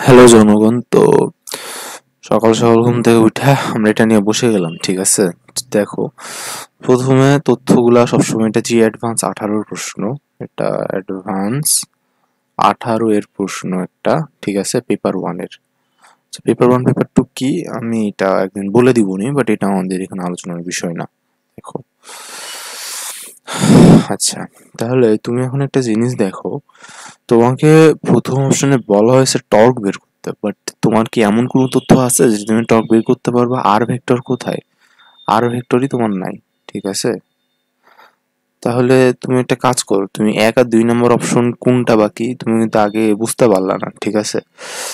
Hello জনগণ। তো সকাল সকাল ঘুম থেকে উঠে আমরা এটা নিয়ে বসে গেলাম, ঠিক আছে। দেখো, প্রথমে তথ্যগুলা সবসময় এটা জি অ্যাডভান্স 18 প্রশ্ন। এটা অ্যাডভান্স 18 এর প্রশ্ন একটা, ঠিক আছে, পেপার ওয়ানের। পেপার ওয়ান পেপার টু কি আমি এটা একদিন বলে দিবনি, বাট এটা আমাদের এখানে আলোচনার বিষয় না। দেখো, আচ্ছা, তাহলে তুমি এখন একটা জিনিস দেখো। তোমাকে প্রথম অপশনে বলা হয়েছে টর্ক বের করতে, বাট তোমার কি এমন কোনো তথ্য আছে যে তুমি টর্ক বের করতে পারবা? আর ভেক্টর কোথায়? আর ভেক্টরই তোমার নাই, ঠিক আছে। তাহলে তুমি একটা কাজ করো, তুমি 1 আর 2 নম্বর অপশন কোনটা বাকি তুমি কিন্তু আগে বুঝতে পারলা না, ঠিক আছে।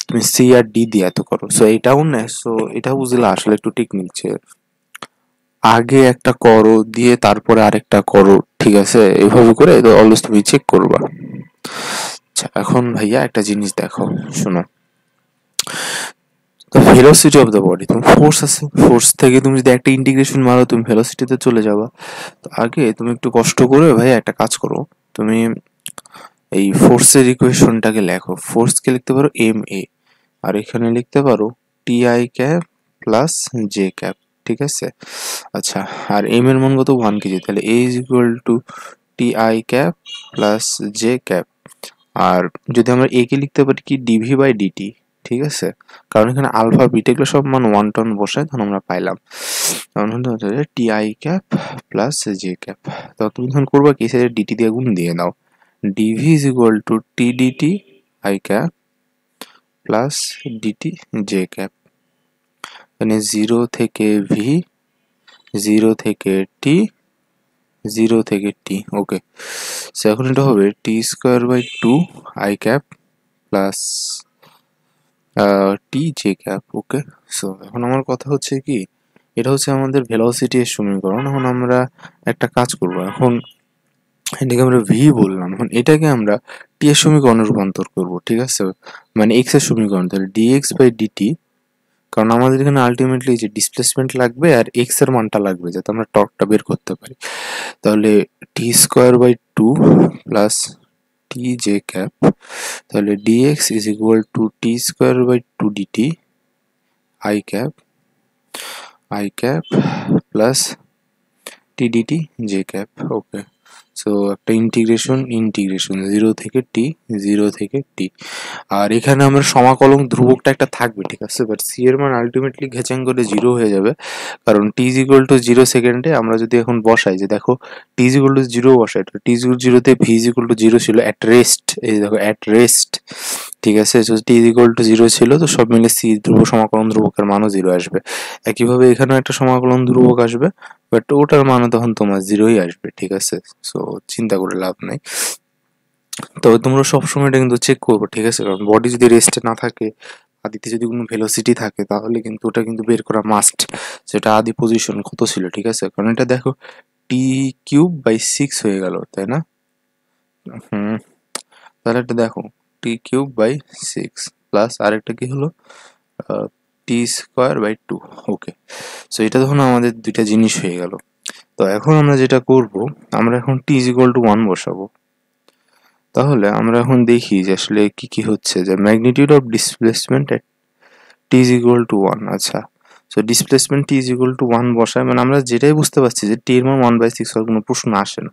তুমি সি আর ডি দিয়ে এত করো, সো এটাও না, সো এটা বুঝলে আসলে একটু টেকনিক যে আগে একটা করো দিয়ে তারপরে আরেকটা করো, ঠিক আছে। এভাবে করে অলওয়েজ তুমি চেক করবা। আচ্ছা, এখন ভাইয়া একটা জিনিস দেখো, শোনো। তো ভেলোসিটি অফ দ্য বডি, তোমার ফোর্স আছে, ফোর্স থেকে তুমি যদি একটা ইন্টিগ্রেশন মারো তুমি ভেলোসিটিতে চলে যাবা। তো আগে তুমি একটু কষ্ট করে ভাই একটা কাজ করো। তুমি এই ফোর্সের ইকুয়েশনটাকে লেখো। ফোর্সকে লিখতে পারো এম এ, আর এখানে লিখতে পারো টি i cap plus j cap, ঠিক আছে। আচ্ছা, আর এম এর মান কত? 1 কেজি। তাহলে a is equal to t i cap plus j cap. আর যদি আমরা এ কে লিখতে পারি কি ডিভি বাই ডিটি, ঠিক আছে। কারণ এখানে আলফা বিটা এগুলো সব মান 1 টন বসায়, তখন আমরা পাইলাম তখন হচ্ছে টি i cap plus j cap. তো তুমি তখন করবা কি, সাইডে ডিটি দিয়ে গুণ দিয়ে দাও। Dv is equal to t dt i cap plus dt j cap. মানে 0 থেকে ভি, 0 থেকে টি, 0 থেকে টি, ওকে। সো এখন এটা হবে t square by 2 i cap plus t j cap, okay. So এখন আমার কথা হচ্ছে কি, এটা হচ্ছে আমাদের ভেলোসিটি এর সমীকরণ। এখন আমরা একটা কাজ করব, এখন এটাকে আমরা ভি বললাম, এখন এটাকে আমরা টি এর সমীকরণে রূপান্তর করব, ঠিক আছে। মানে এক্স এর সমীকরণ, তাহলে ডিএক্স বাই ডিটি। কারণ আমাদের এখানে আলটিমেটলি যে ডিসপ্লেসমেন্ট লাগবে আর এক্স এর মানটা লাগবে যাতে আমরা টর্কটা বের করতে পারি। তাহলে t square by 2 plus t j cap, তাহলে dx is equal to t square by 2 dt i cap, i cap plus t dt j cap, okay. So একটা ইন্টিগ্রেশন, ইন্টিগ্রেশন 0 থেকে টি, 0 থেকে টি। আর এখানে আমরা সমাকলন ধ্রুবকটা একটা থাকবে, ঠিক আছে, বাট সি এর মান আলটিমেটলি ঘেচাং করে 0 হয়ে যাবে। কারণ টি ইজ ইকুয়াল টু 0 সেকেন্ডে আমরা যদি এখন বসাই যে দেখো টি ইজ ইকুয়াল টু 0 বসাই, তো টি ইজ ইকুয়াল 0 তে ভি ইজ ইকুয়াল টু 0 ছিল অ্যাট রেস্ট, এই দেখো অ্যাট রেস্ট, ঠিক আছে। টি ইজ ইকুয়াল টু 0 ছিল, তো সব মিলে সি ধ্রুব সমাকলন ধ্রুবকের মানও 0 আসবে। একইভাবে এখানেও একটা সমাকলন ধ্রুবক আসবে, বাট ওটার মানও তখন তোমার 0ই আসবে, ঠিক আছে। সো চিন্তা করে লাভ নাই। তবে তোমরা সবসময় এটা কিন্তু চেক করবে, ঠিক আছে। কারণ বডি যদি রেস্টে না থাকে, আদিতে যদি কোনো ভেলোসিটি থাকে, তাহলে কিন্তু ওটা কিন্তু বের করা মাস্ট, যেটা আদি পজিশন কত ছিল, ঠিক আছে। কারণ এটা দেখো টি কিউব বাই 6 হয়ে গেল, তাই না? হুম, তাহলে এটা দেখো টি কিউব বাই 6 প্লাস আরেকটা কি হলো, টি স্কোয়ার বাই 2, ওকে। সো এটা তখন আমাদের দুইটা জিনিস হয়ে গেল। তো এখন আমরা যেটা করব, আমরা এখন টি ইজ ইকুয়াল টু 1 বসাবো। তাহলে আমরা এখন দেখি যে আসলে কি কি হচ্ছে, যে magnitude of displacement at T is equal two 1। আচ্ছা, so displacement T is equal two 1 বসায়, মানে আমরা যেটাই বুঝতে পারছি যে টি এর মান 1/6 হওয়ার কোনো প্রশ্ন আসে না,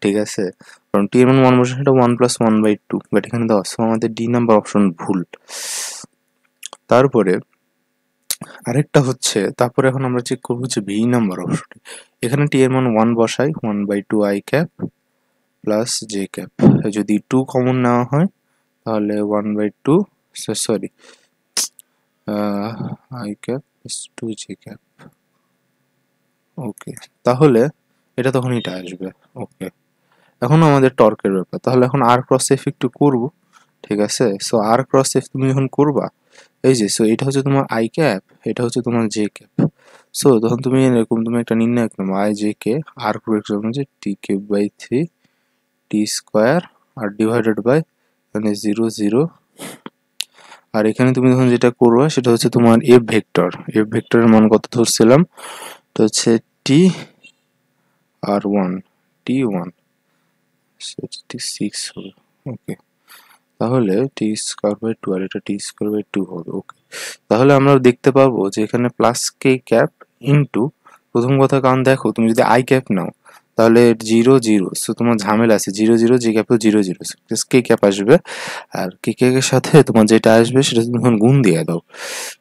ঠিক আছে। কারণ টি এর মান 1 বসায়, এটা 1 প্লাস 1/2, বাট এখানে দেওয়া আছে আমাদের ডি নাম্বার অপশন ভুল। তারপরে আরেকটা হচ্ছে, তারপরে এখন আমরা চেক করবো যে ভি নাম্বার অপশন, এখানে টি এর মান 1 বসাই, 1/2 i cap plus j cap. যদি 2 কমন নেওয়া হয় তাহলে 1/2, sorry, i cap plus 2 j cap, okay. তাহলে এটা তখন এটা আসবে, ওকে। এখন আমাদের টর্কের ব্যাপার, তাহলে এখন আর ক্রস এফ একটু করবো, ঠিক আছে। সো আর ক্রস এফ তুমি যখন করবা, এই যে সো এটা হচ্ছে তোমার আই ক্যাপ, এটা হচ্ছে তোমার জে ক্যাপ। সো তখন তুমি এরকম তুমি একটা নির্ণয় করো আই জে কে আর করে যে t cube by 3 t square আর ডিভাইডেড বাই মানে 0 0। আর এখানে তুমি যখন যেটা করবে সেটা হচ্ছে তোমার এফ ভেক্টর, এফ ভেক্টরের মান কত ধরছিলাম, তো হচ্ছে টি আর 1, টি 1, সেটি 6 হবে, ওকে। তাহলে টি স্কোয়ার বাই টু আর এটা টি স্কোয়ার বাই টু হবে। ওকে, তাহলে আমরা দেখতে পাবো যে এখানে প্লাস কে ক্যাপ ইন্টু, প্রথম কথা কারণ দেখো তুমি যদি আই ক্যাপ নাও তাহলে জিরো জিরো, সো তোমার ঝামেলা আছে, জিরো জিরো জি ক্যাপেও জিরো জিরো, কে ক্যাপ আসবে, আর কে ক্যাপের সাথে তোমার যেটা আসবে সেটা তুমি এখন গুণ দিয়ে দাও।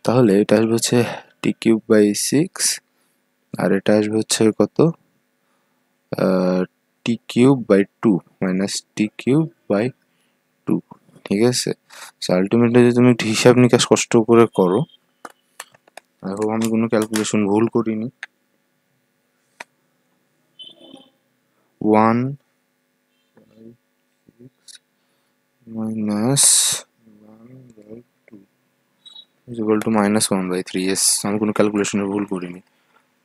তাহলে এটা আসবে হচ্ছে টি কিউব বাই সিক্স, আর এটা আসবে হচ্ছে কত, t cube by two minus t cube by two. ঠিক আছে, সো আলটিমেটলি যদি তুমি একটু হিসাব নিকাশ কষ্ট করে করো, দেখো আমি কোনো ক্যালকুলেশন ভুল করিনি, one minus one by two is equal to minus one by three. Yes, আমি কোনো ক্যালকুলেশনে ভুল করিনি,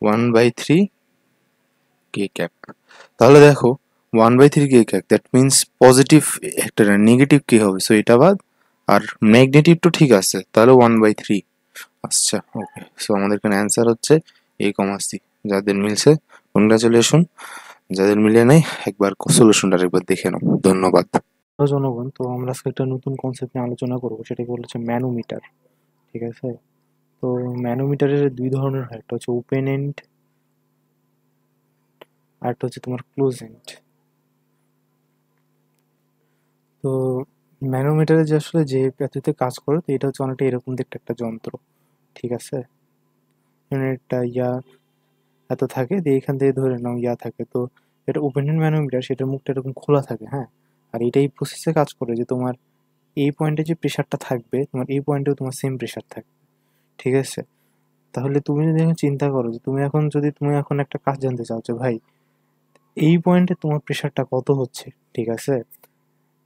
one by three k cap. তাহলে দেখো one by three k cap, that means positive একটা, নেগেটিভ কি হবে, সো এটা বাদ, আর নেগেটিভ তো ঠিক আছে, তাহলে ওয়ান বাই থ্রি। আচ্ছা ওকে, সো আমাদের এখানে অ্যান্সার হচ্ছে এ কমা সি। যাদের মিলছে কনগ্রাচুলেশন, যাদের মিলে নাই একবার সলিউশনটা একবার দেখে নাও। ধন্যবাদ। জনগণ, তো আমরা আজকে একটা নতুন কনসেপ্ট নিয়ে আলোচনা করবো, সেটাকে বলা হচ্ছে ম্যানোমিটার। ঠিক আছে, তো ম্যানোমিটারের দুই ধরনের হয়, একটা হচ্ছে ওপেন এন্ড আর একটা হচ্ছে তোমার ক্লোজ এন্ড। তো ম্যানোমিটারে যে আসলে যে পদ্ধতিতে কাজ করে, তো এটা হচ্ছে অনেকটা এরকম দেখতে একটা যন্ত্র। ঠিক আছে, একটা এত থাকে, দিয়ে এখান থেকে ধরে নাও থাকে, তো এটা ওপেন এন্ড ম্যানোমিটার, সেটার মুখটা এরকম খোলা থাকে। হ্যাঁ, আর এটাই প্রসেসে কাজ করে যে তোমার এই পয়েন্টে যে প্রেশারটা থাকবে, তোমার এই পয়েন্টেও তোমার সেম প্রেশার থাকবে। ঠিক আছে, তাহলে তুমি যদি এখন চিন্তা করো যে তুমি এখন একটা কাজ জানতে চাও যে ভাই এই পয়েন্টে তোমার প্রেশারটা কত হচ্ছে। ঠিক আছে,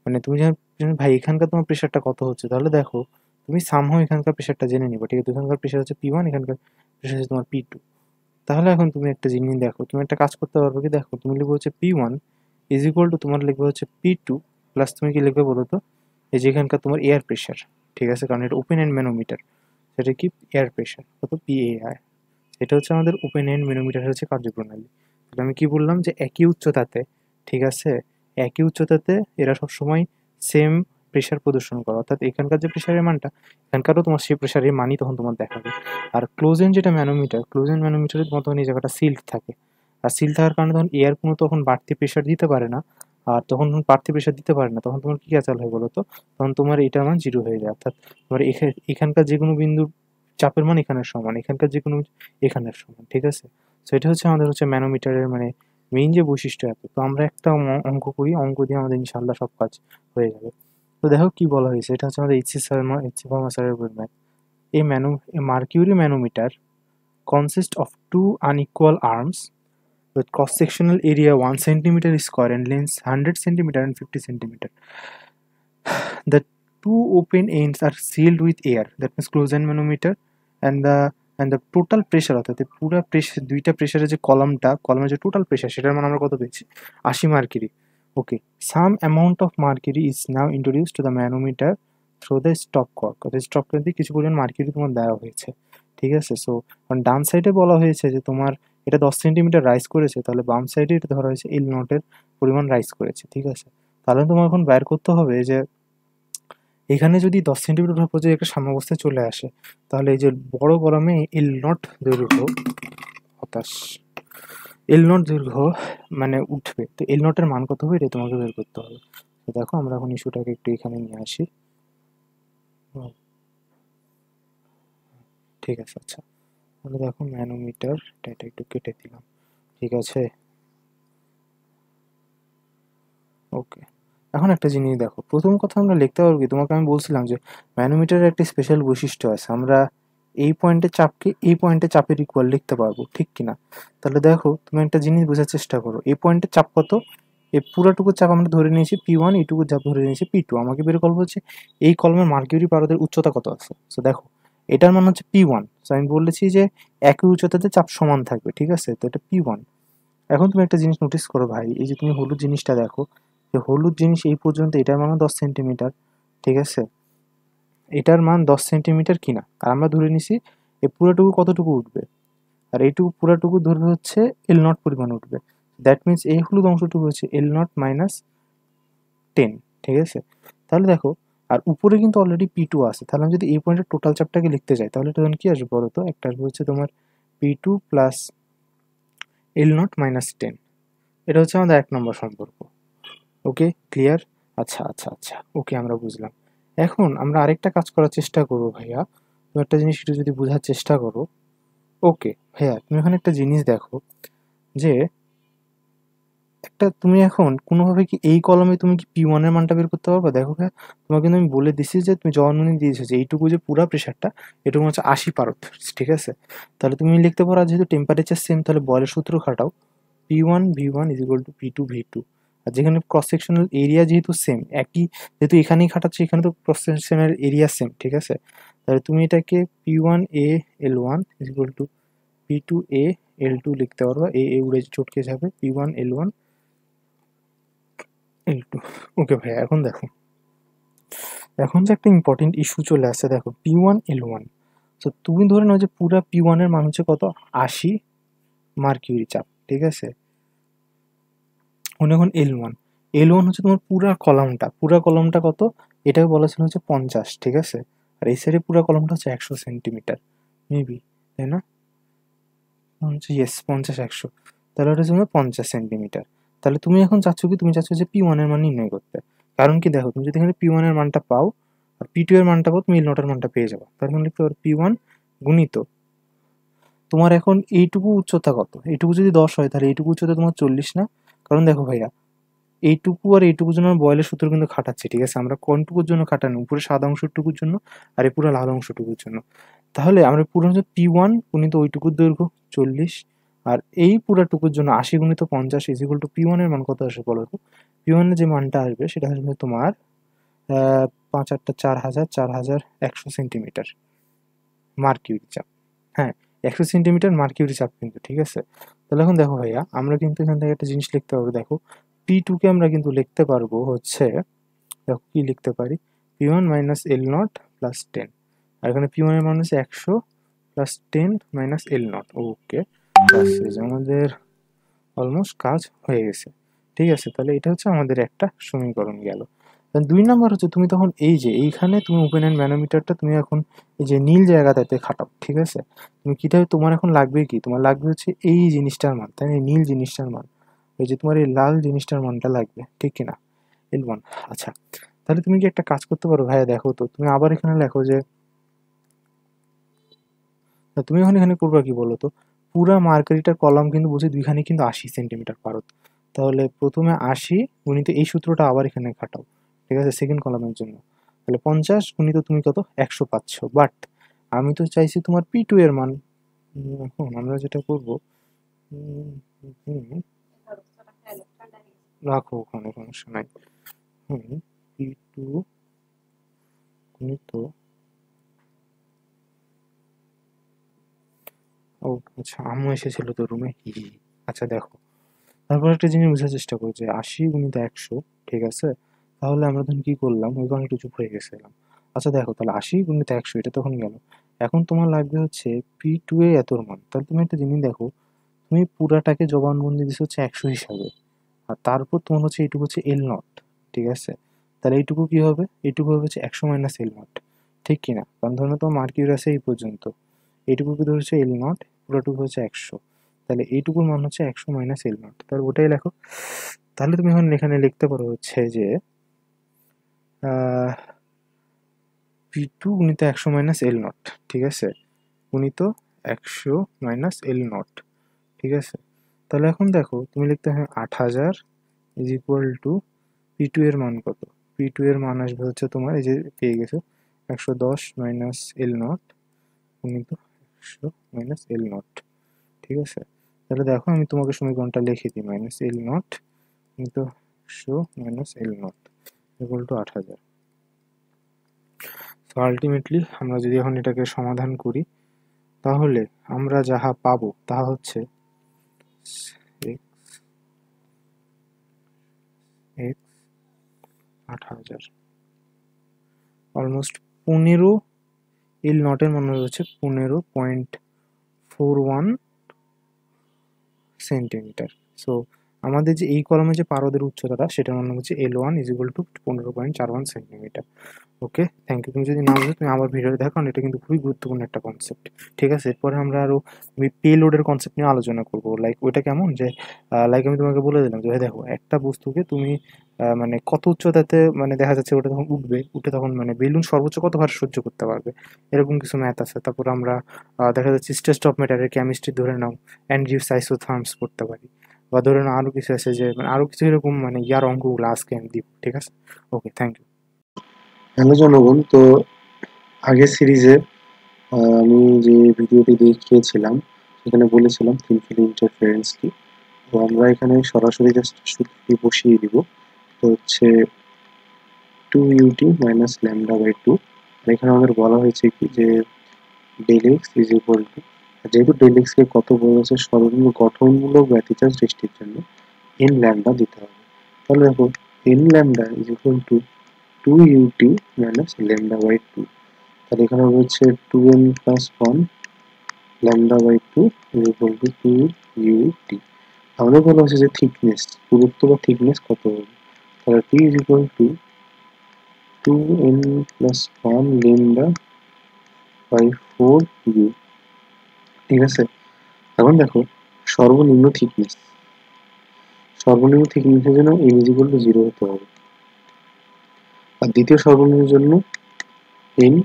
মানে তুমি যখন ভাই এখানকার তোমার প্রেশারটা কত হচ্ছে, তাহলে দেখো তুমি সামহাও এখানকার প্রেশারটা জেনে নিবা। ঠিক আছে, এখানকার প্রেশার হচ্ছে পি ওয়ান, এখানকার প্রেশার হচ্ছে তোমার পি টু। তাহলে এখন তুমি একটা জিনিস দেখো, তুমি একটা কাজ করতে পারবে কি, দেখো তুমি লিখবে হচ্ছে P one is equal two তোমার লিখবে হচ্ছে পি টু প্লাস তুমি কি লিখবে বলো তো, এই যে এখানকার তোমার এয়ার প্রেশার। ঠিক আছে, কারণ এটা ওপেন এন্ড ম্যানোমিটার, সেটা কি এয়ার প্রেশার কত, পিএআই। এটা হচ্ছে আমাদের ওপেন এন্ড ম্যানোমিটার হচ্ছে কার্যপ্রণালী। তাহলে আমি কি বললাম যে একই উচ্চতাতে, ঠিক আছে, একই উচ্চতাতে এরা সবসময় সেম প্রেশার প্রদর্শন করে, অর্থাৎ এখানকার যে প্রেশারের মানটা এখানকারও তোমার সেই প্রেশারের মানই তখন তোমার দেখাবে। আর ক্লোজ এন্ড যেটা ম্যানোমিটার, ক্লোজ এন্ড ম্যানোমিটারে তোমার তখন এই জায়গাটা সিল্ড থাকে, আর সিল থাকার কারণে তখন এয়ার কোনো তখন বাড়তি প্রেশার দিতে পারে না। আর তখন বাড়তি প্রেশার দিতে পারে না, তখন তোমার কি ক্যাচাল হয় বলো তো, তখন তোমার এটার মান জিরো হয়ে যায়, অর্থাৎ তোমার এখানকার যে কোনো বিন্দুর চাপের মান এখানের সমান, এখানকার যে কোনো এখানের সমান। ঠিক আছে, তো এটা হচ্ছে আমাদের হচ্ছে ম্যানোমিটারের মানে মেইন যে বৈশিষ্ট্য। এত তো আমরা একটা অঙ্ক করি, অঙ্ক দিয়ে আমাদের ইনশাল্লাহ সব কাজ হয়ে যাবে। তো দেখো কি বলা হয়েছে, এটা হচ্ছে আমাদের এইচসি ভার্মা স্যারের বই math. A mercury manometer consist of two unequal arms with cross-sectional area 1 centimeter square and length 100 centimeter and 50 centimeter. The two open ends are sealed with air, that means closed end manometer, and the total pressure, অর্থাৎ পুরো pressure, দুইটা প্রেশারের যে কলমের যে total pressure সেটার মান আমরা কত পেয়েছি, 80 mercury. Okay, some amount of mercury is now introduce to the manometer through the stop cork, অর্থাৎ স্টপ কর্ক দিয়ে কিছু পরিমাণ মার্কিউরি তোমার দেওয়া হয়েছে। ঠিক আছে, সো ডান সাইডে বলা হয়েছে যে তোমার এটা 10 সেন্টিমিটার রাইজ করেছে, তাহলে বাম সাইডে এটা ধরা হয়েছে এল নটের পরিমাণ রাইজ করেছে। ঠিক আছে, তাহলে তোমার এখন বের করতে হবে যে এখানে যদি 10 সেন্টিমিটার উপর যদি একটা সাম্যাবস্থায় চলে আসে, তাহলে এই যে বড় কলমে এল নট দৈর্ঘ্য, হতাশ, এল নট দৈর্ঘ্য মানে উঠবে, তো এল নটের মান কত হবে এটা তোমাকে বের করতে হবে। তো দেখো আমরা এখন ইস্যুটাকে একটু এখানে নিয়ে আসি। ঠিক আছে, আচ্ছা তাহলে দেখো ম্যানোমিটার, এটা একটু কেটে দিলাম। ঠিক আছে, ওকে, এখন একটা জিনিস দেখো, প্রথম কথা আমরা লিখতে পারবো কি, তোমাকে আমি বলছিলাম যে ম্যানোমিটারের একটা স্পেশাল বৈশিষ্ট্য আছে, আমরা এই পয়েন্টে চাপকে এই পয়েন্টে চাপের ইকুয়াল লিখতে পারবো, ঠিক কিনা। তাহলে দেখো তুমি একটা জিনিস বোঝার চেষ্টা করো, এই পয়েন্টে চাপ কত, এই পুরাটুকু চাপ আমরা ধরে নিয়েছি পি ওয়ান, এইটুকু চাপ ধরে নিয়েছি পি টু, আমাকে বের করবো হচ্ছে এই কলমের মার্কিউরি পারদের উচ্চতা কত আছে। সো দেখো এটার মান হচ্ছে পি ওয়ান, সো আমি বলেছি যে একই উচ্চতাতে চাপ সমান থাকবে। ঠিক আছে, তো এটা পি ওয়ান। এখন তুমি একটা জিনিস নোটিস করো ভাই, এই যে তুমি হলুদ জিনিসটা দেখো, যে হলুদ জিনিস এই পর্যন্ত এটার মান 10 সেন্টিমিটার। ঠিক আছে, এটার মান 10 সেন্টিমিটার কিনা, আর আমরা ধরে নিছি এই পুরোটুকু কতটুকু উঠবে, আর এইটুকু পুরোটুকু ধরবে হচ্ছে এল নট পরিমাণ উঠবে। দ্যাট মিনস এই হলুদ অংশটুকু হচ্ছে এল নট মাইনাস 10। ঠিক আছে, তাহলে দেখো আর উপরে কিন্তু অলরেডি P2 আছে। তাহলে আমি যদি এই পয়েন্টের টোটাল চাপটাকে লিখতে যাই তাহলে তখন কি আসবে বলো তো? একটা আসবে হচ্ছে তোমার P2 প্লাস L0 মাইনাস 10। এটা হচ্ছে আমাদের 1 নম্বর সম্পর্ক। ওকে, ক্লিয়ার? আচ্ছা আচ্ছা আচ্ছা, ওকে, আমরা বুঝলাম। এখন আমরা আরেকটা কাজ করার চেষ্টা করবো ভাইয়া। তুমি একটা জিনিস একটু যদি বোঝার চেষ্টা করো। ওকে ভাইয়া, তুমি এখানে একটা জিনিস দেখো যে একটা তুমি এখন কোনোভাবে কি এই কলমে তুমি কি P1 এর মানটা বের করতে পারবা? দেখো ভাইয়া, তোমাকে কিন্তু আমি বলে দিছি যে তুমি জবানবন্দি দিয়েছো যে এইটুকু যে পুরা প্রেশারটা এটুকু হচ্ছে 80 পারদ, ঠিক আছে? তাহলে তুমি লিখতে পারো, আর যেহেতু টেম্পারেচার সেম তাহলে বয়লের সূত্র খাটাও, P1 V1 is equal to P2 V2। আর যেখানে ক্রস সেকশনাল এরিয়া যেহেতু সেম, একই, যেহেতু এখানেই খাটাচ্ছি এখানে তো ক্রস সেকশনাল এরিয়া সেম, ঠিক আছে? তাহলে তুমি এটাকে P1A L1 is equal to P2A L2 লিখতে পারবা। এ উড়ে চটকে যাবে, P1 L1 L2। ওকে ভাইয়া, এখন দেখো, এখন যে একটা ইম্পর্টেন্ট ইস্যু চলে আসছে, দেখো P1 L1। তো তুমি ধরে নাও যে পুরা P1 এর মান হচ্ছে কত? 80 মার্কিউরি চাপ, ঠিক আছে? এখন L1, L1 হচ্ছে তোমার পুরা কলমটা কত? এটাকে বলা ছিল হচ্ছে 50, ঠিক আছে? আর এই সাইডে পুরা কলমটা হচ্ছে 100 সেন্টিমিটার মেবি, তাই না? হচ্ছে ইয়েস, 50 100, তাহলে ওটা হচ্ছে 50 সেন্টিমিটার। তাহলে তুমি এখন চাচ্ছ কি, তুমি চাচ্ছ যে P1 এর মান নির্ণয় করতে। কারণ কি দেখো, তুমি যদি এখানে P1 এর মানটা পাও আর P2 এর মানটা পাও, তুমি L0 এর মানটা পেয়ে যাবে। তার মানে লিখতে পারো P1 গুণিত তোমার এখন এইটুকু উচ্চতা কত? এইটুকু যদি 10 হয় তাহলে এইটুকু উচ্চতা তোমার 40 না? কারণ দেখো ভাইয়া, এইটুকু আর এইটুকুর জন্য আমরা বয়েলের সূত্র কিন্তু খাটাচ্ছি, ঠিক আছে? আমরা কোনটুকুর জন্য খাটানো? উপরে সাদা অংশটুকুর জন্য আর এই পুরো লাল অংশটুকুর জন্য। তাহলে আমরা পুরো হচ্ছে P1 গুণিত ওইটুকুর দৈর্ঘ্য 40, আর এই পুরাটুকুর জন্য 80 গুণিত 50 ইজ ইকুয়াল টু P1 এর মান কত আসবে বলো তো? P1 এর যে মানটা আসবে সেটা আসবে তোমার 5 × 8 = 4100 সেন্টিমিটার মার্কিউরি চাপ। হ্যাঁ, 100 সেন্টিমিটার মার্কিউরি চাপ কিন্তু, ঠিক আছে? তাহলে এখন দেখো ভাইয়া, আমরা কিন্তু এখান থেকে একটা জিনিস লিখতে পারবো। দেখো P2 কে আমরা কিন্তু লিখতে পারবো হচ্ছে, দেখো কি লিখতে পারি, P1 মাইনাস L0 প্লাস 10। আর এখানে P1 এর মান হচ্ছে 100 প্লাস 10 মাইনাস L0। ওকে, ব্যাস, এই যে আমাদের অলমোস্ট কাজ হয়ে গেছে, ঠিক আছে? তাহলে এটা হচ্ছে আমাদের একটা সমীকরণ গেল। 2 নাম্বার হচ্ছে তুমি তখন এই যে এইখানে তুমি ওপেন এন্ড ম্যানোমিটারটা তুমি এখন এই যে নীল জায়গাটাতে খাটাও, ঠিক আছে? তুমি কিভাবে, তোমার এখন লাগবে কি, তোমার লাগবে হচ্ছে এই জিনিসটার মান, তাই না? এই নীল জিনিসটার মান, ওই যে তোমার এই লাল জিনিসটার মানটা লাগবে, ঠিক কিনা? L1। আচ্ছা, তাহলে তুমি কি একটা কাজ করতে পারো ভাইয়া? দেখো তো, তুমি আবার এখানে লেখো যে, তুমি এখন এখানে করবা কি বলো তো? পুরা মার্কারিটার কলাম কিন্তু বলছে দুইখানে কিন্তু 80 সেন্টিমিটার পারত। তাহলে প্রথমে 80 গুণিত এই সূত্রটা আবার এখানে খাটাও, ঠিক আছে? সেকেন্ড কলামের জন্য তাহলে 50 গুণিত তুমি কত 100 পাচ্ছ। বাট আমি তো চাইছি তোমার P2 এর মান। এখন আমরা যেটা করবো, উম, হুম, রাখো ওখানে, সমস্যা নাই। P2 গুণিত, ও আচ্ছা, আম্মু এসেছিল তো রুমে, হি হি। আচ্ছা দেখো, তারপর একটা জিনিস বোঝার চেষ্টা করো যে 80 গুণিত 100, ঠিক আছে? তাহলে আমরা তখন কি করলাম, ওই কারণে একটু চুপ হয়ে গেছিলাম। আচ্ছা দেখো, তাহলে 80 গুণিত 100 এটা তখন গেল। এখন তোমার লাগবে হচ্ছে P2 এ এতর মান। তাহলে তুমি একটা জিনিস দেখো, তুমি পুরাটাকে জবানবন্দি দিছো হচ্ছে 100 হিসাবে, আর তারপর তোমার হচ্ছে এইটুকু হচ্ছে L0, ঠিক আছে? তাহলে এইটুকু কি হবে? এইটুকু হবে হচ্ছে 100 মাইনাস L0, ঠিক কিনা? কারণ ধরো তোমার মার্কিউরি আছে এই পর্যন্ত, এইটুকুকে ধরেছে L0, পুরোটুকু হচ্ছে 100। তাহলে এইটুকুর মান হচ্ছে 100 মাইনাস L0, তাহলে ওটাই লেখো। তাহলে তুমি এখন এখানে লিখতে পারো হচ্ছে যে P2 গুণিত 100 মাইনাস L0, ঠিক আছে? গুণিত 100 মাইনাস L0, ঠিক আছে? তাহলে এখন দেখো তুমি লিখতে হয় 8000 ইজ ইকুয়াল টু P2 এর মান কত? P2 এর মান আসবে হচ্ছে তোমার, এই যে পেয়ে গেছো, 110 মাইনাস L0 গুণিত 100 মাইনাস L0, ঠিক আছে? তাহলে দেখো আমি তোমাকে সমীকরণটা লিখে দিই, মাইনাস L0 কিন্তু 100 মাইনাস L0 ইকুয়াল টু 8000। তো আলটিমেটলি আমরা যদি এখন এটাকে সমাধান করি তাহলে আমরা যাহা পাবো তা হচ্ছে x x 8000 অলমোস্ট 15, L0 এর মান হচ্ছে 15.41 সেন্টিমিটার। সো আমাদের যে এই কলমে যে পারদের উচ্চতাটা সেটার মান হচ্ছে L1 = 15.41 centimetre. Okay, thank you. তুমি যদি না বুঝো তুমি আমার ভিডিওটা দেখো, কারণ এটা কিন্তু খুবই গুরুত্বপূর্ণ একটা কনসেপ্ট। ঠিক আছে, এরপরে আমরা আরো পেলোডের কনসেপ্ট নিয়ে আলোচনা করবো। লাইক ওইটা কেমন যে লাইক আমি তোমাকে বলে দিলাম যে ভাই দেখো একটা বস্তুকে তুমি মানে কত উচ্চতাতে মানে দেখা যাচ্ছে ওটা তখন উঠবে, উঠে তখন মানে বেলুন সর্বোচ্চ কত ভার সহ্য করতে পারবে, এরকম কিছু ম্যাথ আছে। তারপর আমরা দেখা যাচ্ছে স্টেট অফ ম্যাটারের কেমিস্ট্রি ধরে নাও অ্যান্ড্রিউস আইসোথার্মস পড়তে পারি, বা ধরে নাও আরো কিছু আছে যে মানে আরো কিছু এরকম মানে ইয়ার অঙ্কগুলো আজকে আমি দিব। ঠিক আছে, ওকে, থ্যাংক ইউ। হ্যালো জনগণ, তো আগের সিরিজে আমি যে ভিডিওটি দেখিয়েছিলাম সেখানে বলেছিলাম থিন ফিল্ম ইন্টারফারেন্স কি। তো আমরা এখানে সরাসরি জাস্ট সূত্রটি বসিয়ে দিব। তো হচ্ছে 2ut মাইনাস ল্যামডা বাই 2। আর এখানে আমাদের বলা হয়েছে কি যে del x is equal to, যেহেতু ডেল এক্স কে কত বলেছে সর্বনিম্ন গঠনমূলক ব্যতিচার সৃষ্টির জন্য এন ল্যামডা দিতে হবে। তাহলে দেখো n lambda is equal to 2ut minus lambda by 2। তাহলে এখানে হচ্ছে 2n plus 1 lambda by 2 is equal to 2ut। আমাদের বলা হচ্ছে যে থিকনেস, পুরুত্ব বা থিকনেস কত হবে। তাহলে t is equal to 2n plus 1 lambda by 4u। ঠিক আছে, এখন দেখো সর্বনিম্ন থিকনেস, সর্বনিম্ন থিকনেসের জন্য n ইজ ইকুয়াল টু 0 হতে হবে, আর দ্বিতীয় সর্বনিম্নের জন্য n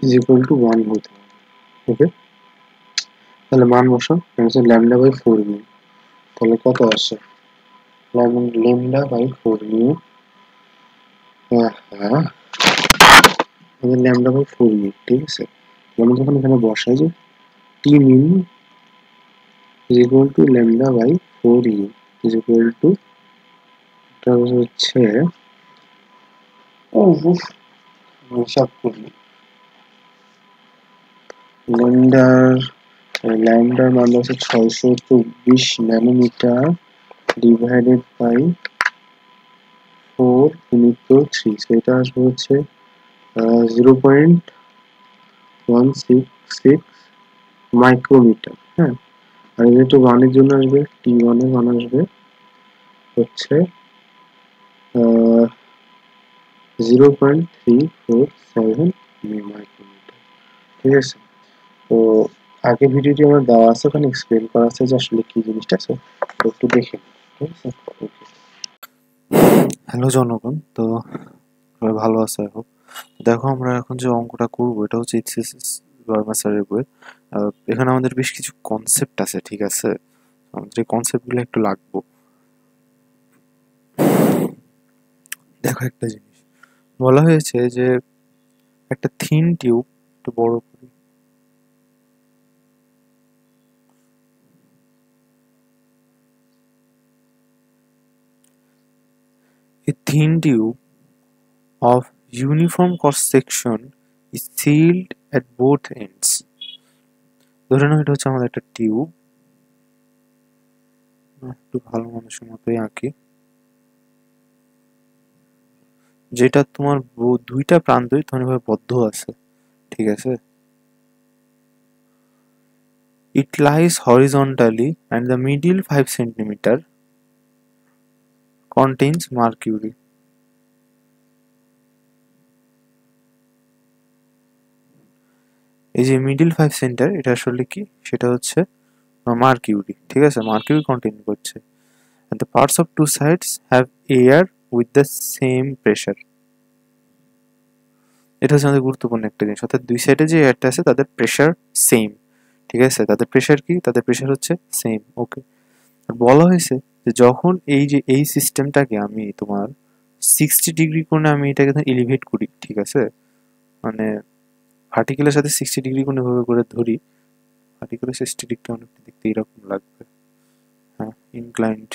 ইজ ইকুয়াল টু 1 হতে হবে। ওকে, তাহলে মান বসাও, হচ্ছে ল্যামডা বাই 4 নিউ। তাহলে কত আসে, ল্যামডা বাই 4 নিউ, আমাদের ল্যামডা বাই 4 নিউ। ঠিক আছে, আমি যখন এখানে বসাই যে t min is equal to lambda by 4 u is equal to, এটা হচ্ছে হিসাব করি ল্যামডার মান হচ্ছে 624 ন্যানোমিটার ডিভাইডেড বাই 4 ইন্টু 3, সেটা আসবে হচ্ছে 0.166 মাইক্রোমিটার। হ্যাঁ, আর যেহেতু 1 এর জন্য আসবে T1 এর মান আসবে হচ্ছে 0.347 মাইক্রোমিটার। ঠিক আছে, তো আগের ভিডিওটি আমার দেওয়া আছে, ওখানে এক্সপ্লেন করা আছে যে আসলে কি জিনিসটা আছে, তো একটু দেখে নিন। ঠিক আছে, ওকে। হ্যালো জনগণ, তো সবাই ভালো আছে এখন। দেখো আমরা এখন যে অঙ্কটা করবো এটা হচ্ছে এইচএসএস বর্মা স্যারের বই। এখানে আমাদের বেশ কিছু কনসেপ্ট আছে, ঠিক আছে, আমাদের এই কনসেপ্টগুলো একটু লাগবো। দেখো একটা জিনিস বলা হয়েছে যে একটা থিন টিউব, একটু বড় করি, a thin tube of uniform cross section is sealed at both ends. ধরে নাও এটা হচ্ছে আমাদের একটা টিউব, একটু ভালো মানুষের মতোই আঁকি, যেটা তোমার দুইটা প্রান্তই ধরনের বদ্ধ আছে। ঠিক আছে, it lies horizontally and the middle 5 centimeter contains mercury. এই যে মিডল 5 সেন্টার এটা আসলে কি, সেটা হচ্ছে মার্কিউরি। ঠিক আছে, মার্কিউরি কন্টেইন করছে। and the parts of two sides have air with the same pressure. এটা হচ্ছে আমাদের গুরুত্বপূর্ণ একটা জিনিস, অর্থাৎ দুই সাইডে যে এয়ারটা আছে তাদের প্রেশার সেম। ঠিক আছে, তাদের প্রেশার কি, তাদের প্রেশার হচ্ছে সেম। ওকে, আর বলা হয়েছে যে যখন এই যে এই সিস্টেমটাকে আমি তোমার 60 ডিগ্রি কোণে আমি এটাকে এলিভেট করি, ঠিক আছে, মানে ভার্টিক্যালের সাথে 60 ডিগ্রি কোণে ভাবে করে ধরি, ভার্টিক্যালের 60 ডিগ্রি অনেকটা দেখতে এরকম লাগবে। হ্যাঁ, ইনক্লাইন্ড,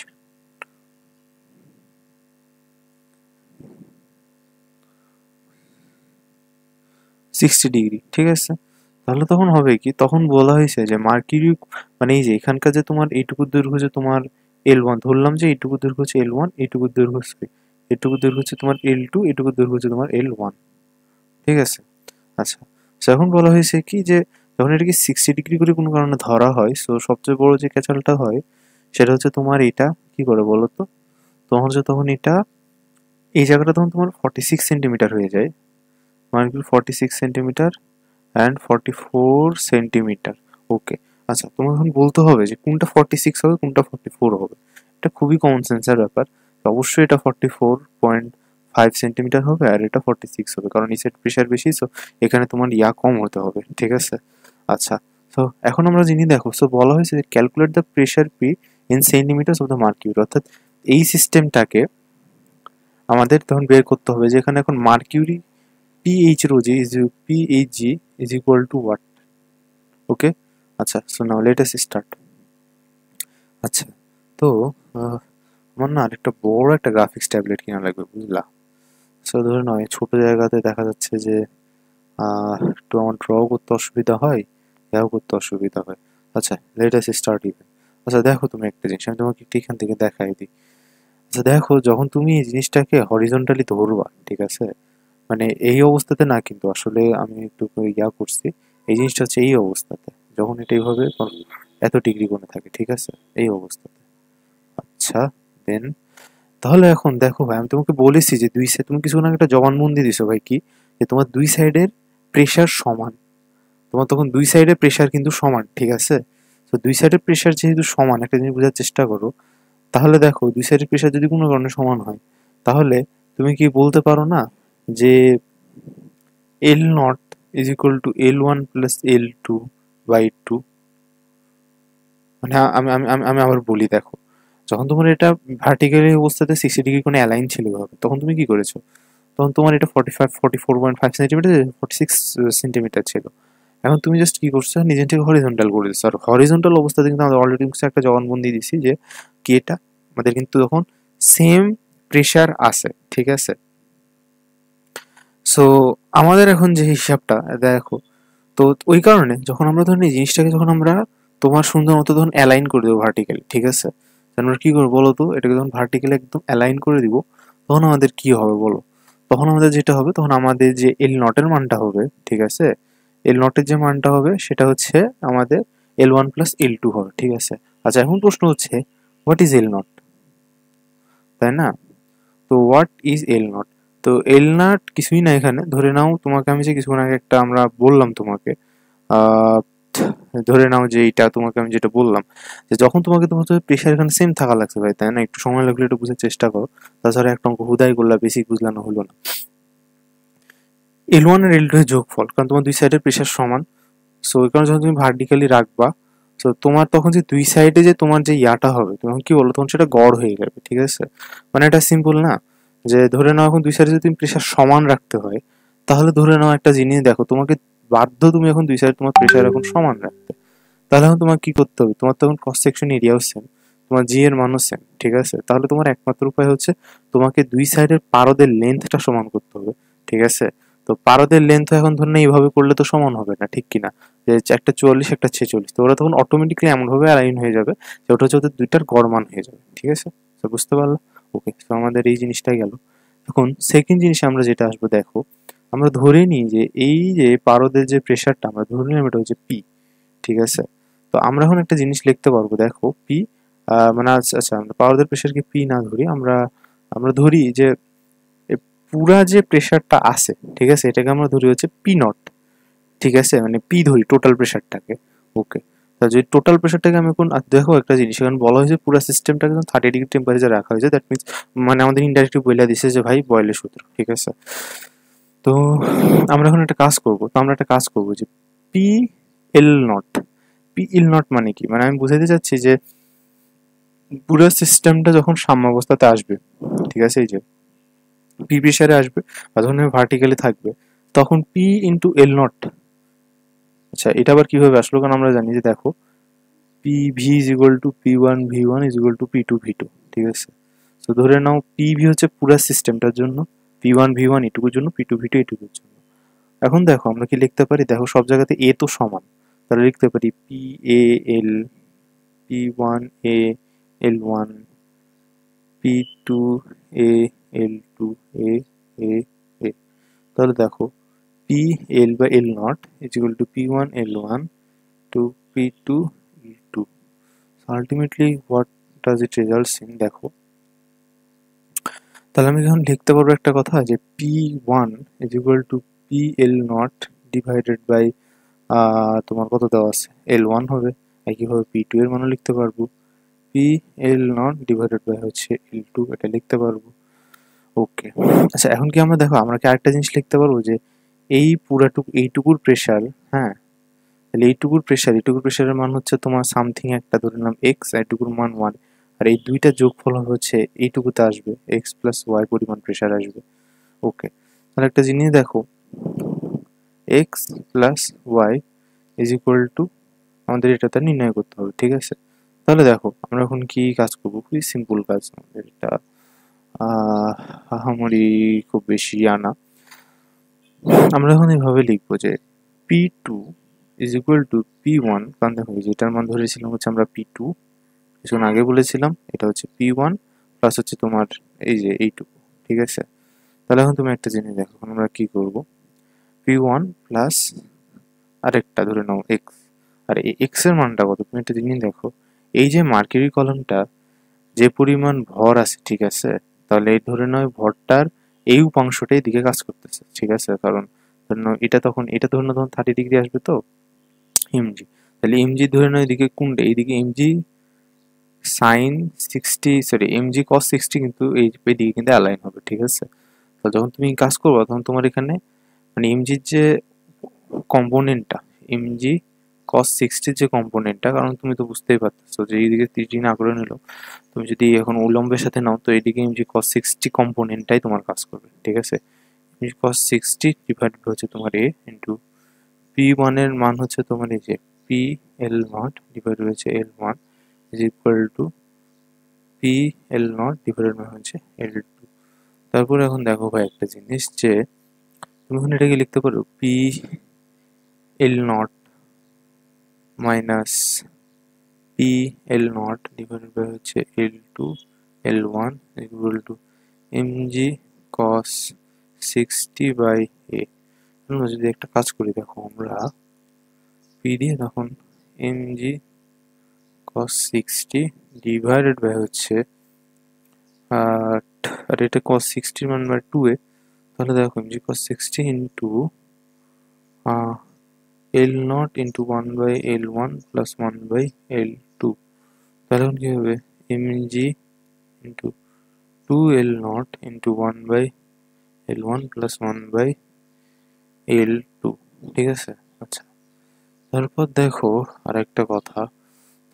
60 ডিগ্রি। ঠিক আছে, তাহলে তখন হবে কি, তখন বলা হয়েছে যে মার্কিউরি মানে এই যে এখানকার যে তোমার এইটুকু দৈর্ঘ্য যে তোমার L1, ধরলাম যে এইটুকু দৈর্ঘ্য হচ্ছে L1, এইটুকু দৈর্ঘ্য হচ্ছে এইটুকু দৈর্ঘ্য হচ্ছে তোমার L2, এইটুকু দৈর্ঘ্য হচ্ছে তোমার L1। ঠিক আছে, আচ্ছা, তো এখন বলা হয়েছে কি যে যখন এটাকে 60 ডিগ্রি করে কোনো কারণে ধরা হয়, সো সবচেয়ে বড় যে ক্যাচালটা হয় সেটা হচ্ছে তোমার এটা কি করে বলো তো, তখন হচ্ছে তখন এটা এই জায়গাটা তখন তোমার 46 সেন্টিমিটার হয়ে যায়, মানে 46 সেন্টিমিটার অ্যান্ড 44 সেন্টিমিটার। ওকে, আচ্ছা তোমার এখন বলতে হবে যে কোনটা 46 হবে কোনটা 44 হবে। এটা খুবই কমন সেন্সের ব্যাপার, অবশ্যই এটা 44.5 সেন্টিমিটার হবে আর এটা 46 হবে, কারণ এই সাইড প্রেশার বেশি, সো এখানে তোমার ইয়া কম হতে হবে, ঠিক আছে। আচ্ছা, তো এখন আমরা যিনি দেখো, সো বলা হয়েছে যে calculate the pressure P in centimetre of the mercury, অর্থাৎ এই সিস্টেমটাকে আমাদের তখন বের করতে হবে যে এখানে এখন mercury PH rosy is PHG is equal to what. Okay, আচ্ছা, so now let us start. আচ্ছা, তো আমার না আরেকটা বড় একটা গ্রাফিক্স ট্যাবলেট কিনা লাগবে, বুঝলা। সো ধরে নয় ছোট জায়গাতে দেখা যাচ্ছে যে একটু আমার ড্র করতে অসুবিধা হয়, ইয়াও করতে অসুবিধা হয়। আচ্ছা, লেট আস স্টার্ট ইভেন। আচ্ছা দেখো তুমি একটা জিনিস, আমি তোমাকে একটু এখান থেকে দেখাই দিই। আচ্ছা দেখো, যখন তুমি এই জিনিসটাকে হরিজন্টালি ধরবা, ঠিক আছে, মানে এই অবস্থাতে না, কিন্তু আসলে আমি একটু ইয়া করছি, এই জিনিসটা হচ্ছে এই অবস্থাতে, যখন এটা এইভাবে এত ডিগ্রি কোণে থাকে, ঠিক আছে, এই অবস্থাতে। আচ্ছা, দেন তাহলে এখন দেখো ভাই, আমি তোমাকে বলেছি যে দুই সাইড, তুমি কিছুক্ষণ আগে একটা জবানবন্দি দিছো ভাই, কি যে তোমার দুই সাইডের প্রেশার সমান, তোমার তখন দুই সাইডের প্রেশার কিন্তু সমান, ঠিক আছে। তো দুই সাইডের প্রেশার যেহেতু সমান, একটা জিনিস বোঝার চেষ্টা করো, তাহলে দেখো দুই সাইডের প্রেশার যদি কোনো কারণে সমান হয়, তাহলে তুমি কি বলতে পারো না যে l naught is equal to L1 plus L2 by 2। মানে আমি আমি আমি আমি আবার বলি, দেখো যখন তোমার এটা ভার্টিক্যালি অবস্থাতে 60 ডিগ্রি কোণে অ্যালাইন ছিল এভাবে, তখন তুমি কি করেছো, তখন তোমার এটা 44.5 সেন্টিমিটার 46 সেন্টিমিটার ছিল। এখন তুমি জাস্ট কি করছো, নিজের থেকে হরিজন্টাল করে দিচ্ছ, আর হরিজন্টাল অবস্থাতে কিন্তু আমরা অলরেডি একটা জবানবন্দি দিছি যে কি এটা আমাদের কিন্তু তখন সেম প্রেশার আছে, ঠিক আছে। সো আমাদের এখন যে হিসাবটা দেখো, তো ওই কারণে যখন আমরা ধরুন এই জিনিসটাকে যখন আমরা তোমার সুন্দর মতো তখন অ্যালাইন করে দেবো ভার্টিক্যালি, ঠিক আছে, আমরা কি করবো বলো তো, এটাকে যখন ভার্টিক্যালি একদম অ্যালাইন করে দিব, তখন আমাদের কি হবে বলো, তখন আমাদের যেটা হবে, তখন আমাদের যে এল নটের মানটা হবে, ঠিক আছে, এল নটের যে মানটা হবে সেটা হচ্ছে আমাদের L1 প্লাস L2 হবে, ঠিক আছে। আচ্ছা, এখন প্রশ্ন হচ্ছে হোয়াট ইজ এল নট, তাই না। তো হোয়াট ইজ এল নট, তো এল নট কিছুই না, এখানে ধরে নাও তোমাকে আমি যে কিছুক্ষণ আগে একটা আমরা বললাম তোমাকে, আহ, ধরে নাও যে এইটা তোমাকে আমি যেটা বললাম, যে যখন তোমাকে তোমার প্রেশার এখানে সেম থাকা লাগছে ভাই, তাই না, একটু সময় লাগলে একটু বুঝার চেষ্টা করো, তাছাড়া একটা অঙ্ক হুদাই করলা, বেসিক বুঝলানো হলো না। L1 আর L2 এর যোগফল, কারণ তোমার দুই সাইডের প্রেশার সমান, সো ওই কারণে যখন তুমি ভার্টিক্যালি রাখবা, তো তোমার তখন যে দুই সাইডে যে তোমার যে ইয়াটা হবে, তখন কি বলো, তখন সেটা গড় হয়ে যাবে, ঠিক আছে। মানে এটা সিম্পল না, যে ধরে নাও এখন দুই সাইডে যদি তুমি প্রেশার সমান রাখতে হয়, তাহলে ধরে নাও একটা জিনিস দেখো, তোমাকে বাধ্য তুমি এখন দুই সাইডে তোমার প্রেশার এখন সমান রাখতে, তাহলে এখন তোমার কি করতে হবে, তোমার তখন ক্রস সেকশন এরিয়াও সেম, তোমার জি এর মানও সেম, ঠিক আছে। তাহলে তোমার একমাত্র উপায় হচ্ছে তোমাকে দুই সাইডের পারদের লেন্থটা সমান করতে হবে, ঠিক আছে। তো পারদের লেন্থ এখন ধরে না এইভাবে করলে তো সমান হবে না, ঠিক কিনা, যে একটা 44 একটা 46, তো ওরা তখন অটোমেটিক্যালি এমন ভাবে অ্যালাইন হয়ে যাবে যে ওটা হচ্ছে ওদের দুইটার গড় মান হয়ে যাবে, ঠিক আছে। তো বুঝতে পারলা, ওকে, তো আমাদের এই জিনিসটাই গেল। এখন সেকেন্ড জিনিসে আমরা যেটা আসবো, দেখো আমরা ধরে নিই যে এই যে পারদের যে প্রেশারটা আমরা ধরে নিলাম এটা হচ্ছে পি, ঠিক আছে। তো আমরা এখন একটা জিনিস লিখতে পারবো, দেখো পি, মানে আচ্ছা আচ্ছা, আমরা পারদের প্রেশারকে পি না ধরি, আমরা আমরা ধরি যে এ পুরা যে প্রেশারটা আছে, ঠিক আছে, এটাকে আমরা ধরি হচ্ছে পি নট, ঠিক আছে, মানে পি ধরি টোটাল প্রেশারটাকে। ওকে, তা যদি টোটাল প্রেশারটাকে আমি এখন দেখো একটা জিনিস, এখন বলা হয়েছে পুরো সিস্টেমটাকে 30 ডিগ্রি টেম্পারেচার রাখা হয়েছে, দ্যাট মিনস মানে আমাদের ইনডাইরেক্টলি বলে দিছে যে ভাই বয়েলের সূত্র, ঠিক আছে। তো আমরা এখন একটা কাজ করব, তো আমরা একটা কাজ করব যে P l not, P l not মানে কি, মানে আমি বুঝাতে চাচ্ছি যে পুরো সিস্টেমটা যখন সাম্যাবস্থাতে আসবে, ঠিক আছে, এই যে পি প্রেসারে আসবে বা যখন ভার্টিক্যালি থাকবে, তখন পি ইন্টু এল নট। আচ্ছা, এটা আবার কিভাবে আসলো, কারণ আমরা জানি যে দেখো p v is equal to p one v one is equal to p two v two, ঠিক আছে। তো ধরে নাও পি ভি হচ্ছে পুরো সিস্টেমটার জন্য, পি ওয়ান ভি ওয়ান এটুকুর জন্য, পি টু ভি টু এটুকুর জন্য। এখন দেখো আমরা কি লিখতে পারি, দেখো সব জায়গাতে এ তো সমান, তাহলে লিখতে পারি p a l, p one a l one, p two a l two a a a. তাহলে দেখো পি এল বা l naught is equal to p one l one two p two l two. Ultimately what does it result in দেখো, তাহলে আমি এখন লিখতে পারবো একটা কথা যে P1 is equal to PL naught divided by তোমার কত দেওয়া আছে L1 হবে, একইভাবে P2 এর মানও লিখতে পারবো PL naught divided by হচ্ছে L2, এটা লিখতে পারবো। ওকে, আচ্ছা এখন কি আমরা দেখো আমরা কি আরেকটা জিনিস লিখতে পারবো যে এই পুরাটুকু এইটুকুর প্রেসার, হ্যাঁ তাহলে এইটুকুর প্রেসারের মান হচ্ছে তোমার সামথিং একটা ধরে নিলাম এক্স, আর এইটুকুর মান ওয়ান, আর এই দুইটা যোগফল হবে হচ্ছে এইটুকুতে আসবে এক্স প্লাস ওয়াই পরিমাণ প্রেসার আসবে। ওকে, তাহলে একটা জিনিস দেখো x plus y is equal to আমাদের এটাতে নির্ণয় করতে হবে, ঠিক আছে। তাহলে দেখো আমরা এখন কি কাজ করবো, খুবই সিম্পল কাজ, আমাদের এটা আহামরি খুব বেশি আনা। আমরা এখন এইভাবে লিখবো যে P2 is equal to P1, কারণ দেখো যেটার মান ধরেছিলাম হচ্ছে আমরা P2 কিছুক্ষণ আগে বলেছিলাম, এটা হচ্ছে P1 প্লাস হচ্ছে তোমার এই যে এইটুকু, ঠিক আছে। তাহলে এখন তুমি একটা জিনিস দেখো, এখন আমরা কি করব, P1 প্লাস আরেকটা ধরে নাও এক্স, আর এই এক্স এর মানটা কত তুমি একটা জিনিস দেখো, এই যে মার্কিউরি কলমটা যে পরিমাণ ভর আছে, ঠিক আছে, তাহলে এই ধরে নাও ভরটার এই উপাংশটাই দিকে কাজ করতেছে, ঠিক আছে, কারণ ধরে নাও এটা তখন এটা ধরে নাও তখন 30 ডিগ্রি আসবে তো এমজি, তাহলে এমজি ধরে নাও এদিকে কোনটা, এইদিকে এমজি সাইন 60 সরি এমজি কস 60 কিন্তু এইদিকে কিন্তু অ্যালাইন হবে, ঠিক আছে। তো যখন তুমি কাজ করবে তখন তোমার এখানে মানে এমজির যে কম্পোনেন্টটা, এমজি কস 60 যে কম্পোনেন্টটা, কারণ তুমি তো বুঝতেই পারতেছো যে এইদিকে 30 না করে নিলো, তুমি যদি এখন উলম্বের সাথে নাও তো এইদিকে এমজি কস 60 কম্পোনেন্টটাই তোমার কাজ করবে, ঠিক আছে। এমজি কস 60 ডিভাইডেড হচ্ছে তোমার এ ইন্টু P1 এর মান হচ্ছে তোমার এই যে পি এল নট ডিভাইডেড হচ্ছে l one is equal to p l not divided by হচ্ছে এল টু। তারপরে এখন দেখো ভাই একটা জিনিস যে তুমি এখন এটাকে লিখতে পারো p l naught minus p l not divided by হচ্ছে l two l one equal to m g cos 60 by a. আমরা যদি একটা কাজ করি দেখো আমরা পি দিয়ে তখন m g cos 60 divided by হচ্ছে আর এটা cos 60 মান বাই 2a, তাহলে দেখো mg cos 60 into l not into 1 by l one plus 1 by l two, তাহলে এখন কি হবে mg into 2 l not into 1 by l one plus 1 by l two, ঠিক আছে। আচ্ছা তারপর দেখো আর একটা কথা,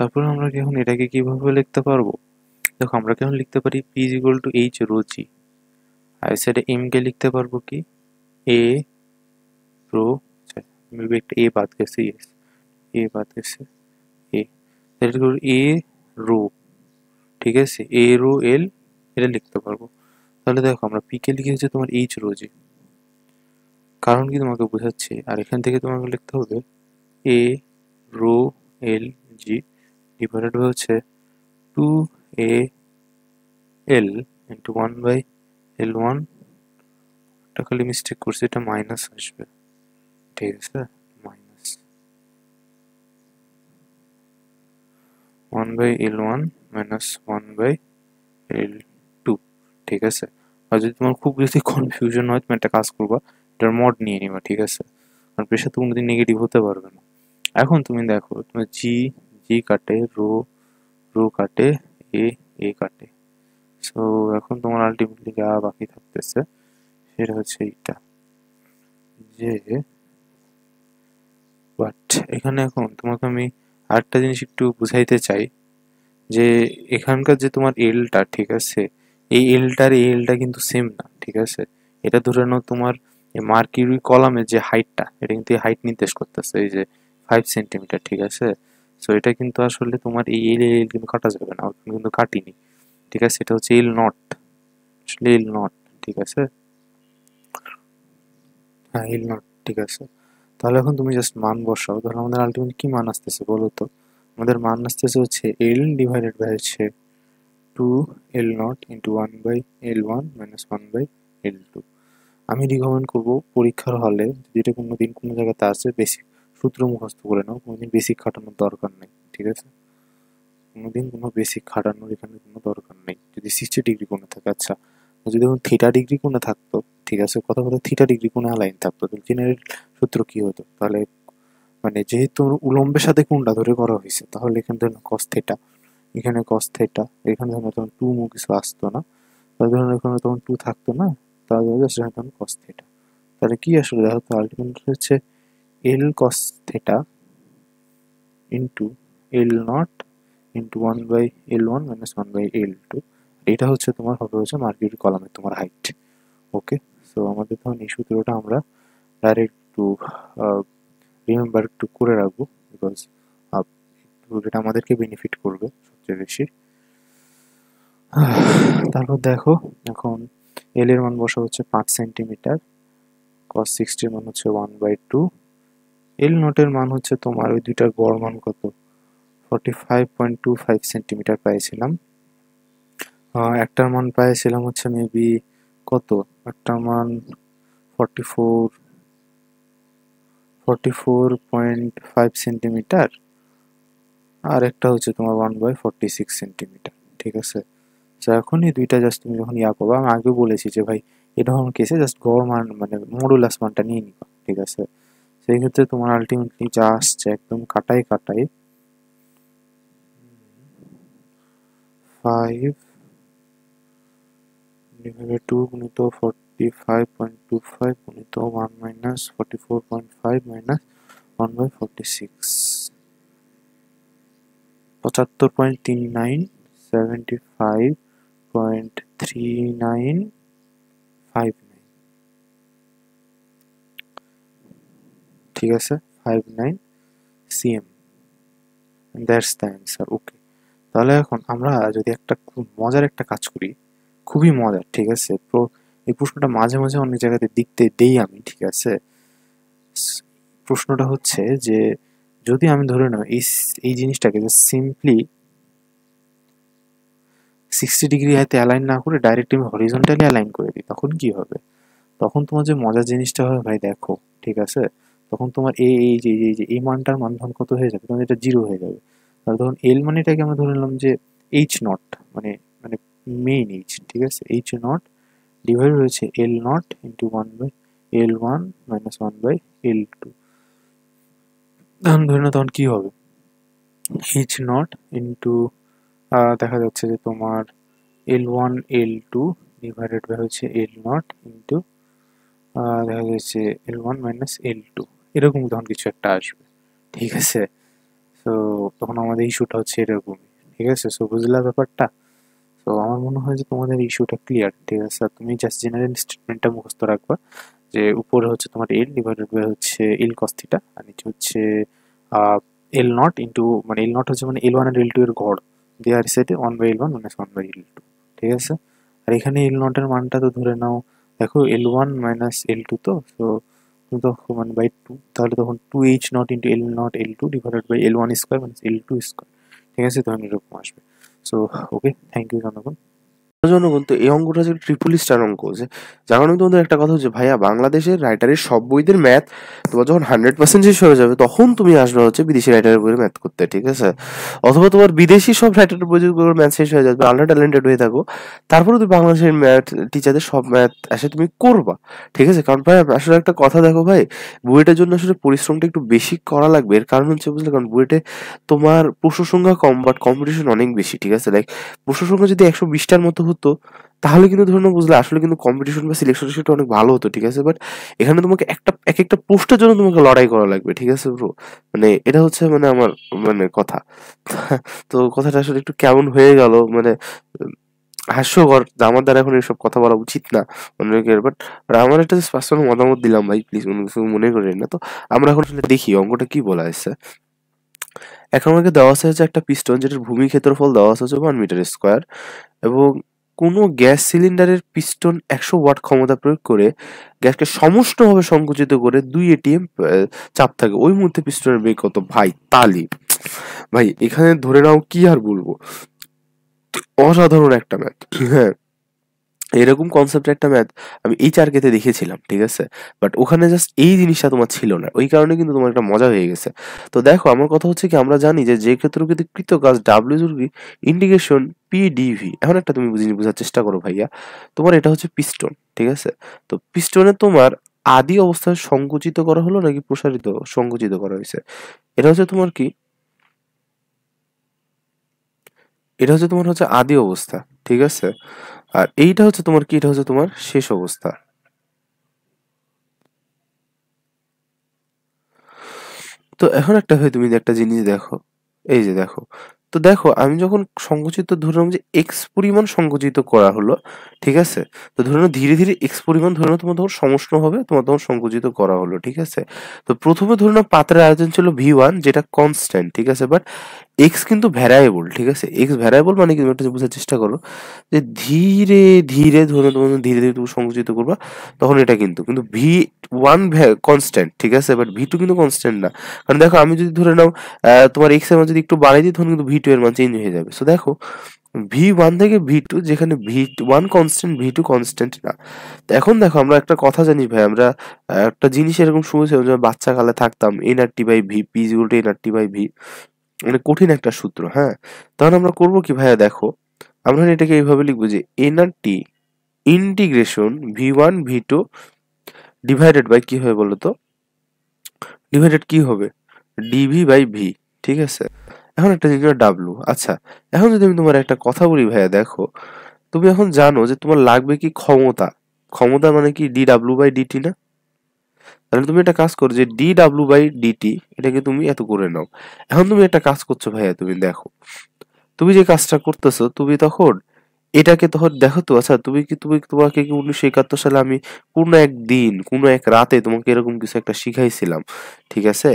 তারপর আমরা কি এখন এটাকে কিভাবে লিখতে পারবো, দেখো আমরা কেমন লিখতে পারি p is equal to h rho g, আর সাইডে m কে লিখতে পারবো কি a rho, মেবি একটা a বাদ গেছে, yes a বাদ গেছে a, তাহলে কি a rho, ঠিক আছে, a rho l এটা লিখতে পারবো। তাহলে দেখো আমরা p কে লিখে হচ্ছে তোমার h rho g, কারণ কি তোমাকে বোঝাচ্ছি, আর এখান থেকে তোমাকে লিখতে হবে a rho l g divided হচ্ছে 2a l into 1 by l one, একটা খালি মিস্টেক করছি, এটা মাইনাস আসবে, ঠিক আছে, minus 1 by l one minus 1 by l two, ঠিক আছে। আর যদি তোমার খুব বেশি কনফিউশন হয় তুমি একটা কাজ করবা, এটার মড নিয়ে নিবা, ঠিক আছে, কারণ প্রেশার তো কোনোদিন নেগেটিভ হতে পারবে না। এখন তুমি দেখো তুমি জি জি কাটে, রো রো কাটে, এ কাটে, সো এখন তোমার আলটিমেটলি যা বাকি থাকতেছে সেটা হচ্ছে এইটা যে, বাট এখানে এখন তোমাকে আমি আরেকটা জিনিস একটু বুঝাইতে চাই যে এখানকার যে তোমার এলটা, ঠিক আছে, এই এলটার এই এলটা কিন্তু সেম না, ঠিক আছে। এটা ধরে নাও তোমার মার্কিউরি কলামের যে হাইটটা, এটা কিন্তু হাইট নির্দেশ করতেছে এই যে 5 সেন্টিমিটার, ঠিক আছে। সো এটা কিন্তু আসলে তোমার এই এল এল কিন্তু কাটা যাবে না, তুমি কিন্তু কাটিনি, ঠিক আছে, এটা হচ্ছে এল নট, আসলে এল নট, ঠিক আছে, হ্যাঁ এল নট, ঠিক আছে। তাহলে এখন তুমি জাস্ট মান বসাও, তাহলে আমাদের আলটিমেট কি মান আসতেছে বলো তো, আমাদের মান আসতেছে হচ্ছে এল ডিভাইডেড বাই হচ্ছে 2L0 into 1 by L1 minus 1 by L2। আমি রিকমেন্ড করবো পরীক্ষার হলে যদি এটা কোনোদিন কোনো জায়গাতে আসে বেসিক সূত্র মুখস্থ করে নাও, কোনোদিন বেসিক খাটানোর দরকার নেই, ঠিক আছে। কোনোদিন কোনো বেসিক খাটানোর এখানে কোনো দরকার নেই যদি 60 ডিগ্রি কোণে থাকে। আচ্ছা, যদি এখন থিটা ডিগ্রি কোণে থাকতো, ঠিক আছে, কথা কথা থিটা ডিগ্রি কোণে অ্যালাইন থাকতো, তাহলে জেনারেল সূত্র কি হতো? তাহলে মানে যেহেতু উলম্বের সাথে কোণটা ধরে করা হয়েছে, তাহলে এখানে ধরুন কস থিটা, এখানে কস থিটা, এখানে ধরুন তখন টু কিছু আসতো না, তাহলে ধরুন এখানে তখন টু থাকতো না, তাহলে জাস্ট তখন কস থিটা। তাহলে কি আসলে দেখো তো, আলটিমেটলি হচ্ছে l cos theta into l not into 1/L1 minus 1/L2। এটা হচ্ছে তোমার হবে হচ্ছে মার্কিউরি কলামের তোমার হাইট। ওকে, সো আমাদের তখন এই সূত্রটা আমরা ডাইরেক্ট একটু রিমেম্বার একটু করে রাখবো, বিকজ এটা আমাদেরকে বেনিফিট করবে সবচেয়ে বেশি। তারপর দেখো, এখন এল এর মান বসা হচ্ছে 5 সেন্টিমিটার, কস 60 এর মান হচ্ছে 1/2, এল নটের মান হচ্ছে তোমার ওই দুইটার গড় মান কত, 45.25 সেন্টিমিটার পাইছিলাম। একটার মান পাইছিলাম হচ্ছে মেবি কত, একটার মান 44.5 সেন্টিমিটার, আর একটা হচ্ছে তোমার 1/46 সেন্টিমিটার। ঠিক আছে, তো এখন এই দুইটা জাস্ট তুমি যখন পাবো, আমি আগেও বলেছি যে ভাই এটা হন কেসে জাস্ট গড় মান মানে মডুলাস মানটা নিয়ে নিবা। ঠিক আছে, সেই ক্ষেত্রে তোমার আলটিমেটলি যা আসছে একদম কাটাই 5 2 গুণিত 45.25 গুণিত 1 মাইনাস 44.5 মাইনাস 1/46, 75.39, 75.3959। ঠিক আছে, 59 cm, দ্যাটস দ্য অ্যান্সার। ওকে, তাহলে এখন আমরা যদি একটা খুব মজার একটা কাজ করি, খুবই মজার, ঠিক আছে, তো এই প্রশ্নটা মাঝে মাঝে অনেক জায়গাতে দেখতে দেই আমি, ঠিক আছে। প্রশ্নটা হচ্ছে যে যদি আমি ধরে নাও এই জিনিসটাকে সিম্পলি 60 ডিগ্রি হাতে অ্যালাইন না করে ডাইরেক্ট আমি হরিজন্টালি অ্যালাইন করে দিই, তখন কি হবে? তখন তোমার যে মজার জিনিসটা হবে ভাই দেখো, ঠিক আছে, তখন তোমার এই মানটার মান ধরুন কত হয়ে যাবে, তখন এটা জিরো হয়ে যাবে। তাহলে তখন এল মানেটাকে আমরা ধরে নিলাম যে এইচ নট, মানে মানে মেইন এইচ, ঠিক আছে, এইচ নট ডিভাইড হয়েছে এল not into 1/L1 minus 1/L2। তখন ধরে নাও তখন কি হবে, এইচ নট ইন্টু দেখা যাচ্ছে যে তোমার L1 L2 ডিভাইডেড বাই হচ্ছে এল নট ইন্টু দেখা যাচ্ছে L1 মাইনাস L2, এরকম তখন কিছু একটা আসবে। ঠিক আছে, তো তখন আমাদের ইস্যুটা হচ্ছে এরকমই। ঠিক আছে, সো বুঝলা ব্যাপারটা? তো আমার মনে হয় যে তোমাদের ইস্যুটা ক্লিয়ার। ঠিক আছে, আর তুমি জাস্ট জেনারেল স্টেটমেন্টটা মুখস্থ রাখবা যে উপরে হচ্ছে তোমার এল ডিভাইডেড বাই হচ্ছে এল কস থিটা, আর নিচে হচ্ছে এল নট ইন্টু, মানে এল নট হচ্ছে মানে L1 আর L2 এর গড়, দেয়ার সেটে 1/L1 মাইনাস 1/L2। ঠিক আছে, আর এখানে এল নটের মানটা তো ধরে নাও, দেখো L1 মাইনাস L2, তো তখন মানে বাই টু, তাহলে তখন 2H not into l not L2 divided by L1 square minus L2 square. ঠিক আছে, তখন এরকম আসবে। সো ওকে, থ্যাংক ইউ জনগণ। জনগণ, তো এই অঙ্কটা হচ্ছে ট্রিপল স্টার অঙ্ক, যে যার কারণে তোমাদের একটা কথা হচ্ছে ভাইয়া, বাংলাদেশের রাইটারের সব বইদের ম্যাথ তোমার যখন 100% শেষ হয়ে যাবে, তখন তুমি আসবে হচ্ছে বিদেশি রাইটারের বইয়ের ম্যাথ করতে। ঠিক আছে, অথবা তোমার বিদেশি সব রাইটারের বইগুলোর ম্যাথ শেষ হয়ে যাবে, আল্ট্রা ট্যালেন্টেড হয়ে থাকো, তারপরে তুমি বাংলাদেশের ম্যাথ টিচারদের সব ম্যাথ আসে তুমি করবা। ঠিক আছে, কারণ ভাই আসলে একটা কথা দেখো ভাই, বুয়েটের জন্য আসলে পরিশ্রমটা একটু বেশি করা লাগবে। এর কারণ হচ্ছে বুঝলে, কারণ বুয়েটে তোমার প্রশ্ন সংখ্যা কম, বাট কম্পিটিশন অনেক বেশি। ঠিক আছে, লাইক প্রশ্ন সংখ্যা যদি 120টার মতো হতো, তাহলে কিন্তু ধরুন বুঝলে আসলে কিন্তু কম্পিটিশন বা সিলেকশন রেশিওটা অনেক ভালো হতো। ঠিক আছে, বাট এখানে তোমাকে এক একটা পোস্টের জন্য তোমাকে লড়াই করা লাগবে। ঠিক আছে ব্রো, মানে এটা হচ্ছে মানে আমার মানে কথা। তো কথাটা আসলে একটু কেমন হয়ে গেল, মানে হাস্যকর, যে আমার দ্বারা এখন এসব কথা বলা উচিত না অনেকের, বাট আমার একটা পার্সোনাল মতামত দিলাম ভাই, প্লিজ কোনো কিছু মনে করেন না। তো আমরা এখন আসলে দেখি অঙ্কটা কি বলা হয়েছে। এখন আমাকে দেওয়া আছে হচ্ছে একটা পিস্টন, যেটার ভূমি ক্ষেত্রফল দেওয়া আছে হচ্ছে 1 মিটার স্কোয়ার, এবং কোনো গ্যাস সিলিন্ডারের পিস্টন 100 ওয়াট ক্ষমতা প্রয়োগ করে গ্যাসকে সমষ্টিভাবে সংকুচিত করে 2 ATM চাপ থাকে, ওই মুহূর্তে পিস্টনের বেগ কত? ভাই তালি, ভাই এখানে ধরে নাও কি আর বলবো, অসাধারণ একটা ম্যাথ। হ্যাঁ, এরকম কনসেপ্ট একটা ম্যাথ আমি HRK-তে দেখিয়েছিলাম, ঠিক আছে? বাট ওখানে জাস্ট এই জিনিসটা তোমার ছিল না, ওই কারণে কিন্তু তোমার একটা মজা হয়ে গেছে। তো দেখো আমার কথা হচ্ছে কি, আমরা জানি যে ক্ষেত্রকে কৃত কাজ W জরুরি ইন্টিগ্রেশন PdV। এখন একটা তুমি বোঝার চেষ্টা করো ভাইয়া, তোমার এটা হচ্ছে পিস্টন, ঠিক আছে? তো পিস্টনে তোমার আদি অবস্থায় সংকুচিত করা হলো নাকি প্রসারিত সংকুচিত করা হয়েছে? এটা হচ্ছে তোমার কি, এটা হচ্ছে তোমার হচ্ছে আদি অবস্থা, ঠিক আছে? আর এইটা হচ্ছে তোমার কি, এটা হচ্ছে তোমার শেষ অবস্থা। তো এখন একটা হয়, তুমি একটা জিনিস দেখো, এই যে দেখো, তো দেখো আমি যখন সংকুচিত ধরলাম যে এক্স পরিমাণ সংকুচিত করা হলো, ঠিক আছে? তো ধরে নাও ধীরে ধীরে এক্স পরিমাণ ধরে নাও তোমার তখন সমষ্ণ হবে, তোমার তখন সংকুচিত করা হলো, ঠিক আছে? তো প্রথমে ধরে নাও পাত্রের আয়তন ছিল V1 যেটা কনস্ট্যান্ট, ঠিক আছে? বাট এক্স কিন্তু ভ্যারিয়েবল, ঠিক আছে? এক্স ভ্যারিয়েবল মানে কি, তুমি একটা বোঝার চেষ্টা করো যে ধীরে ধীরে ধরে নাও তোমার ধীরে ধীরে তুমি সংকুচিত করবা, তখন এটা কিন্তু কিন্তু V1 কনস্ট্যান্ট, ঠিক আছে? বাট V2 কিন্তু কনস্ট্যান্ট না। কারণ দেখো আমি যদি ধরে নাও তোমার এক্স এর মান যদি একটু বাড়াই দিই, তখন কিন্তু V2 এর মান চেঞ্জ হয়ে যাবে। সো দেখো V1 থেকে V2, যেখানে V1 কনস্ট্যান্ট V2 কনস্ট্যান্ট না। তো এখন দেখো আমরা একটা কথা জানি ভাই, আমরা একটা জিনিস এরকম শুনেছিলাম যে বাচ্চা কালে থাকতাম nRT/v, P is equal to nRT/v, মানে কঠিন একটা সূত্র, হ্যাঁ? তখন আমরা করবো কি ভাইয়া, দেখো আমরা এটাকে এইভাবে লিখবো যে nRT integration V1 V2 divided by কি হবে বলো তো, ডিভাইডেড কি হবে dV/v, ঠিক আছে? এখন একটা জিনিস ডাব্লু। আচ্ছা, এখন যদি আমি তোমার একটা কথা বলি ভাইয়া, দেখো তুমি এখন জানো যে তোমার লাগবে কি ক্ষমতা, ক্ষমতা মানে কি dW/dt না? তাহলে তুমি একটা কাজ করো যে dW/dt এটাকে তুমি এত করে নাও। এখন তুমি একটা কাজ করছো ভাইয়া, তুমি দেখো তুমি যে কাজটা করতেছো, তুমি তখন এটাকে তখন দেখো তো, আচ্ছা তোমাকে কি 1971 সালে আমি কোনো এক দিন কোনো এক রাতে তোমাকে এরকম কিছু একটা শিখাইছিলাম, ঠিক আছে?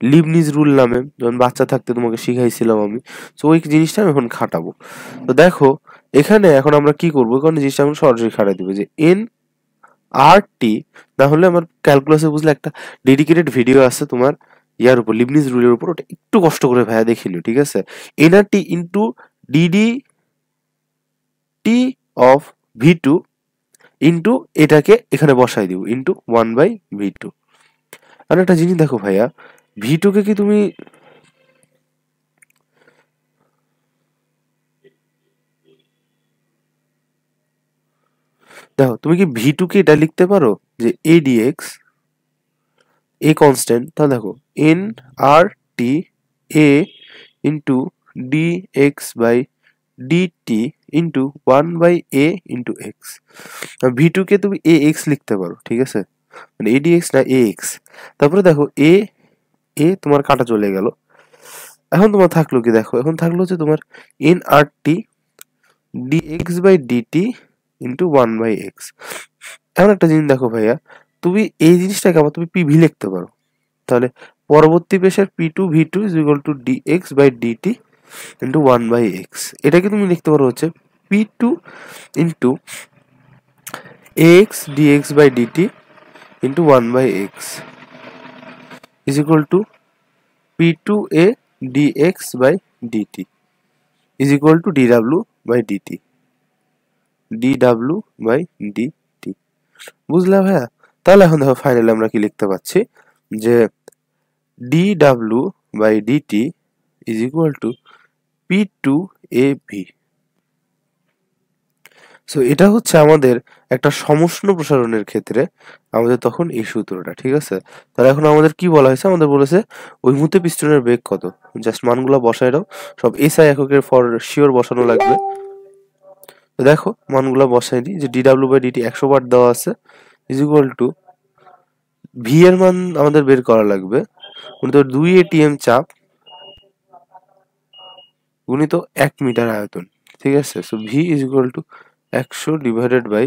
লিবনিজ রুল নামে, যখন বাচ্চা থাকতে তোমাকে শিখাইছিলাম আমি। তো ওই জিনিসটা আমি এখন খাটাবো। তো দেখো এখানে এখন আমরা কি করবো, কারণ জিনিসটা এখন সরাসরি খাটাই দেবো যে এন আর টি, না হলে আমার ক্যালকুলাসে বুঝলে একটা ডেডিকেটেড ভিডিও আছে তোমার ইয়ার উপর, লিবনিজ রুলের উপর, ওটা একটু কষ্ট করে ভাইয়া দেখে নিও, ঠিক আছে? N r t into dd t of V2 into এটাকে এখানে বসাই দিব ইন্টু 1/V2। আর একটা জিনিস দেখো ভাইয়া, V2 কে কি তুমি দেখো তুমি কি V2 কে এটা লিখতে পারো যে ADX, A কনস্ট্যান্ট, তাহলে দেখো nRT A into dx/dt into 1/a into x। V2 কে তুমি AX লিখতে পারো, ঠিক আছে? মানে ADX না AX। তারপরে দেখো A তোমার কাটা চলে গেল। এখন তোমার থাকলো কি, দেখো এখন থাকলো হচ্ছে তোমার nRT dx/dt ইন্টু 1/x। এখন একটা জিনিস দেখো ভাইয়া, তুমি এই জিনিসটাকে আবার তুমি PV লিখতে পারো। তাহলে পরবর্তী পেশের P2V2 is equal to dx/dt into 1/x। এটাকে তুমি লিখতে পারো হচ্ছে P2 into ax dx/dt into 1/x is equal to P2a dx/dt is equal to dw/dt, dw/dt। বুঝলা ভাইয়া? তাহলে এখন দেখো ফাইনালি আমরা কি লিখতে পাচ্ছি যে dw/dt is equal to P2ab। So এটা হচ্ছে আমাদের একটা সমষ্ণ প্রসারণের ক্ষেত্রে আমাদের তখন এই সূত্রটা, ঠিক আছে? তাহলে এখন আমাদের কি বলা হয়েছে, আমাদের বলেছে ওই মুহূর্তে পিস্টনের বেগ কত, জাস্ট মানগুলো বসায় দাও, সব SI এককের ফর শিওর বসানো লাগবে। তো দেখো মানগুলো বসাই দিই যে dw/dt 100 ওয়াট দেওয়া আছে, ইজ ইকুয়াল টু ভি এর মান আমাদের বের করা লাগবে গুণিত 2 ATM চাপ গুণিত 1 মিটার আয়তন, ঠিক আছে? So v is equal to 100 divided by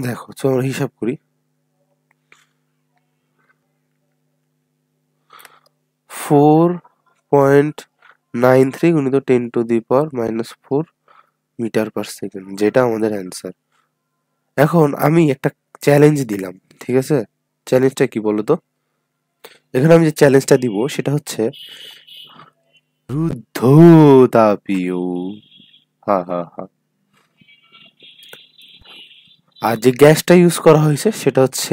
দেখো চলো আমরা হিসাব করি, 4.93 গুণিত 10⁻⁻⁴ মিটার পার সেকেন্ড, যেটা আমাদের অ্যান্সার। এখন আমি একটা চ্যালেঞ্জ দিলাম, ঠিক আছে? চ্যালেঞ্জটা কি বলো তো? এখানে আমি যে চ্যালেঞ্জটা দিব সেটা হচ্ছে রুদ্ধ তাপীয়। হা হা হা। আর যে গ্যাসটা ইউজ করা হয়েছে সেটা হচ্ছে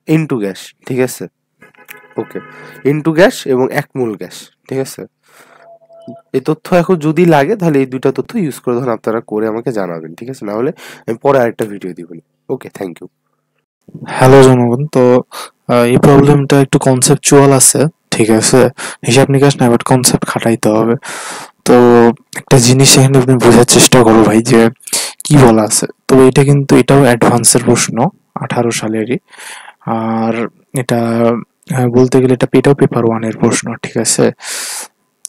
N2 গ্যাস, ঠিক আছে? ওকে, N2 গ্যাস এবং একমূল গ্যাস, ঠিক আছে? এই তথ্য এখন যদি লাগে তাহলে এই দুইটা তথ্য ইউজ করে ধরুন আপনারা করে আমাকে জানাবেন, ঠিক আছে? না হলে আমি পরে আরেকটা ভিডিও দিব। ওকে, থ্যাংক ইউ। হ্যালো জনগণ, তো এই প্রবলেমটা একটু কনসেপচুয়াল আছে, ঠিক আছে? হিসাব নিকাশ না, বাট কনসেপ্ট খাটাইতে হবে। তো একটা জিনিস এখানে আপনি বোঝার চেষ্টা করো ভাই, যে কি বলা আছে। তো এটা কিন্তু এটাও অ্যাডভান্সের প্রশ্ন, 18 সালেরই। আর এটা বলতে গেলে এটাও পেপার 1 এর প্রশ্ন, ঠিক আছে?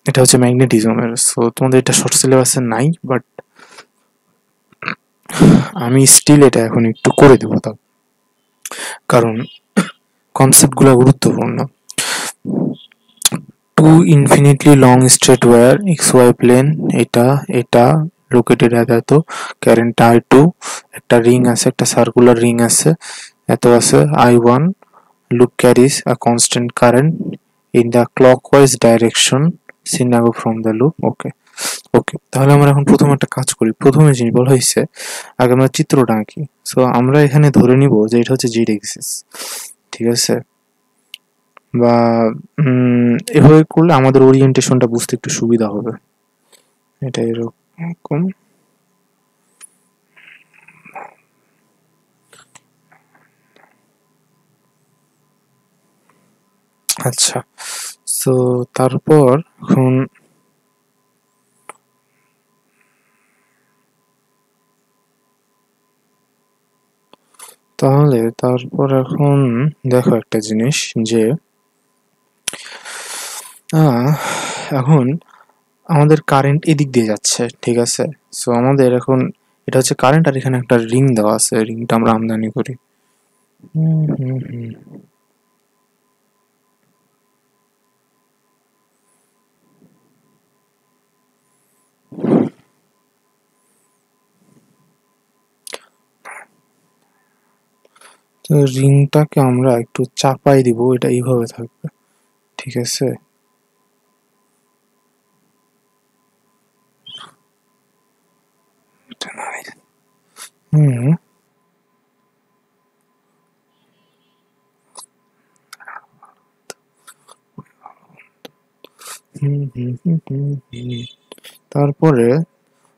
এটা হচ্ছে ম্যাগনেটিজমের। সো তোমাদের এটা শর্ট সিলেবাসে নাই, বাট আমি স্টিল এটা এখন একটু করে দেবো, তাও কারণ কনসেপ্টগুলো গুরুত্বপূর্ণ। Two infinitely long straight wire XY plane, এটা লোকেটেড এত, কারেন্ট I2, একটা রিং আছে, একটা সার্কুলার রিং আছে, এত আছে I1, loop carries a constant current in the clockwise direction seen above from the loop. ওকে ওকে, তাহলে আমরা এখন প্রথম একটা কাজ করি। প্রথমে জিনিস বলা হয়েছে আগে আমরা চিত্রটা আঁকি। সো আমরা এখানে ধরে নিব যে এটা হচ্ছে জেড এক্সিস, ঠিক আছে? বা এভাবে করলে আমাদের ওরিয়েন্টেশনটা বুঝতে একটু সুবিধা হবে। এটা এরকম, আচ্ছা। সো তারপর এখন এখন দেখো একটা জিনিস, যে এখন আমাদের কারেন্ট এদিক দিয়ে যাচ্ছে, ঠিক আছে? সো আমাদের এখন এটা হচ্ছে কারেন্ট, আর এখানে একটা রিং দেওয়া আছে, রিংটা আমরা আমদানি করি। হুম হুম হুম তো রিংটাকে আমরা একটু চাপাই দিব, এটা এইভাবে থাকবে, ঠিক আছে? হুম হুম হুম হুম হুম হুম। তারপরে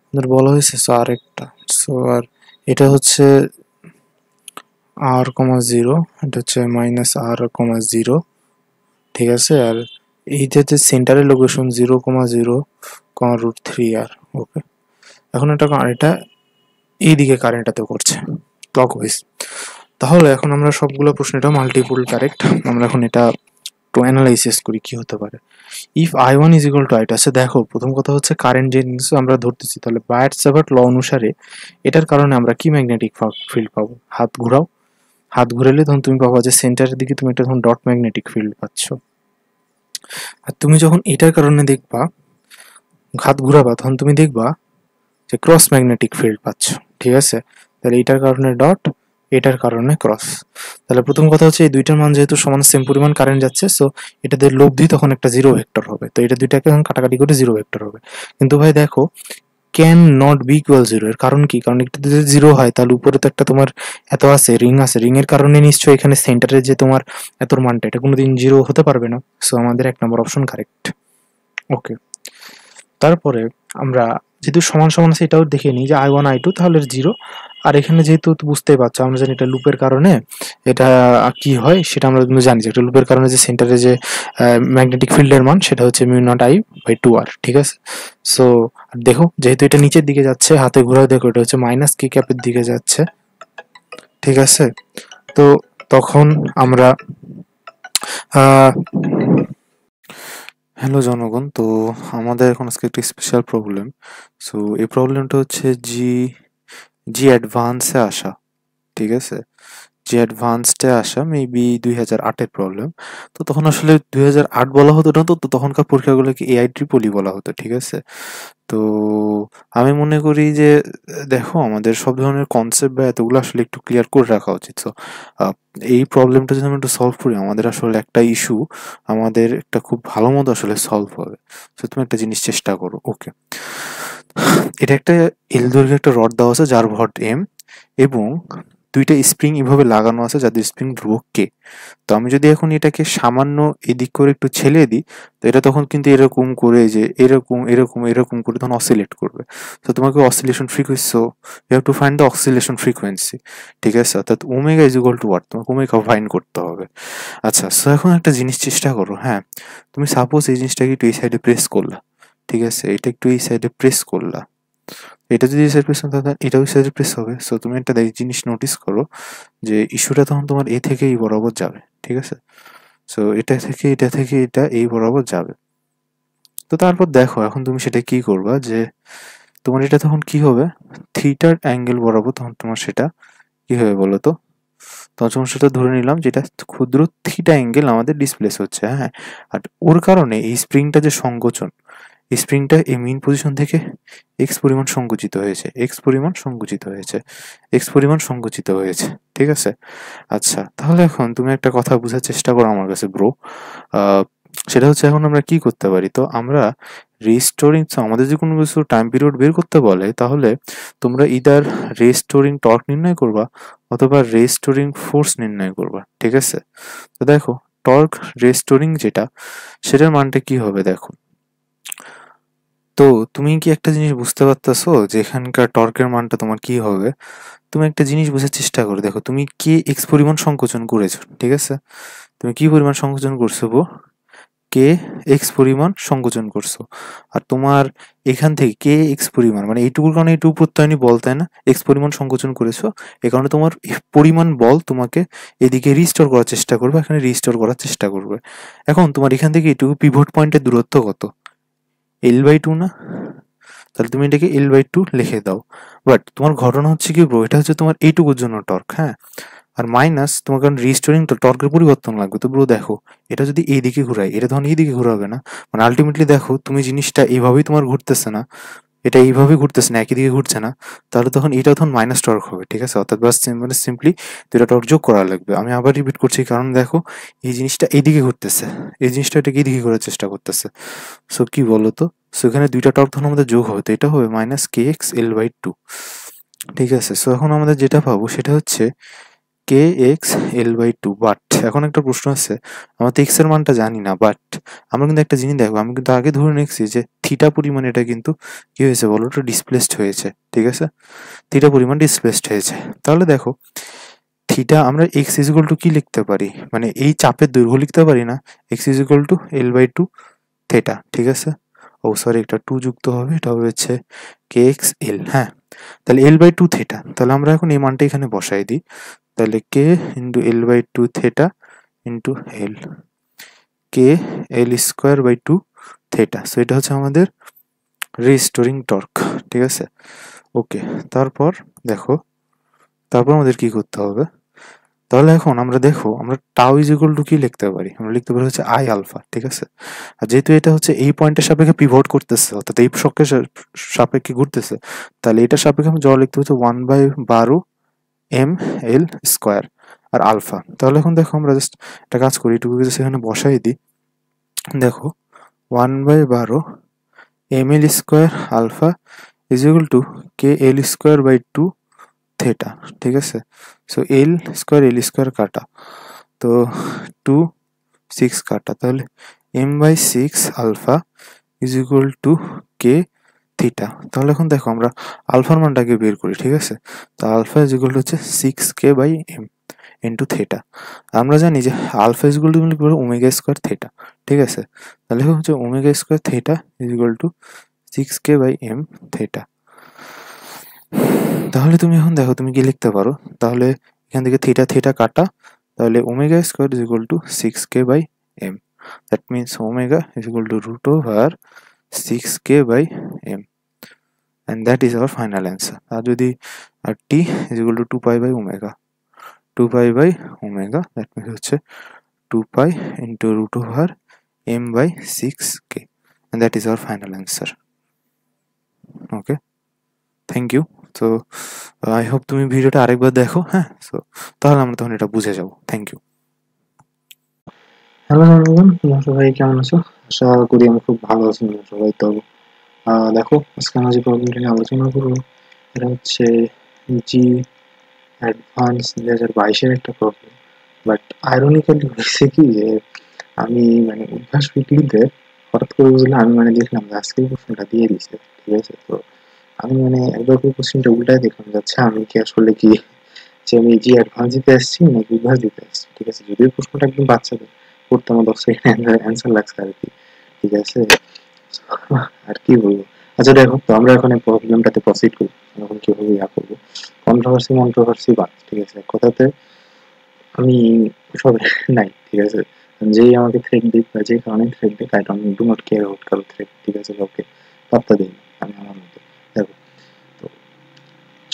আমাদের বলা হয়েছে আরেকটা। সো আর এটা হচ্ছে r,0, এটা হচ্ছে -r,0, ঠিক আছে? আর এইটা হচ্ছে সেন্টারের লোকেশন 0,0, ওকে। এখন এটা এইদিকে কারেন্টটাতে করছে ক্লকওয়াইজ। তাহলে এখন আমরা সবগুলো প্রশ্ন, এটা মাল্টিপল কারেক্ট। আমরা এখন এটা একটু অ্যানালাইসিস করি কি হতে পারে। If I1 is equal two I2, আচ্ছা দেখো, প্রথম কথা হচ্ছে কারেন্ট যে জিনিস আমরা ধরতেছি, তাহলে বায়ার-স্যাভার্ট ল অনুসারে এটার কারণে আমরা কি ম্যাগনেটিক ফিল্ড পাবো? হাত ঘোরাও, হাত ঘুরালে তখন তুমি পাবা যে সেন্টারের দিকে তুমি একটা তখন ডট ম্যাগনেটিক ফিল্ড পাচ্ছ। আর তুমি যখন এটার কারণে দেখবা, হাত ঘুরাবা, তখন তুমি দেখবা যে ক্রস ম্যাগনেটিক ফিল্ড পাচ্ছ, ঠিক আছে? তাহলে এটার কারণে ডট, এটার কারণে ক্রস। তাহলে প্রথম কথা হচ্ছে এই দুইটার মান যেহেতু সমান, সেম পরিমাণ কারেন্ট যাচ্ছে, সো এটাদের লব্ধি তখন একটা জিরো ভেক্টর হবে। তো এটা দুইটাকে এখন কাটাকাটি করে জিরো ভেক্টর হবে। কিন্তু ভাই দেখো, can not be equal zero, এর কারণ কি? কারণ এটা যদি জিরো হয় তাহলে উপরে তো একটা তোমার এত আছে, রিং আছে, রিং এর কারণে নিশ্চয়ই এখানে সেন্টারে যে তোমার এতর মানটা, এটা কোনোদিন জিরো হতে পারবে না। সো আমাদের 1 নম্বর অপশন কারেক্ট। ওকে, তারপরে আমরা যেহেতু সমান সমান আছে এটাও দেখে নিই যে I1 I2 তাহলে জিরো। আর এখানে যেহেতু বুঝতেই পারছো, আমরা জানি এটা লুপের কারণে এটা কি হয়, সেটা আমরা কিন্তু জানি যে এটা লুপের কারণে যে সেন্টারে যে ম্যাগনেটিক ফিল্ডের মান সেটা হচ্ছে μ0I/2r, ঠিক আছে? সো দেখো, যেহেতু এটা নিচের দিকে যাচ্ছে, হাতে ঘোরায় দেখো এটা হচ্ছে মাইনাস কি ক্যাপের দিকে যাচ্ছে, ঠিক আছে? তো তখন আমরা হ্যালো জনগণ, তো আমাদের এখন আজকে একটি স্পেশাল প্রবলেম। সো এই প্রবলেমটা হচ্ছে জি অ্যাডভান্সে আসা, ঠিক আছে? জি যে অ্যাডভান্সডে আসা মেবি 2008-এর প্রবলেম। তো তখন আসলে 2008 বলা হতো না, তো তখনকার পরীক্ষাগুলোকে AI-EEE বলা হতো, ঠিক আছে? তো আমি মনে করি যে দেখো আমাদের সব ধরনের কনসেপ্ট বা এতগুলো আসলে একটু ক্লিয়ার করে রাখা উচিত। তো এই প্রবলেমটা যদি আমরা একটু সলভ করি, আমাদের আসলে একটা ইস্যু আমাদের একটা খুব ভালো মতো আসলে সলভ হবে। তো তুমি একটা জিনিস চেষ্টা করো। ওকে, এটা একটা এল দৈর্ঘ্যের একটা রড দেওয়া আছে যার ভর এম, এবং দুইটা স্প্রিং এভাবে লাগানো আছে যাদের স্প্রিং ধ্রুবক কে। তো আমি যদি এখন এটাকে সামান্য এদিক করে একটু ছেলে দিই, তো এটা তখন কিন্তু এরকম করে যে এরকম এরকম এরকম করে তখন অসিলেট করবে। তো তোমাকে oscillation frequency, so you have to find the oscillation frequency, ঠিক আছে? অর্থাৎ omega is equal to what, তোমাকে ওমেগা ফাইন্ড করতে হবে। আচ্ছা, সো এখন একটা জিনিস চেষ্টা করো। হ্যাঁ, তুমি সাপোজ এই জিনিসটাকে একটু এই সাইডে প্রেস করলা, ঠিক আছে? এটা একটু এই সাইডে প্রেস করলা, এটা যদি এই সাইড প্রেস করতে হয় এটা ওই সাইডে প্রেস হবে। সো তুমি একটা জিনিস নোটিস করো যে ইস্যুটা তখন তোমার এ থেকে এই বরাবর যাবে, ঠিক আছে? সো এটা থেকে এটা এই বরাবর যাবে। তো তারপর দেখো এখন তুমি সেটা কি করবা, যে তোমার এটা তখন কি হবে, থিটার অ্যাঙ্গেল বরাবর তখন তোমার সেটা কি হবে বলো তো? তখন সেটা ধরে নিলাম যেটা ক্ষুদ্র থিটা অ্যাঙ্গেল আমাদের ডিসপ্লেস হচ্ছে, হ্যাঁ। আর ওর কারণে এই স্প্রিংটা যে সংকোচন, এই স্প্রিংটা এই মেইন পজিশন থেকে এক্স পরিমাণ সংকুচিত হয়েছে, এক্স পরিমাণ সংকুচিত হয়েছে, এক্স পরিমাণ সংকুচিত হয়েছে, ঠিক আছে? আচ্ছা, তাহলে এখন তুমি একটা কথা বোঝার চেষ্টা করো আমার কাছে ব্রো। সেটা হচ্ছে এখন আমরা কি করতে পারি? তো আমরা রিস্টোরিং, আমাদের যে কোনো কিছু টাইম পিরিয়ড বের করতে বলে, তাহলে তোমরা ইদার রিস্টোরিং টর্ক নির্ণয় করবা অথবা রিস্টোরিং ফোর্স নির্ণয় করবা, ঠিক আছে? তো দেখো টর্ক রিস্টোরিং যেটা, সেটার মানটা কি হবে দেখো। তো তুমি কি একটা জিনিস বুঝতে পারতেছো যে এখানকার টর্কের মানটা তোমার কি হবে? তুমি একটা জিনিস বোঝার চেষ্টা করো, দেখো তুমি কি এক্স পরিমাণ সংকোচন করেছো, ঠিক আছে? তুমি কি পরিমাণ সংকোচন করছো গো? কে এক্স পরিমাণ সংকোচন করছো। আর তোমার এখান থেকে কে এক্স পরিমাণ মানে এইটুকুর কারণে এইটুকু প্রত্যয়নী বল, তাই না? এক্স পরিমাণ সংকোচন করেছো, এ কারণে তোমার পরিমাণ বল তোমাকে এদিকে রিস্টোর করার চেষ্টা করবে, এখানে রিস্টোর করার চেষ্টা করবে। এখন তোমার এখান থেকে এইটুকু পিভট পয়েন্টের দূরত্ব কত? L/2 না? তাহলে তুমি এটাকে L/2 লিখে দাও। বাট তোমার ঘটনা হচ্ছে কি ব্রো, এটা হচ্ছে তোমার এইটুকুর জন্য টর্ক, হ্যাঁ। আর মাইনাস তোমার কারণ রিস্টোরিং টর্কের পরিবর্তন লাগবে। তো ব্রো দেখো, এটা যদি এইদিকে ঘুরাই, এটা তখন এইদিকে ঘুরাবে না? মানে আলটিমেটলি দেখো তুমি জিনিসটা এইভাবেই তোমার ঘুরতেছে না, এটা এইভাবে ঘুরতেছে না, একই দিকে ঘুরছে না, তাহলে তখন এটা তখন মাইনাস টর্ক হবে, ঠিক আছে? অর্থাৎ বাস মানে সিম্পলি দুটা টর্ক যোগ করা লাগবে। আমি আবার রিপিট করছি, কারণ দেখো এই জিনিসটা এইদিকে ঘুরতেছে, এই জিনিসটা এটাকে এইদিকে ঘোরার চেষ্টা করতেছে। সো কি বলতো, সো এখানে দুইটা টর্ক তখন আমাদের যোগ হবে, তো এটা হবে মাইনাস কে এক্স L/2, ঠিক আছে? সো এখন আমাদের যেটা পাবো সেটা হচ্ছে কে এক্স L/2। বাট এখন একটা প্রশ্ন আছে, আমরা তো এক্স এর মানটা জানি না, বাট আমরা কিন্তু একটা জিনিস দেখো, আমি কিন্তু আগে ধরে নিচ্ছি যে থিটা পরিমাণ এটা কিন্তু কি হয়েছে বলো তো, ডিসপ্লেসড হয়েছে, ঠিক আছে? থিটা পরিমাণ ডিসপ্লেসড হয়েছে। তাহলে দেখো থিটা আমরা এক্স ইজ ইকুয়াল টু কি লিখতে পারি, মানে এই চাপের দৈর্ঘ্য লিখতে পারি না, x is equal two L/2 theta, ঠিক আছে? ও সরি, একটা 2 যুক্ত হবে, এটা হবে হচ্ছে কে এক্স এল, হ্যাঁ। তাহলে L/2 থিটা, তাহলে আমরা এখন এই মানটা এখানে বসাই দিই। তাহলে কে ইন্টু L/2 থিটা ইন্টু এল, কে L²/2 থিটা। সো এটা হচ্ছে আমাদের রিস্টোরিং টর্ক, ঠিক আছে? ওকে, তারপর দেখো, তারপর আমাদের কি করতে হবে? তাহলে এখন আমরা দেখো আমরা টাউ ইজ ইকুয়াল টু কি লিখতে পারি, আমরা লিখতে পারি হচ্ছে আই আলফা, ঠিক আছে? আর যেহেতু এটা হচ্ছে এই পয়েন্টের সাপেক্ষে পিভট করতেছে, অর্থাৎ এই শকের সাপেক্ষে ঘুরতেছে, তাহলে এটা সাপেক্ষে আমি জল লিখতে হচ্ছে 1/12 ml² আর আলফা। তাহলে এখন দেখো আমরা জাস্ট একটা কাজ করি, এটুকু জাস্ট এখানে বসাই দিই। দেখো 1/12 ml² alpha is equal to k L²/2 theta, ঠিক আছে? সো L² কাটা, তো 2 6 কাটা, তাহলে m/6 alpha is equal to k theta. তাহলে এখন দেখো আমরা আলফার মানটাকে বের করি, ঠিক আছে? তো আলফা ইজ ইকুয়াল টু হচ্ছে 6k/m ইন্টু থিটা। আমরা জানি যে আলফা ইজ ইকুয়াল টু ওমেগা² থিটা, ঠিক আছে? তাহলে হচ্ছে ওমেগা² theta is equal to 6k/m theta. তাহলে তুমি এখন দেখো তুমি কি লিখতে পারো, তাহলে এখান থেকে থিটা থিটা কাটা, তাহলে ওমেগা² is equal to 6k/m, that means omega is equal to √6k/m, and that is our final answer. আর যদি আর t is equal to 2 pi by omega, 2 pi by omega, that means হচ্ছে 2 pi into root over m by 6k, and that is our final answer. Okay, thank you. তো I hope তুমি ভিডিওটা আরেকবার দেখো, হ্যাঁ, সো তাহলে আমরা তখন এটা বুঝে যাবো। Thank you. হ্যালো জনগণ, তোমরা সবাই কেমন আছো? আশা করি আমি খুব ভালো আছি। তোমরা সবাই তো দেখো, আজকে আমরা যে প্রবলেমটা নিয়ে আলোচনা করবো এটা হচ্ছে জি অ্যাডভান্স 2022-এর একটা প্রবলেম। বাট আইরনিক্যালি হয়েছে কি যে আমি মানে অভ্যাস উইকলিতে হঠাৎ করে বুঝলাম, আমি মানে দেখলাম যে আজকের প্রশ্নটা দিয়ে দিছে, ঠিক আছে? তো আমি মানে একবার করে কোশ্চেনটা উল্টায় দেখলাম যাচ্ছে আমি কি আসলে কি যে আমি জি অ্যাডভান্স দিতে আসছি নাকি অভ্যাস দিতে আসছি, ঠিক আছে? যদিও প্রশ্নটা একদম বাচ্চাদের করতে আমার 10 সেকেন্ড অ্যান্সার লাগছে আর কি, ঠিক আছে? আর কি বলবো। আচ্ছা দেখো, তো আমরা এখন এই প্রবলেমটাতে প্রসিড করি, এখন কিভাবে ইয়া করবো। কন্ট্রোভার্সি বাদ, ঠিক আছে? এক কথাতে আমি সব নাই, ঠিক আছে? যেই আমাকে থ্রেড দিক বা যে কারণে থ্রেড দিক, I don't do not care out কারো থ্রেড, ঠিক আছে? কাউকে পাত্তা দিই না আমি আমার মতো। দেখো, তো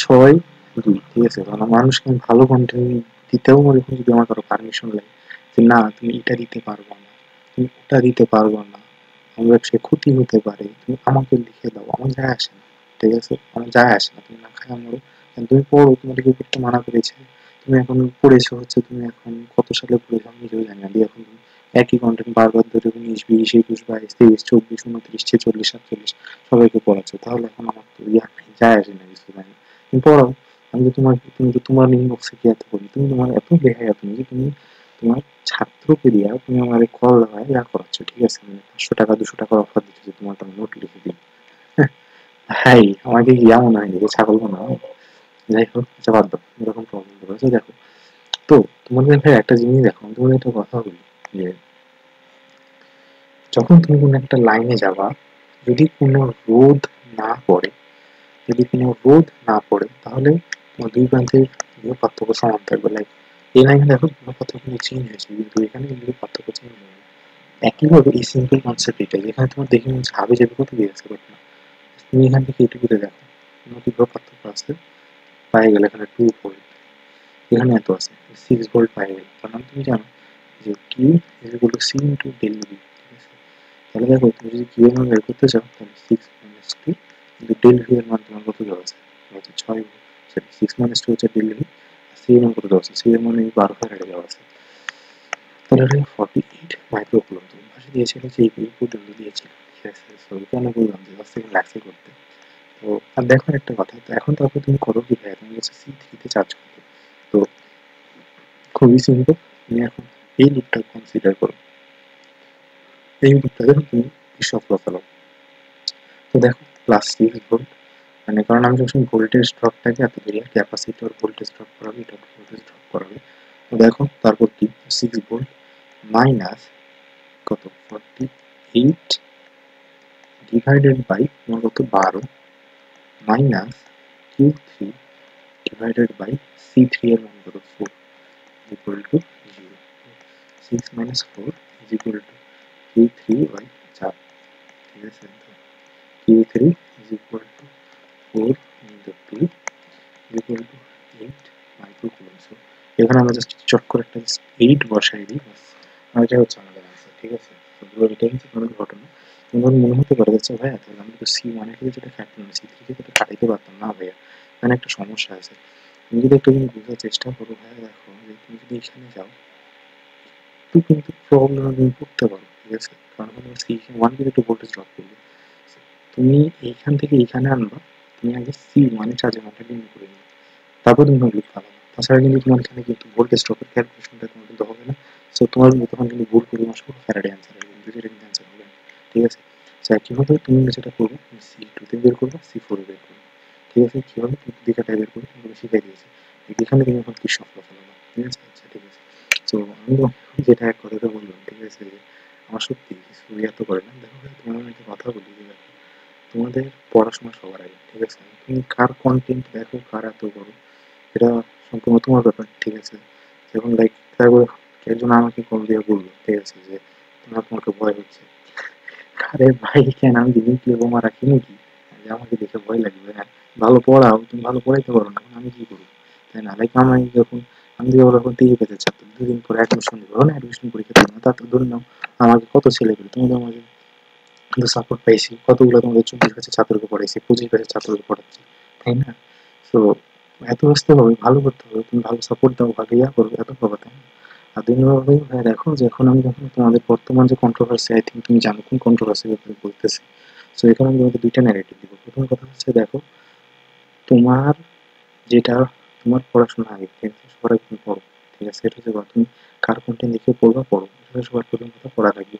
6-2, ঠিক আছে? কারণ মানুষকে আমি ভালো কন্টেন্ট দিতেও এরকম যদি আমার কারো পারমিশন লাগে যে না তুমি এটা দিতে পারবো না, তুমি ওটা দিতে পারবো না, আমার ব্যবসায় ক্ষতি হতে পারে, তুমি আমাকে লিখে দাও, আমার যায় আসে না, ঠিক আছে? আমার যায় আসে না, তুমি না খায় আমারও। তুমি পড়ো, তোমার কেউ পড়তে মানা করেছে, তুমি এখন পড়েছো হচ্ছে, তুমি এখন কত সালে পড়েছো আমি নিজেও জানি না, দিয়ে এখন তুমি একই কন্টেন্ট বারবার ধরে 19, 20, 21, 22, 23, 24, 29, 30, 40, 47 সবাইকে পড়াচ্ছো, তাহলে এখন আমার তো ইয়া নেই, যায় আসে না কিছু, জানি তুমি পড়াও। আমি তো তুমি তো তোমার ইনবক্সে কি এত করি, তুমি তোমার এত বেহায়া তুমি যে তুমি তোমার ছাত্রকে দিয়া তুমি আমার কল দেওয়ায় ইয়া করাচ্ছ, ঠিক আছে? মানে 500 টাকা 200 টাকার অফার দিচ্ছ যে তোমার একটা নোট লিখে দিন। ভাই আমাকে কি এমন হয়নি যে ছাগল মনে হয়? যাই হোক, আচ্ছা বাদ দাও এরকম প্রবলেম করেছে। দেখো, তো তোমাদের ভাই একটা জিনিস দেখো, আমি তোমাদের একটা কথা বলি যে যখন তুমি কোনো একটা লাইনে যাবা, যদি কোনো রোদ না পড়ে, তাহলে তোমার দুই প্রান্তের পার্থক্য সমান থাকবে। লাইক এই লাইনে দেখো তোমার পার্থক্য কিন্তু চেঞ্জ হয়েছে, কিন্তু এখানে কিন্তু পার্থক্য চেঞ্জ হয়নি। একইভাবে এই সিম্পল কনসেপ্ট এটা, যেখানে তোমার দেখে মনে হচ্ছে হাবে যাবে কত দিয়ে আছে, বাট না, তুমি এখান থেকে এটুকুতে দেখো তোমার কি পার্থক্য আছে, পায়ে গেলে এখানে 2 ভোল্ট, এখানে এত আছে 6 ভোল্ট পায়ে গেলে। তার মানে তুমি জানো যে q is equal to c into del v, ঠিক আছে? তাহলে দেখো, তুমি যদি কিউ এর মান বের করতে চাও তাহলে 6 - 2 কিন্তু ডেল ভি এর মান তোমার কত দেওয়া আছে, হচ্ছে 6 ভোল্ট, সরি 6 - 2 হচ্ছে ডেল ভি, সি এর মান কত দেওয়া আছে, সি এর মান 12 ফ্যারাডে দেওয়া আছে, তাহলে এটা 48 মাইক্রোকুলম। তুমি পাশে দিয়েছিল যে এই পর্যন্ত দিয়েছিল, ঠিক আছে? সো কেন বললাম যে 10 সেকেন্ড লাগছে করতে। তো আর দেখো একটা কথা, তো এখন তারপর তুমি করো কি ভাই, তুমি হচ্ছে C3 তে চার্জ করবে। তো খুবই সিম্পল, তুমি এখন এই লুপটা কনসিডার করো, এই লুপটাতে তুমি কিরচফ ল ফেলো। তো দেখো +6 ভোল্ট, মানে কারণ আমি যখন ভোল্টেজ ড্রপটাকে এত ধরি, ক্যাপাসিটর ভোল্টেজ ড্রপ করাবে, এটা ভোল্টেজ ড্রপ করাবে। তো দেখো তারপর কি 6 ভোল্ট মাইনাস কত 48 ডিভাইডেড বাই তোমার কত 12 minus Q3 divided by C3 এর মান কত 4 equal to 0। 6 - 4 is equal to Q3 by 4, ঠিক আছে? Q3 is equal to 4 into 2 is equal to 8 microcoulomb. So এখানে আমরা জাস্ট চট করে একটা 8 বসাই দিই, বাস এটা হচ্ছে আমাদের আনসার, ঠিক আছে? তো এটাই হচ্ছে আমাদের ঘটনা। তোমার মনে হতে পারে যে ভাইয়া তাহলে আমরা তো C1 এর ক্ষেত্রে যেটা ফ্যাক্টর না, C3 কে তো কাটাইতে পারতাম না ভাইয়া, এখানে একটা সমস্যা আছে। তুমি যদি একটু বোঝার চেষ্টা করো ভাইয়া, দেখো যে তুমি যদি এখানে যাও একটু কিন্তু প্রবলেমে তুমি পড়তে পারো, ঠিক আছে? কারণ হলো C1 কিন্তু একটু ভোল্টেজ ড্রপ করবে, তুমি এইখান থেকে এইখানে আনবা, তুমি আগে C1 এ চার্জের মানটা নির্ণয় করে নিবে, তারপর তুমি নোট লিখতে পারবে। তাছাড়া কিন্তু তোমার এখানে কিন্তু ভোল্টেজ ড্রপের ক্যালকুলেশনটা তোমার কিন্তু হবে না। সো তোমার তখন কিন্তু ভুল করে আসবে, ফ্যারাডে অ্যান্সার হবে, কিন্তু সেটা কিন্তু অ্যান্সার হবে না, ঠিক আছে? সো একইভাবে তুমি যেটা করবে, তুমি C2 তে বের করবে, C4 এ বের করবে, ঠিক আছে? কীভাবে তুমি দিকাটা বের করবে তোমাকে শিখিয়ে দিয়েছে, এখানে তুমি এখন কিরচফ ল ফেলাবা, ঠিক আছে? আচ্ছা ঠিক আছে। সো আমি যেটা এক কথাটা বললাম, ঠিক আছে, যে আমার সত্যি কিছু এত করে না। দেখো ভাই, তোমার আমি একটা কথা বলি যে দেখো, তোমাদের পড়াশোনা সবার আগে, ঠিক আছে? তুমি কার কন্টেন্ট দেখো, কার এত করো, এটা সম্পূর্ণ তোমার ব্যাপার, ঠিক আছে? যখন লাইক তারপর একজন আমাকে কল দিয়ে বললো, ঠিক আছে, যে তোমাকে ভয় হচ্ছে। আরে ভাই কেন, আমি কি নিউক্লিয়ার বোমা রাখি নাকি যে আমাকে দেখে ভয় লাগবে? হ্যাঁ, ভালো পড়াও, তুমি ভালো পড়াইতে পারো না, আমি কি করবো, তাই না? লাইক আমি যখন আমি যদি ওরা এখন 30 ব্যাচের ছাত্র, 2 দিন পরে অ্যাডমিশন দেবো, না অ্যাডমিশন পরীক্ষা দেবো না, তারপর ধরে নাও আমাকে কত ছেলে পেলে, তোমাদের আমাকে কিন্তু সাপোর্ট পাইছি, কতগুলো তোমাদের 24 ব্যাচের ছাত্রকে পড়াইছি, 25 ব্যাচের ছাত্রকে পড়াচ্ছি, তাই না? তো এত ব্যস্ত হবে, ভালো করতে হবে, তুমি ভালো সাপোর্ট দাও, ভালো ইয়া করবে, এত পাবা, তাই না? আর 2 নম্বর ভাই দেখো যে এখন আমি যখন তোমাদের বর্তমান যে কন্ট্রোভার্সি, আই থিঙ্ক তুমি জানো কোন কন্ট্রোভার্সির ব্যাপারে বলতেছি। সো এখানে আমি তোমাকে 2টা ন্যারেটিভ দিব। প্রথম কথা হচ্ছে দেখো, তোমার যেটা তোমার পড়াশোনা আগে, ঠিক আছে, সবার আগে তুমি পড়ো, ঠিক আছে, এটা হচ্ছে কথা। তুমি কার কন্টেন্ট দেখে পড়বা, পড়ো, এটা সবার প্রথম কথা, পড়া লাগবে।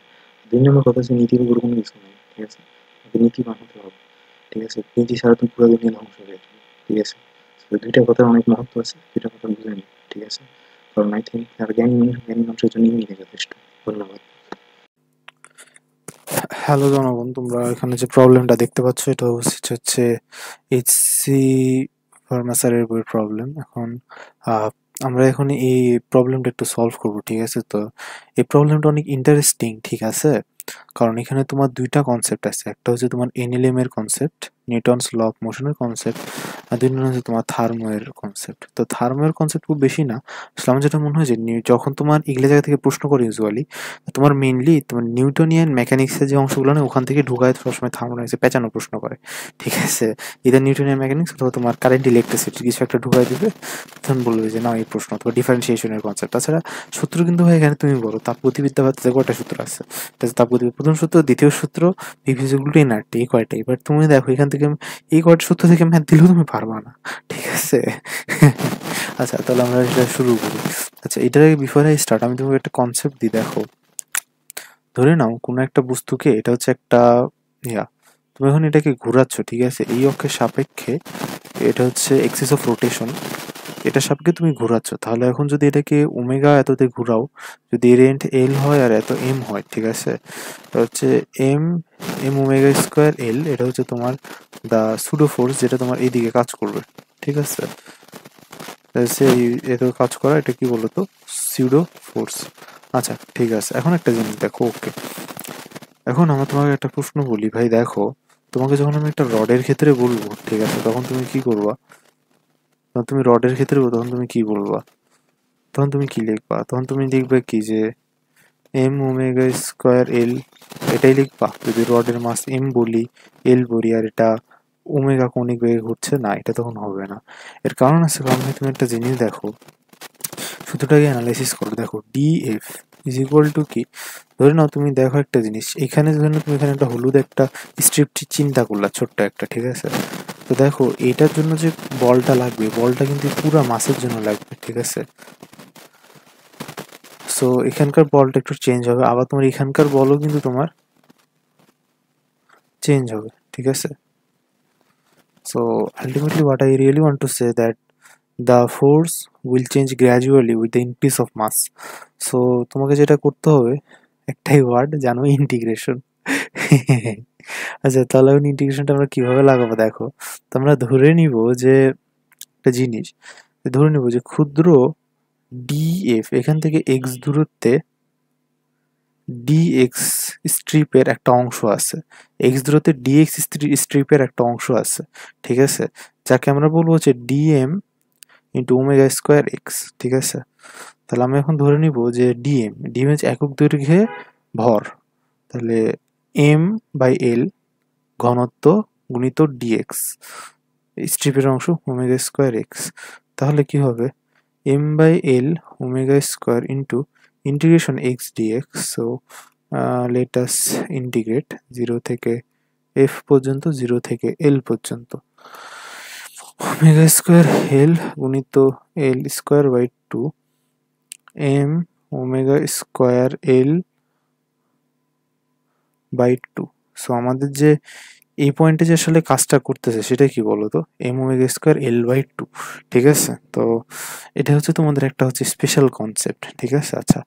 2 নম্বর কথা হচ্ছে নীতির উপর কোনো কিছু নেই, ঠিক আছে, তোমাকে নীতি বানাতে হবে, ঠিক আছে, নীতি ছাড়া তুমি পুরো দুনিয়া ধ্বংস হয়ে যাবে, ঠিক আছে। তো 2টা কথার অনেক মহত্ব আছে, 2টা কথা বুঝে নিই, ঠিক আছে। কারণ আই থিঙ্ক আর জ্ঞানী মানুষের জন্য ইংরেজি যথেষ্ট। ধন্যবাদ। হ্যালো জনগণ, তোমরা এখানে যে প্রবলেমটা দেখতে পাচ্ছ এটা হচ্ছে এইচসি ভার্মা স্যারের বইয়ের প্রবলেম। এখন আমরা এখন এই প্রবলেমটা একটু সলভ করব, ঠিক আছে। তো এই প্রবলেমটা অনেক ইন্টারেস্টিং, ঠিক আছে, কারণ এখানে তোমার 2টা কনসেপ্ট আছে। একটা হচ্ছে তোমার এনএলএম এর কনসেপ্ট, নিউটনস ল অফ মোশনের কনসেপ্ট, আর 2 নম্বর হচ্ছে তোমার থার্মো এর কনসেপ্ট। তো থার্মো এর কনসেপ্ট খুব বেশি না, আসলে আমার যেটা মনে হয় যে যখন তোমার এগুলো জায়গা থেকে প্রশ্ন করে ইউজুয়ালি, তোমার মেইনলি তোমার নিউটনিয়ান মেকানিক্সের যে অংশগুলো না ওখান থেকে ঢুকায় সবসময় থার্মোডাইনামিক্সে পেঁচানো প্রশ্ন করে, ঠিক আছে। ইদার নিউটনিয়ান মেকানিক্স অথবা তোমার কারেন্ট ইলেকট্রিসিটি কিছু একটা ঢুকাই দিবে, তখন বলবে যে না এই প্রশ্ন, অথবা ডিফারেন্সিয়েশনের কনসেপ্ট। তাছাড়া সূত্র কিন্তু ভাই এখানে তুমি বলো, তাপগতিবিদ্যা ভাতে কয়টা সূত্র আছে, তাপগতিবিদ্যা প্রথম সূত্র, দ্বিতীয় সূত্র, বিভিজগুলো এনআরটি, এই কয়টা। এবার তুমি দেখো এখান থেকে এই কয়টা সূত্র থেকে ম্যাথ দিলেও তুমি পারবা না, ঠিক আছে। আচ্ছা তাহলে আমরা এটা শুরু করি। আচ্ছা এটার আগে বিফোর আই স্টার্ট আমি তোমাকে একটা কনসেপ্ট দিই। দেখো ধরে নাও কোনো একটা বস্তুকে, এটা হচ্ছে একটা ইয়া, তুমি এখন এটাকে ঘোরাচ্ছ, ঠিক আছে, এই অক্ষের সাপেক্ষে, এটা হচ্ছে এক্সিস অফ রোটেশন, এটা সাপেক্ষে তুমি ঘোরাচ্ছ। তাহলে এখন যদি এটাকে ওমেগা এততে ঘুরাও, যদি রেন্ট এল হয় আর এত এম হয়, ঠিক আছে, এটা হচ্ছে এম এম ওমেগা স্কোয়ার এল, এটা হচ্ছে তোমার দা সুডো ফোর্স যেটা তোমার এইদিকে কাজ করবে, ঠিক আছে। এত কাজ করা, এটা কি বলতো, সিউডো ফোর্স। আচ্ছা ঠিক আছে, এখন একটা জিনিস দেখো, ওকে, এখন আমার তোমাকে একটা প্রশ্ন বলি ভাই। দেখো তোমাকে যখন আমি একটা রডের ক্ষেত্রে বলবো, ঠিক আছে, তখন তুমি কি করবা, তখন তুমি রডের ক্ষেত্রে বলবো, তখন তুমি কি বলবা, তখন তুমি কি লিখবা, তখন তুমি লিখবে কি যে এম ওমেগা স্কোয়ার এল, এটাই লিখবা। যদি রডের মাস এম বলি, এল বলি, আর এটা ওমেগা কৌণিক বেগে ঘুরছে, না এটা তখন হবে না। এর কারণ আছে, কারণ তুমি একটা জিনিস দেখো, সূত্রটাকে অ্যানালাইসিস করো। দেখো ডিএফ ইজ ইকুয়াল টু কি, ধরে নাও তুমি দেখো একটা জিনিস, এখানে ধরে নাও তুমি এখানে একটা হলুদ একটা স্ট্রিপ চিন্তা করলা, ছোট্ট একটা, ঠিক আছে। তো দেখো এইটার জন্য যে বলটা লাগবে, বলটা কিন্তু পুরা মাসের জন্য লাগবে, ঠিক আছে। সো এখানকার বলটা একটু চেঞ্জ হবে, আবার তোমার এখানকার বলও কিন্তু তোমার চেঞ্জ হবে, ঠিক আছে। So ultimately what I really want to say that the force will change gradually with the increase of mass. So তোমাকে যেটা করতে হবে, একটাই ওয়ার্ড জানো, ইন্টিগ্রেশন। আচ্ছা তাহলে ইন্টিগ্রেশনটা আমরা কিভাবে লাগাবো, দেখো তো আমরা ধরে নিব যে একটা জিনিস, ধরে নিব যে ক্ষুদ্র ডিএফ এখান থেকে এক্স দূরত্বে ডিএক্স স্ট্রিপের একটা অংশ আছে, এক্স দূরত্বে ডিএক্স স্ট্রিপের একটা অংশ আছে, ঠিক আছে, যাকে আমরা বলবো হচ্ছে DM into omega square x, ঠিক আছে। তাহলে আমি এখন ধরে নিব যে ডিএম হচ্ছে একক দৈর্ঘ্যে ভর, তাহলে এম বাই এল ঘনত্ব গুণিত ডিএক্স, স্ট্রিপের অংশ ওমেগা স্কোয়ার এক্স। তাহলে কি হবে, m by l omega square into integration x dx. So let us integrate 0 থেকে এফ পর্যন্ত, 0 থেকে এল পর্যন্ত, ওমেগা স্কোয়ার এল গুণিত l square by 2 m omega square l by 2। So আমাদের যে এই পয়েন্টে যে আসলে কাজটা করতেছে সেটা কি বলতো, m omega square l by 2, ঠিক আছে। তো এটা হচ্ছে তোমাদের একটা হচ্ছে স্পেশাল কনসেপ্ট, ঠিক আছে। আচ্ছা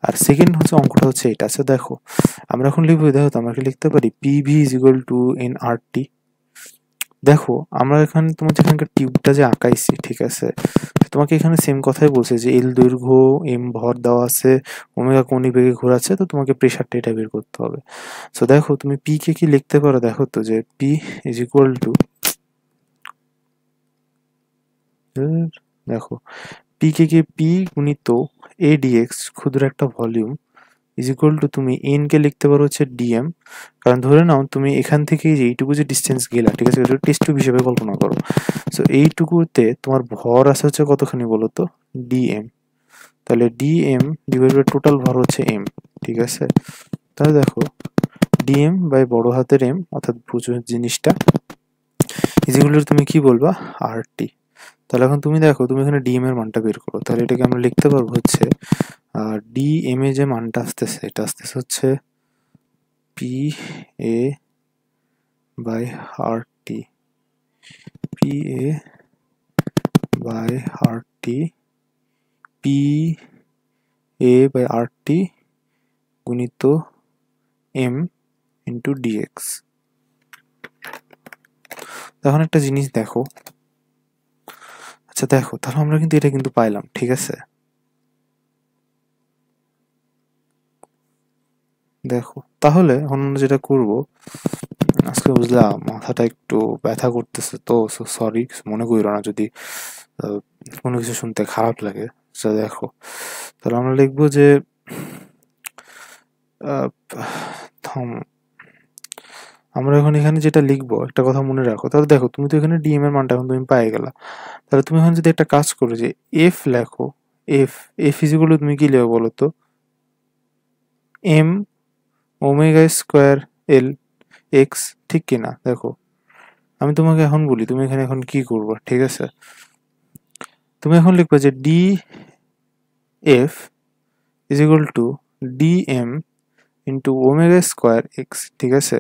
আর সেকেন্ড হচ্ছে অঙ্কটা হচ্ছে এটা। আচ্ছা দেখো আমরা এখন লিখবো, দেখো তো আমরা কি লিখতে পারি, PV is equal to n r t. দেখো আমরা এখানে তোমার এখানকার টিউবটা যে আঁকাইছি, ঠিক আছে, তোমাকে এখানে সেম কথাই বলছে যে এল দৈর্ঘ্য, এম ভর দেওয়া আছে, ওমেগা কৌণিক বেগে ঘোরাচ্ছে, তো তোমাকে প্রেশারটা এটা বের করতে হবে। সো দেখো তুমি পি কে কি লিখতে পারো, দেখো তো যে পি ইজ ইকুয়াল টু, দেখো পি কে পি গুণিত এ ডিএক্স ক্ষুদ্র একটা ভলিউম ইজ ইকুয়াল টু তুমি এন কে লিখতে পারো হচ্ছে ডিএম, কারণ ধরে নাও তুমি এখান থেকে যে এইটুকু যে ডিস্টেন্স গেলা, ঠিক আছে, এটা টেস্ট টিউব হিসেবে কল্পনা করো। সো এইটুকুতে তোমার ভর আছে হচ্ছে কতখানি বলো তো, ডিএম। তাহলে ডিএম ডিভাইড বাই টোটাল ভর হচ্ছে এম, ঠিক আছে। তাহলে দেখো ডিএম বাই বড় হাতের এম অর্থাৎ প্রচুর জিনিসটা ইজিগুলোর তুমি কি বলবা, আর টি। তাহলে এখন তুমি দেখো, তুমি এখানে ডিএম এর মানটা বের করো, তাহলে এটাকে আমরা লিখতে পারবো হচ্ছে ডিএম এ যে মানটা আসতেছে এটা আসতেছে হচ্ছে p a by r t, p a by r t, p a by r t গুণিত এম ইন্টু ডিএক্স। তখন একটা জিনিস দেখো, আচ্ছা দেখো, তাহলে আমরা কিন্তু এটা কিন্তু পাইলাম, ঠিক আছে। দেখো তাহলে এখন আমরা যেটা করব, আজকে বুঝলাম মাথাটা একটু ব্যথা করতেছে, তো সরি, মনে করো না যদি কোনো কিছু শুনতে খারাপ লাগে। আচ্ছা দেখো, তাহলে আমরা লিখবো যে আমরা এখন এখানে যেটা লিখবো, একটা কথা মনে রাখো। তাহলে দেখো, তুমি তো এখানে ডিএম এর মানটা এখন তুমি পেয়ে গেলা। তাহলে তুমি এখন যদি একটা কাজ করো যে এফ লেখো, এফ এফ ইজিগুলো তুমি কি লিখো বলো তো, M omega square L X, ঠিক কিনা? দেখো আমি তোমাকে এখন বলি তুমি এখানে এখন কি করবে, ঠিক আছে। তুমি এখন লিখবে যে d f is equal to d m into omega square x, ঠিক আছে।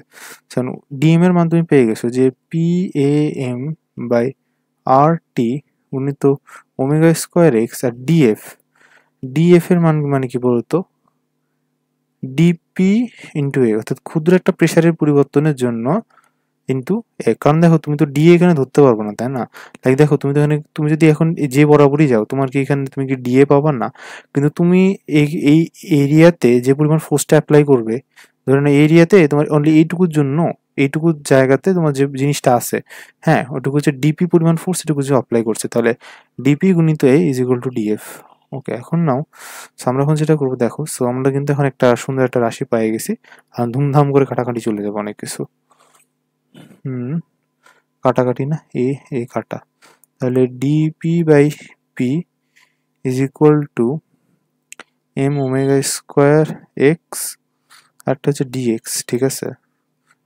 ডিএম এর মান তুমি পেয়ে গেছো যে p a m by r t গুণিত ওমেগা স্কোয়ার এক্স, আর ডিএফ ডিএফ এর মান মানে কি বলতো, ডিপি ইন্টু এ, অর্থাৎ ক্ষুদ্র একটা প্রেসারের পরিবর্তনের জন্য কিন্তু কারণ দেখো তুমি তো ডি এখানে ধরতে পারবো না, তাই না? লাইক দেখো তুমি তো এখানে, তুমি যদি এখন যে বরাবরই যাও তোমার কি এখানে তুমি কি ডিএ পাবা না, কিন্তু তুমি এই এরিয়াতে যে পরিমাণ ফোর্সটা অ্যাপ্লাই করবে, ধরে না এরিয়াতে তোমার অনলি এইটুকুর জন্য, এইটুকু জায়গাতে তোমার যে জিনিসটা আছে, হ্যাঁ ওটুকু হচ্ছে ডিপি পরিমাণ ফোর্স, এটুকু যে অ্যাপ্লাই করছে, তাহলে ডিপি গুণিত এ ইজ ইকুয়াল টু ডিএফ। ওকে, এখন নাও, আমরা এখন যেটা করবো দেখো, সো আমরা কিন্তু এখন একটা সুন্দর একটা রাশি পেয়ে গেছি, আর ধুমধাম করে কাটাকাটি চলে যাবে অনেক কিছু। কাটাকাটি না, এ এ কাটা, তাহলে dp by p is equal to m omega square x, একটা হচ্ছে ডিএক্স, ঠিক আছে।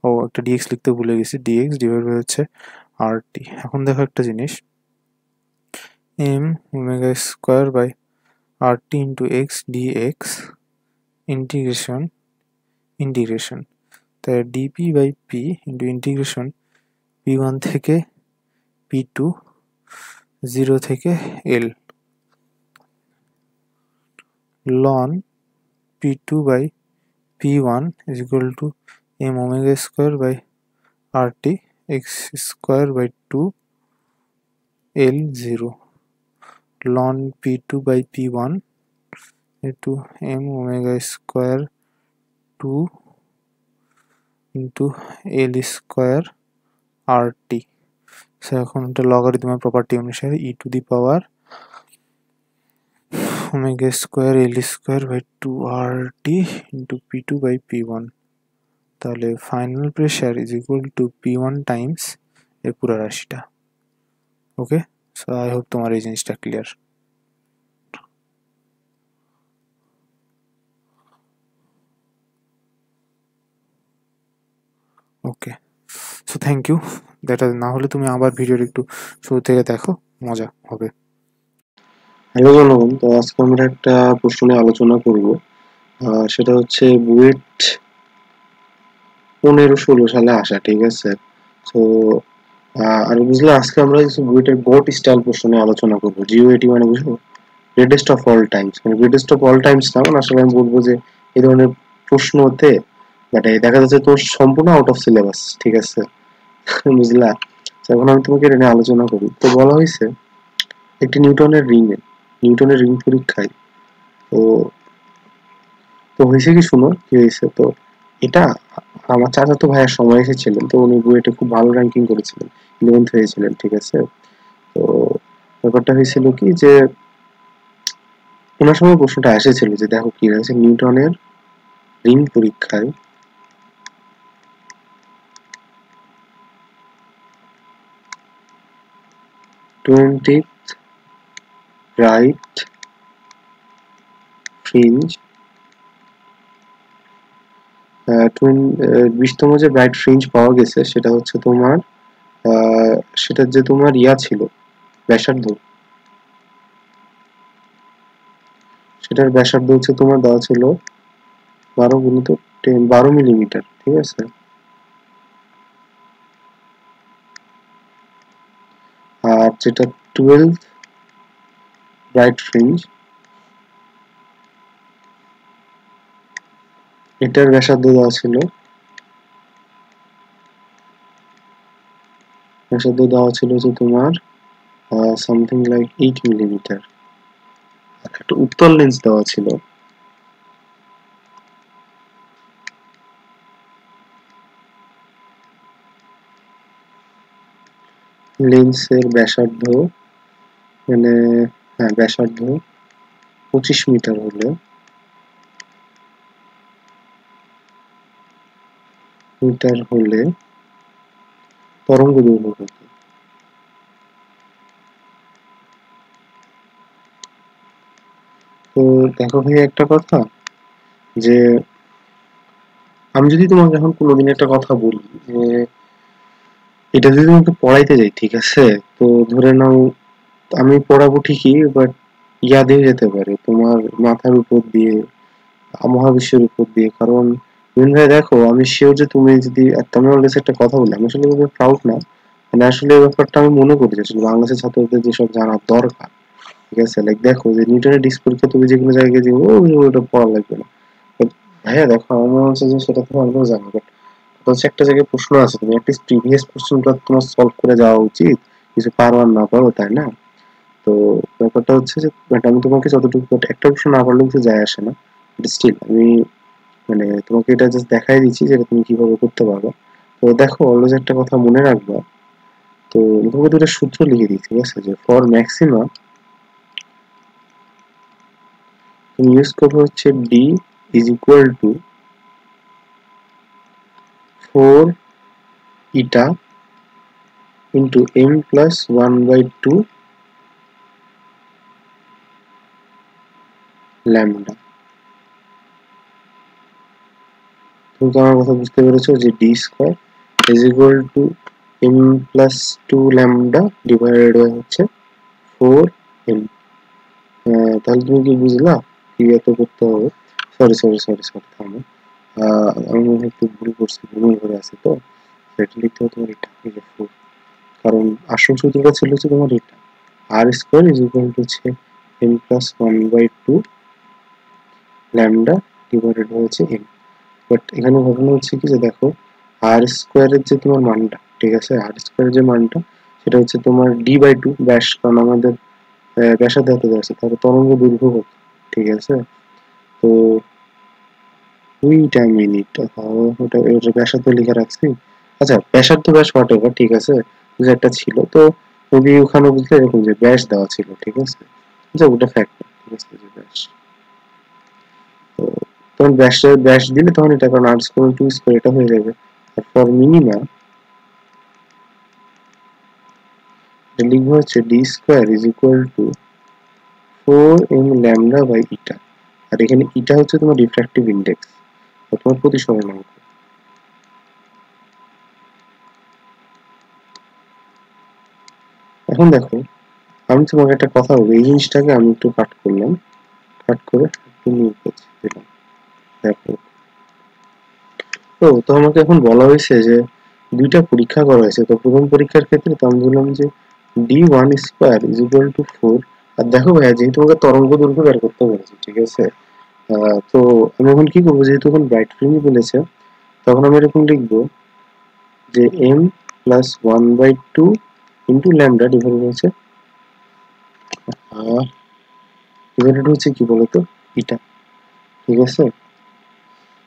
ও একটা ডিএক্স লিখতে ভুলে গেছি, ডিএক্স ডিভাইড বাই হচ্ছে আর টি। এখন দেখো একটা জিনিস, m omega square by r t into x dx integration integration, তাই dp by p into integration p one থেকে পি টু, 0 থেকে l, ln p2 by p1 is equal to m omega square by rt x square by 2 l 0, ln p2 by p1 into m omega square 2 into l square rt। So এখন এটা লগারিদমের property অনুসারে e two the power omega square l square by 2rt into p2 by p1, তাহলে final pressure is equal two p1 Times এই পুরো রাশিটা। ওকে, so I hope তোমার এই জিনিসটা clear. Okay, so thank you. এটা না হলে তুমি আবার ভিডিওর একটু শুরু থেকে দেখো, মজা হবে। হ্যালো জনগণ, তো আজকে আমরা একটা প্রশ্ন নিয়ে আলোচনা করব, সেটা হচ্ছে বুয়েট 15-16 সালে আসা, ঠিক আছে। তো আর বুঝলে আজকে আমরা বুয়েটের গোট স্টাইল প্রশ্ন নিয়ে আলোচনা করবো। জিওএটি মানে বুঝলো গ্রেটেস্ট অফ অল টাইমস, মানে গ্রেটেস্ট অফ অল টাইমস না, মানে আসলে আমি বলবো যে এই ধরনের প্রশ্নতে বাট দেখা যাচ্ছে তোর সম্পূর্ণ আউট অফ সিলেবাস, ঠিক আছে বুঝলা। এখন আমি তোমাকে এটা নিয়ে আলোচনা করি। তো বলা হয়েছে একটি নিউটনের রিং পরীক্ষায়, তো তো হয়েছে কি, শুনো কি হয়েছে। তো এটা আমার চাচাতো ভাইয়ের সময় এসেছিলেন, তো উনি বুয়েটে খুব ভালো র্যাঙ্কিং করেছিলেন, 11th হয়েছিলেন, ঠিক আছে। তো ব্যাপারটা হয়েছিল কি যে ওনার সময় প্রশ্নটা এসেছিল যে দেখো কি আছে নিউটনের রিং পরীক্ষায় টোয়েন্টি রাইট ফ্রিঞ্জ 20তম যে ব্রাইট ফ্রিঞ্জ পাওয়া গেছে সেটা হচ্ছে তোমার সেটার যে তোমার ছিল ব্যাসার্ধ, সেটার ব্যাসার্ধ হচ্ছে তোমার দেওয়া ছিল 12 মিলিমিটার, ঠিক আছে। আর যেটা 12 ব্রাইট ফ্রিঞ্জ এটার ব্যাসার্ধ দেওয়া ছিল যে তোমার সামথিং লাইক 8 মিলিমিটার। একটা উত্তল লেন্স দেওয়া ছিল, লেন্সের ব্যাসার্ধ মানে ব্যাসার্ধ 25 মিটার হলে তরঙ্গ দৈর্ঘ্য কত? তো দেখো ভাই একটা কথা, যে আমি যদি তোমাকে এখন কোনোদিন একটা কথা বলি যে এটা যদি তোমাকে পড়াইতে যাই, ঠিক আছে, তো ধরে নাও আমি পড়াবো ঠিকই, বাট দিয়ে যেতে পারে তোমার মাথার উপর দিয়ে, মহাবিশ্বের উপর দিয়ে। কারণ ভাই দেখো, আমি শিওর যে তুমি যদি আমি আমার কাছে একটা কথা বলি, আমি আসলে প্রাউড না, মানে আসলে এই ব্যাপারটা আমি মনে করি যে আসলে বাংলাদেশের ছাত্রদের যেসব জানা দরকার, ঠিক আছে। লাইক দেখো যে নিউটনের ডিস্ক পরীক্ষা তুমি যে কোনো জায়গায় যে ওটা পড়া লাগবে না, ভাইয়া দেখো আমার মনে হচ্ছে যে সেটা তুমি অনেকেও জানো, বাট হচ্ছে একটা জায়গায় প্রশ্ন আছে, তুমি একটা প্রিভিয়াস প্রশ্নটা তোমার সলভ করে যাওয়া উচিত, কিছু পারো আর না পারো, তাই না? তো ব্যাপারটা হচ্ছে যে আমি তোমাকে যতটুকু একটা প্রশ্ন না পারলেও কিছু যায় আসে না, স্টিল আমি মানে তোমাকে এটা জাস্ট দেখাই দিচ্ছি যে তুমি কিভাবে করতে পারবে। তো দেখো অলওয়েজ একটা কথা মনে রাখবা, তো তোমাকে দুটো সূত্র লিখে দিই, ঠিক আছে, যে ফর ম্যাক্সিমা তুমি ইউজ করবে হচ্ছে d is equal to 4 eta into m plus 1/2 lambda. তুমি তো আমার কথা বুঝতে পেরেছো যে d square is equal to m plus 2 lambda divided by হচ্ছে 4 এম। তাহলে তুমি কি বুঝলা কি এত করতে হবে? সরি থামো, আমি মনে হয় একটু ভুল করছি, ভুল করে আছে, তো এটা লিখতে হবে তোমার এটা, এই যে 4, কারণ আসল সূত্রটা ছিল হচ্ছে তোমার এটা আর স্কোয়ার ইজ ইকুয়াল টু হচ্ছে এম প্লাস 1/2 ল্যামডা ডিভাইডেড হয়েছে এম। বাট এখানে ঘটনা হচ্ছে কি যে দেখো আর স্কোয়ারের যে তোমার মানটা, ঠিক আছে, আর স্কোয়ারের যে মানটা সেটা হচ্ছে তোমার d/2 ব্যাস, কারণ আমাদের ব্যাসার্ধ এত আছে, তাহলে তরঙ্গ দৈর্ঘ্য কত, ঠিক আছে। তো ওইটা মিনিট ওটা ব্যাসার্ধ লিখে রাখছি। আচ্ছা ব্যাসার্ধ ব্যাস হোয়াট এভার, ঠিক আছে, যে একটা ছিল, তো মেবি ওখানে বুঝলে এরকম যে ব্যাস দেওয়া ছিল, ঠিক আছে, যে ওটা ফ্যাক্ট, ঠিক আছে, যে ব্যাস। তো তখন ব্যাস দিলে তখন এটা, কারণ আর স্কোয়ার 2 স্কোয়ার এটা হয়ে যাবে। তারপর মিনিমা লিখবো হচ্ছে d square is equal to 4m lambda by eta, আর এখানে ইটা হচ্ছে তোমার রিফ্র্যাক্টিভ ইন্ডেক্স, তোমার প্রতিসরণাঙ্ক। এখন দেখো আমি তোমাকে একটা কথা বলবো, এই জিনিসটাকে আমি একটু কাট করলাম, কাট করে একটু নিয়ে দিলাম, দেখো। তো আমাকে এখন বলা হয়েছে যে দুইটা পরীক্ষা করা হয়েছে, তো প্রথম পরীক্ষার ক্ষেত্রে তো আমি বললাম যে d1 square is equal to 4। আর দেখো ভাইয়া যেহেতু আমাকে তরঙ্গ দৈর্ঘ্য বের করতে বলেছে, ঠিক আছে, তো আমি এখন কি করবো, যেহেতু এখন ব্রাইট ফ্রিঞ্জ বলেছে, তখন আমি এরকম লিখবো যে m plus 1/2 into lambda divided হচ্ছে কি বলতো ইটা, ঠিক আছে,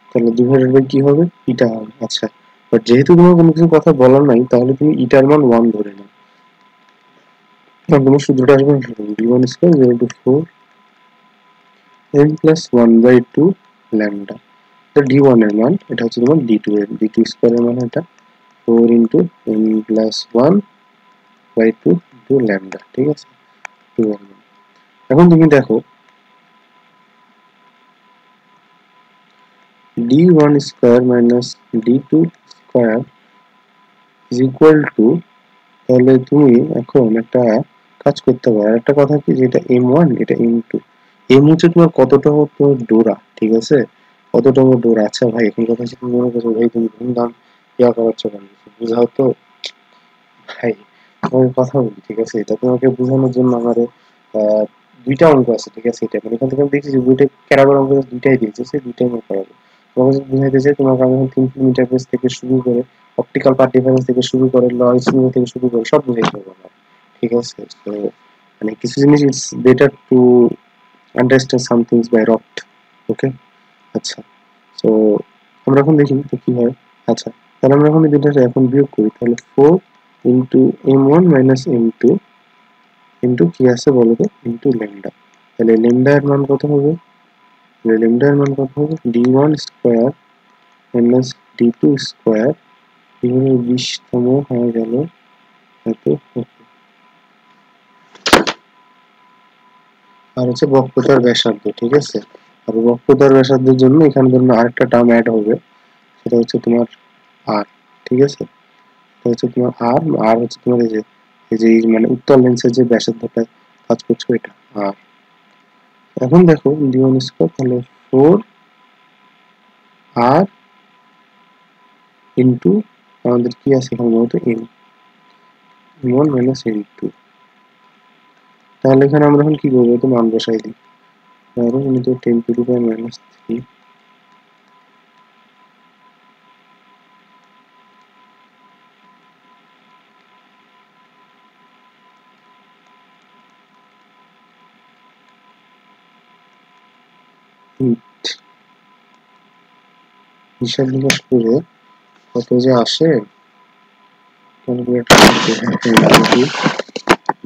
তাহলে ডিভাইডেড বাই কি হবে, ইটা হবে। আচ্ছা, বাট যেহেতু তোমার কোনো কিছু কথা বলার নাই, তাহলে তুমি ইটার মান 1 ধরে নাও, কারণ তোমার সূত্রটা আসবে d1 square equal to 4 n plus 1/2 lambda. এটা d1 এর মান, এটা হচ্ছে তোমার d2 এর, d2 স্কয়ার এর মান এটা 4 into n plus 1/2 into lambda, ঠিক আছে, 2 এর মান। এখন তুমি দেখো d1 square minus d2 square is equal two, তাহলে তুমি এখন একটা কাজ করতে পারো। আর একটা কথা কি, যেটা m1 এটা m2, m হচ্ছে তোমার কতটা তোমার ডোরা, ঠিক আছে, কতটা ডোরা। আচ্ছা ভাই, এখন কথা হচ্ছে তুমি মনে করছো ভাই তুমি ধুমধাম ইয়া করাচ্ছ কেন, বুঝাও তো ভাই। তোমাকে কথা বলি, ঠিক আছে, এটা তোমাকে বোঝানোর জন্য আমাদের আহ, দুইটা অঙ্ক আছে, ঠিক আছে। এটা মানে এখান থেকে আমি দেখছি যে দুইটা ক্যারাগর অঙ্ক দুইটাই দিয়েছে, সেই দুইটাই আমি করাবো। তোমাকে যদি বুঝাইতে চাই, তোমাকে আমি এখন তিন ইন্টারফেস থেকে শুরু করে অপটিক্যাল পার্ট ডিফারেন্স থেকে শুরু করে লয়েস থেকে শুরু করে সব বুঝাইতে হবে আমার, ঠিক আছে। তো মানে কিছু জিনিস it's better to understand some things by rote, okay. আচ্ছা, তো আমরা এখন দেখি তো কি হয়। আচ্ছা, তাহলে আমরা এখন এই দুইটা এখন বিয়োগ করি, তাহলে 4 into m1 minus m2 into কি আছে বলো তো, ইন্টু ল্যামডা। তাহলে ল্যামডা এর মান কত হবে, ল্যামডা এর মান কত হবে, d1 square minus d2 square, এখানে 20তম হয়ে গেল এত, আর হচ্ছে বক্রতার ব্যাসার্ধ, ঠিক আছে। আর বক্রতার ব্যাসার্ধের জন্য এখানে ধরুন আরেকটা টার্ম অ্যাড হবে, সেটা হচ্ছে তোমার আর, ঠিক আছে। এটা হচ্ছে তোমার আর, আর হচ্ছে তোমার এই যে মানে উত্তল লেন্সের যে ব্যাসার্ধটা কাজ করছে এটা আর। এখন দেখো d1 স্কয়ার, তাহলে 4 আর ইন্টু আমাদের কি আছে এখানে বলতো m1 মাইনাস m2। তাহলে এখানে আমরা এখন কি করবো, তো মান বসাই দিই, ধরো into 10 to the power minus 3 হিসাব নিকাশ করে কত যে আসে, calculator 12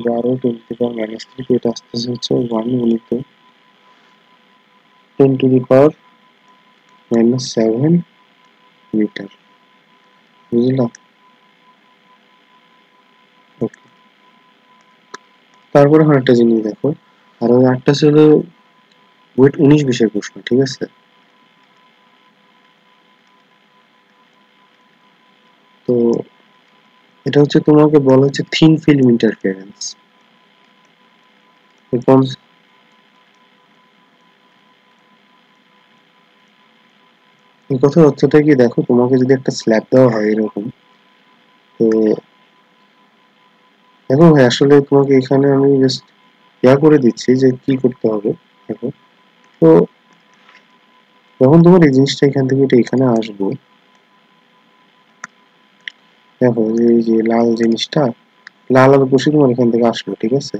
10 to the power minus 3, এটা আসতেছে হচ্ছে 1 গুণিত 10 to the power minus 7 metre, বুঝলাম। ওকে, তারপরে এখন একটা জিনিস দেখো, আর ওই আটটা ছিল ওয়েট 19-20 প্রশ্ন, ঠিক আছে। তো এটা হচ্ছে তোমাকে বলা হচ্ছে থিন ফিল্ম ইন্টারফারেন্স। এই কথার অর্থটা কি, দেখো তোমাকে যদি একটা স্ল্যাব দেওয়া হয় এরকম, তো দেখো ভাই আসলে তোমাকে এখানে আমি জাস্ট ইয়া করে দিচ্ছি যে কি করতে হবে। দেখো, তো যখন তোমার এই জিনিসটা এখান থেকে এটা এখানে আসবো, দেখো এই যে লাল জিনিসটা, লাল আর বসে তোমার এখান থেকে আসলো, ঠিক আছে।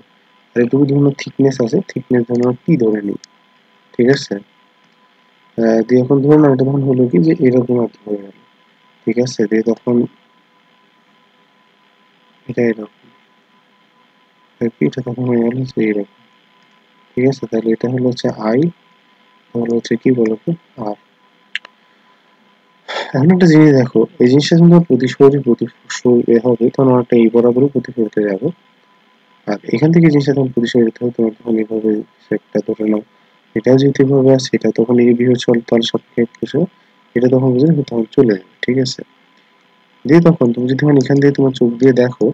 আর এটুকু ধরুন থিকনেস আছে, থিকনেস ধরুন টি ধরে নিই, ঠিক আছে। দিয়ে এখন ধরুন এটা তখন হলো কি যে এরকম আর কি হয়ে গেল, ঠিক আছে। দিয়ে তখন এটা এরকম, এটা তখন হয়ে গেল যে এরকম, ঠিক আছে। তাহলে এটা হলো হচ্ছে আই, তাহলে হচ্ছে কি বলতো আর। এখন একটা জিনিস দেখো, এই জিনিসটা যখন প্রতিফলিত হবে তখন একটা এই বরাবরই প্রতিফলিত যাবে। আর এখান থেকে জিনিসটা তখন প্রতিফলিত হবে, তোমার তখন এইভাবে একটা ধরে নাও, এটাও যেহেতু এভাবে আসছে, এটা তখন এই বিহেভ চল তার সাপেক্ষে এটা তখন বুঝলে তখন চলে যাবে, ঠিক আছে। দিয়ে তখন তুমি যদি এখন এখান থেকে তোমার চোখ দিয়ে দেখো,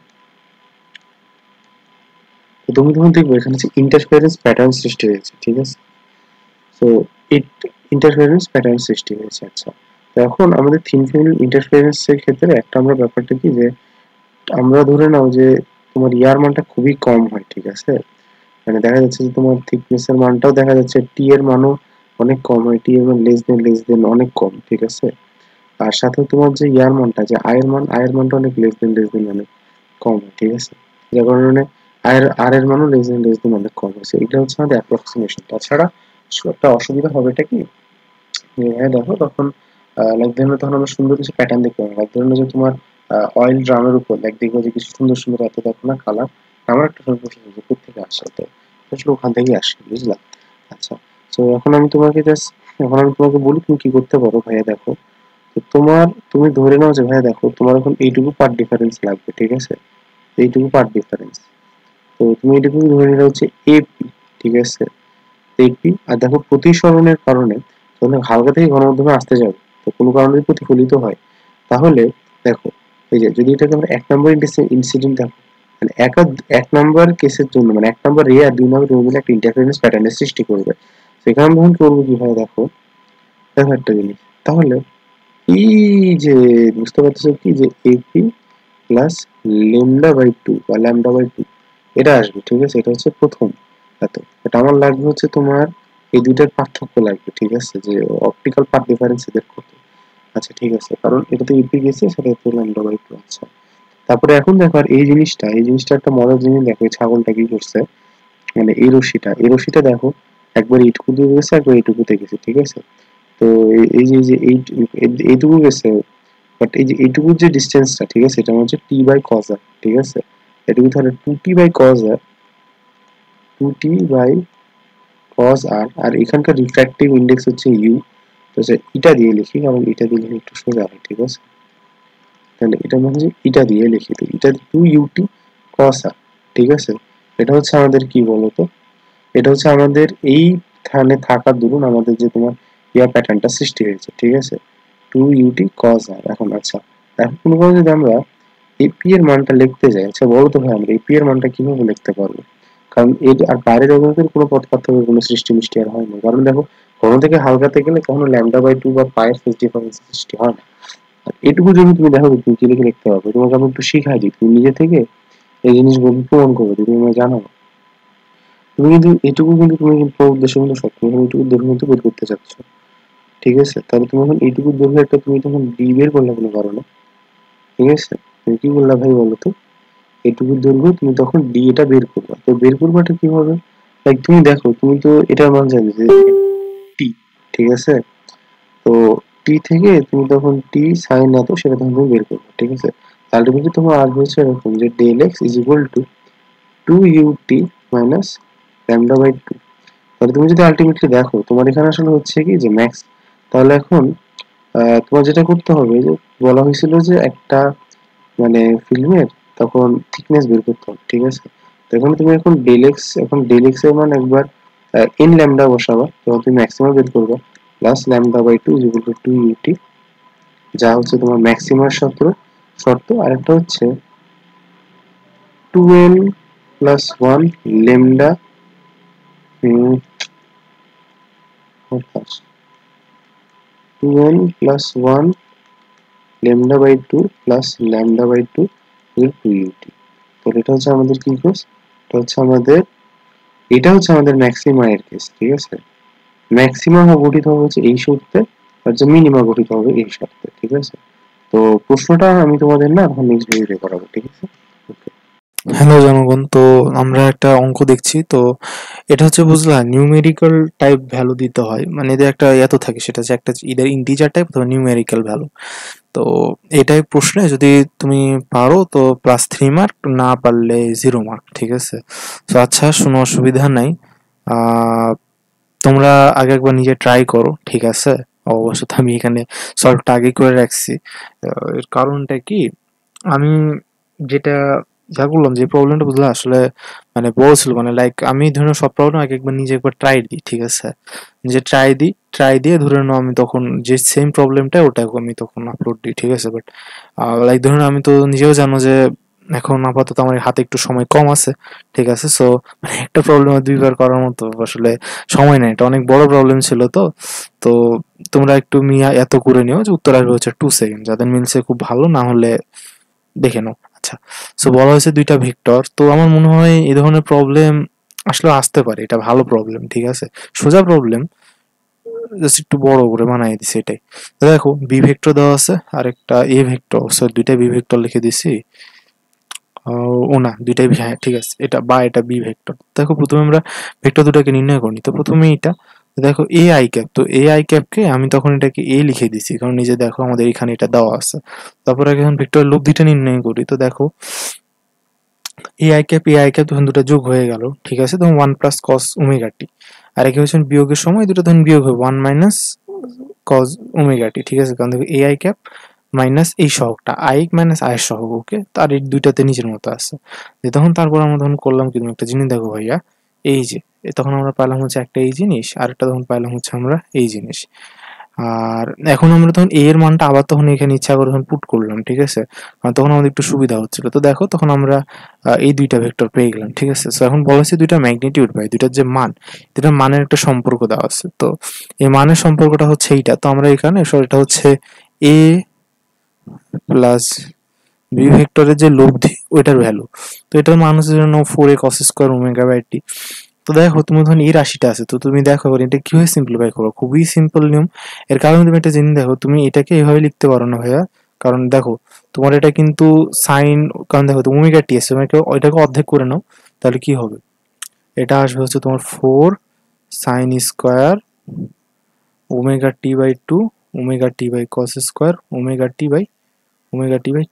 তো তুমি তখন দেখবে এখানে যে ইন্টারফারেন্স প্যাটার্ন সৃষ্টি হয়েছে, ঠিক আছে। তো ইট ইন্টারফারেন্স প্যাটার্ন সৃষ্টি হয়েছে। আচ্ছা, তো এখন আমাদের থিন ফিল্ম ইন্টারফারেন্সের ক্ষেত্রে একটা আমরা ব্যাপারটা কি যে আমরা ধরে নাও যে তোমার ইয়ার মানটা খুবই কম হয়, ঠিক আছে। মানে দেখা যাচ্ছে যে তোমার থিকনেস এর মানটাও দেখা যাচ্ছে টি এর মানও অনেক কম হয়, টি এর মান লেস দেন অনেক কম, ঠিক আছে। আর সাথে তোমার যে ইয়ার মানটা, যে আয়ের মানটা অনেক লেস দেন অনেক কম হয়, ঠিক আছে। যার কারণে আর এর মানও লেস দেন অনেক কম হয়েছে। এটা হচ্ছে আমাদের অ্যাপ্রক্সিমেশন। তাছাড়া একটা অসুবিধা হবেটা কি, হ্যাঁ দেখো তখন লাইক ধরনের তখন আমরা সুন্দর কিছু প্যাটার্ন দেখতে পাবো। লাইক ধরনের যে তোমার অয়েল ড্রামের উপর লাইক দেখবো যে কিছু সুন্দর সুন্দর এত দেখো না কালার। আমার একটা সময় প্রশ্ন যে কোথেকে আসে, তো আসলে ওখান থেকেই আসে, বুঝলাম। আচ্ছা, তো এখন আমি তোমাকে বলি তুমি কি করতে পারো ভাইয়া। দেখো, তো তুমি ধরে নাও যে ভাইয়া দেখো তোমার এখন এইটুকু পার্ট ডিফারেন্স লাগবে, ঠিক আছে? এইটুকু পার্ট ডিফারেন্স, তো তুমি এটুকু ধরে নিলে হচ্ছে এপি, ঠিক আছে? এপি, আর দেখো প্রতিসরণের কারণে যখন হালকা থেকে ঘন মাধ্যমে আসতে যাবে, তো কোনো কারণে যদি প্রতিফলিত হয়, তাহলে দেখো এই যে যদি এটাকে আমরা এক নম্বর ইনসিডেন্ট দেখো, মানে এক নম্বর কেসের জন্য, মানে এক নম্বর রে আর দুই নম্বর রে মিলে একটা ইন্টারফারেন্স প্যাটার্নের সৃষ্টি করবে। সেখানে আমি তখন করবো কি হয়, দেখো দেখো একটা জিনিস, তাহলে এই যে বুঝতে পারতেছো কি যে এপি প্লাস ল্যামডা বাই 2 বা ল্যামডা বাই 2 এটা আসবে, ঠিক আছে? এটা হচ্ছে প্রথম এত, এটা আমার লাগবে হচ্ছে তোমার এই দুইটার পার্থক্য লাগবে, ঠিক আছে? যে অপটিক্যাল পার্ট ডিফারেন্স এদের কত। আচ্ছা ঠিক আছে, কারণ এটা তো ইপি গেছে, সেটা হচ্ছে ল্যামডা বাই 2। আচ্ছা, তারপরে এখন দেখো আর এই জিনিসটা একটা মজার জিনিস, দেখো এই ছাগলটা কি করছে, মানে এই রশিটা দেখো একবার এইটুকু দিয়ে গেছে, একবার এইটুকুতে গেছে, ঠিক আছে? তো এইটুকু গেছে, বাট এই যে এইটুকুর যে ডিস্টেন্সটা, ঠিক আছে, এটা হচ্ছে টি বাই কজ আর, ঠিক আছে? এটুকু তাহলে 2t বাই কজ আর আর এখানকার রিফ্র্যাক্টিভ ইন্ডেক্স হচ্ছে ইউ। তো এটা দিয়ে লিখি, কারণ এটা দিয়ে লিখে একটু সোজা হয়, ঠিক আছে? তাহলে এটা মানে হচ্ছে এটা দিয়ে লিখি, তো এটা 2ut cos r, ঠিক আছে? এটা হচ্ছে আমাদের কি বলতো, এটা হচ্ছে আমাদের এইখানে থাকার দরুন আমাদের যে তোমার প্যাটার্নটা সৃষ্টি হয়েছে, ঠিক আছে? 2ut cos r। এখন আচ্ছা, এখন কোনো কারণে যদি আমরা এপি এর মানটা লিখতে যাই, আচ্ছা বলো তো ভাই আমরা এপি এর মানটা কিভাবে লিখতে পারবো? কারণ এর আর বাইরের অবস্থার কোনো পথ পার্থক্য, কোনো সৃষ্টি মিষ্টি আর হয় না, কারণ দেখো ঘন থেকে হালকাতে গেলে কখনো ল্যামডা বাই 2 বা পায়ের ফেজ ডিফারেন্স সৃষ্টি হয় না। আর এটুকু যদি তুমি দেখো তুমি কি লিখে লিখতে পারবে, তোমাকে আমি একটু শিখাই দিই, তুমি নিজে থেকে এই জিনিসগুলো প্রমাণ করবে, তুমি আমায় জানাও। তুমি কিন্তু এটুকু কিন্তু তুমি কিন্তু তোমার উদ্দেশ্য কিন্তু সব, তুমি এইটুকু দৈর্ঘ্য কিন্তু বের করতে চাচ্ছ, ঠিক আছে? তাহলে তুমি এখন এইটুকু দৈর্ঘ্য একটা তুমি তখন ডি বের করলে কোনো কারণে, ঠিক আছে? তুমি কি বললা ভাই বলো তো? এইটুকু দৈর্ঘ্য তুমি তখন ডি এটা বের করবা, তো বের করবাটা কিভাবে? লাইক তুমি দেখো, তুমি তো এটার মান জানো যে টি, ঠিক আছে? তো টি থেকে তুমি তখন টি সাইন এত সেটা তখন তুমি বের করবে, ঠিক আছে? আলটিমেটলি তোমার আসবে হচ্ছে এরকম যে del x is equal to 2ut minus lambda by 2। তাহলে তুমি যদি আলটিমেটলি দেখো তোমার এখানে আসলে হচ্ছে কি যে ম্যাক্স, তাহলে এখন তোমার যেটা করতে হবে যে বলা হয়েছিল যে একটা মানে ফিল্মের তখন থিকনেস বের করতে হবে, ঠিক আছে? তো এখানে তুমি এখন ডেল এক্স এর মান একবার ইন ল্যামডা বসাবা, তখন তুমি ম্যাক্সিমাম বের করবা, plus lambda by 2 is equal to 2ut, যা হচ্ছে তোমার ম্যাক্সিমার শর্ত। আর একটা হচ্ছে 2n প্লাস 1 ল্যামডা, অর্থাৎ 2n plus 1 lambda by 2 plus lambda by 2 2ut। তো এটা হচ্ছে আমাদের কি কেস, এটা হচ্ছে আমাদের ম্যাক্সিমা এর কেস, ঠিক আছে? ম্যাক্সিমা গঠিত হবে হচ্ছে এই শর্তে, আর যে মিনিমা গঠিত হবে এই শর্তে, ঠিক আছে? তো প্রশ্নটা আমি তোমাদের না এখন নেক্সট ভিডিওতে করাবো, ঠিক আছে? ওকে। হ্যালো জনগণ, তো আমরা একটা অঙ্ক দেখছি। তো এটা হচ্ছে বুঝলা নিউমেরিক্যাল টাইপ ভ্যালু দিতে হয়, মানে এদের একটা এত থাকে, সেটা হচ্ছে একটা ইদার ইন্টিজার টাইপ অথবা নিউমেরিক্যাল ভ্যালু। তো এটাই প্রশ্নে যদি তুমি পারো তো +3 মার্ক, না পারলে 0 মার্ক, ঠিক আছে? তো আচ্ছা শোনো, অসুবিধা নাই। আহ তোমরা আগে একবার নিজে ট্রাই করো, ঠিক আছে? অবশ্য তো আমি এখানে সলভটা আগে করে রাখছি। এর কারণটা কি, আমি যেটা যা করলাম, যে প্রবলেমটা বুঝলে আসলে মানে বড় ছিল, মানে লাইক আমি ধরে নাও সব প্রবলেম আগে একবার নিজে একবার ট্রাই দিই, ঠিক আছে? নিজে ট্রাই দিয়ে ধরে নাও আমি তখন যে সেম প্রবলেমটা ওটা আমি তখন আপলোড দিই, ঠিক আছে? বাট লাইক ধরুন আমি তো নিজেও জানো যে এখন আপাতত আমার হাতে একটু সময় কম আছে, ঠিক আছে? সো মানে একটা প্রবলেম দুইবার করার মতো আসলে সময় নেই, এটা অনেক বড় প্রবলেম ছিল। তো তো তোমরা একটু মিয়া এত করে নিও যে উত্তর আসবে হচ্ছে 2 সেকেন্ড, যাদের মিলছে খুব ভালো, না হলে দেখে নাও। আচ্ছা, সো বলা হয়েছে দুইটা ভেক্টর, তো আমার মনে হয় এই ধরনের প্রবলেম আসলে আসতে পারে, এটা ভালো প্রবলেম, ঠিক আছে? সোজা প্রবলেম, জাস্ট একটু বড় করে বানাই দিছি এটাই। তো দেখো বি ভেক্টর দেওয়া আছে আর একটা এ ভেক্টর, সো দুইটা বি ভেক্টর লিখে দিছি। ও না, দুইটাই হ্যাঁ ঠিক আছে, এটা বা এটা বি ভেক্টর। দেখো প্রথমে আমরা ভেক্টর দুটাকে নির্ণয় করি, তো প্রথমে এটা দেখো এ আই ক্যাপ, তো এ আই ক্যাপকে আমি তখন এটাকে এ লিখে দিছি, কারণ এই যে দেখো আমাদের এখানে এটা দেওয়া আছে। তারপরে এখন ভেক্টর লব্ধিটা নির্ণয় করি, তো দেখো এ আই ক্যাপ তখন দুটো যোগ হয়ে গেল, ঠিক আছে? তখন 1 + cos ওমেগা টি, আর ইকুয়েশন বিয়োগের সময় দুটো তখন বিয়োগ হবে 1 মাইনাস কজ ওমেগা টি, ঠিক আছে? কারণ দেখো এ আই ক্যাপ মাইনাস এই সহগটা আই মাইনাস আই সহগ, ওকে? তার এই দুইটাতে নিজের মতো আছে। তখন তারপর আমরা তখন করলাম কি, তুমি একটা জিনিস দেখো ভাইয়া, এই যে তখন আমরা পাইলাম হচ্ছে একটা এই জিনিস, আর একটা তখন পাইলাম হচ্ছে আমরা এই জিনিস। আর এখন আমরা তখন এ এর মানটা আবার তখন এখানে ইচ্ছা করে তখন পুট করলাম, ঠিক আছে? কারণ তখন আমাদের একটু সুবিধা হচ্ছিল। তো দেখো তখন আমরা এই দুইটা ভেক্টর পেয়ে গেলাম, ঠিক আছে? সো এখন বলা হচ্ছে দুইটা ম্যাগনিটিউড ভাই, দুইটার যে মান, দুইটার মানের একটা সম্পর্ক দেওয়া আছে। তো এই মানের সম্পর্কটা হচ্ছে এইটা। তো আমরা এখানে এটা হচ্ছে এ প্লাস বি ভেক্টরের যে লব্ধি ওইটার ভ্যালু। তো এটার মান হচ্ছে জন্য 4a cos square omega by t. তো দেখো তুমি ধরুন এই রাশিটা আছে, তো তুমি দেখো এবার এটা কিভাবে সিম্পলিফাই করো, খুবই সিম্পল নিয়ম। এর কারণে তুমি একটা জিনিস দেখো, তুমি এটাকে এভাবে লিখতে পারো না ভাইয়া, কারণ দেখো তোমার এটা কিন্তু সাইন, কারণ দেখো তুমি ওমেগা টি আছে, তোমাকে ওইটাকে অর্ধেক করে নাও, তাহলে কি হবে, এটা আসবে হচ্ছে তোমার 4 sine square omega t by 2 omega t by cos square omega t by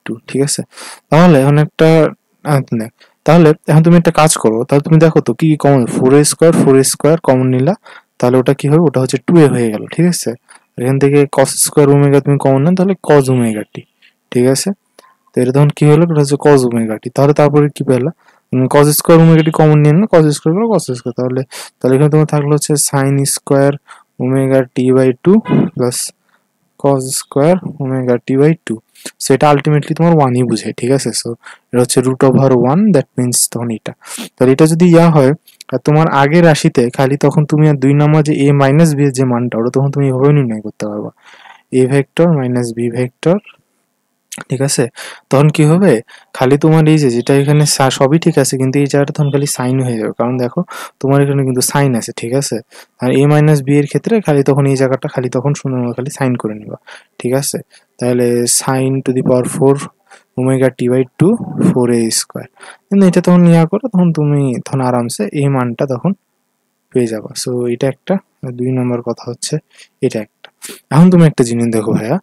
2, ঠিক আছে? তাহলে এখন একটা তাহলে এখন তুমি একটা কাজ করো, তাহলে তুমি দেখো তো কি কি কমন, 4a স্কয়ার কমন নিলা, তাহলে ওটা কি হবে, ওটা হচ্ছে 2a হয়ে গেল, ঠিক আছে? এখান থেকে কস স্কয়ার ওমেগা তুমি কমন নাও, তাহলে কজ ওমেগা টি, ঠিক আছে? তো এটা তখন কি হলো, এটা হচ্ছে কজ ওমেগা টি। তাহলে তারপরে কি পেলা, কজ স্কয়ার ওমেগা টি কমন নিয়ে না, কজ স্কয়ার করো কস স্কয়ার, তাহলে তাহলে এখানে তোমার থাকলো হচ্ছে sine square omega t by 2 plus cos square omega t by 2। So এটা আলটিমেটলি তোমার 1ই বুঝায়, ঠিক আছে? সো এটা হচ্ছে √1, দ্যাট মিন্স তখন এটা, তাহলে এটা যদি ইয়া হয় আর তোমার আগের রাশিতে খালি, তখন তুমি আর 2 নম্বর যে a মাইনাস b এর যে মানটা, ওটা তখন তুমি এভাবে নির্ণয় করতে পারবা, a vector minus b vector, ঠিক আছে? তখন কি হবে, খালি তোমার এই যে যেটা এখানে সবই ঠিক আছে, কিন্তু এই জায়গাটা তখন খালি সাইন হয়ে যাবে, কারণ দেখো তোমার এখানে কিন্তু সাইন আছে, ঠিক আছে? আর a মাইনাস b এর ক্ষেত্রে খালি তখন এই জায়গাটা খালি তখন সুন্দর খালি সাইন করে নিবা, ঠিক আছে? তাহলে sine to the power 4 omega t by 2 4a square, কিন্তু এটা তখন ইয়া করো, তখন তুমি তখন আরামসে এই মানটা তখন পেয়ে যাবা। সো এটা একটা, 2 নম্বর কথা হচ্ছে এটা একটা। এখন তুমি একটা জিনিস দেখো ভাইয়া,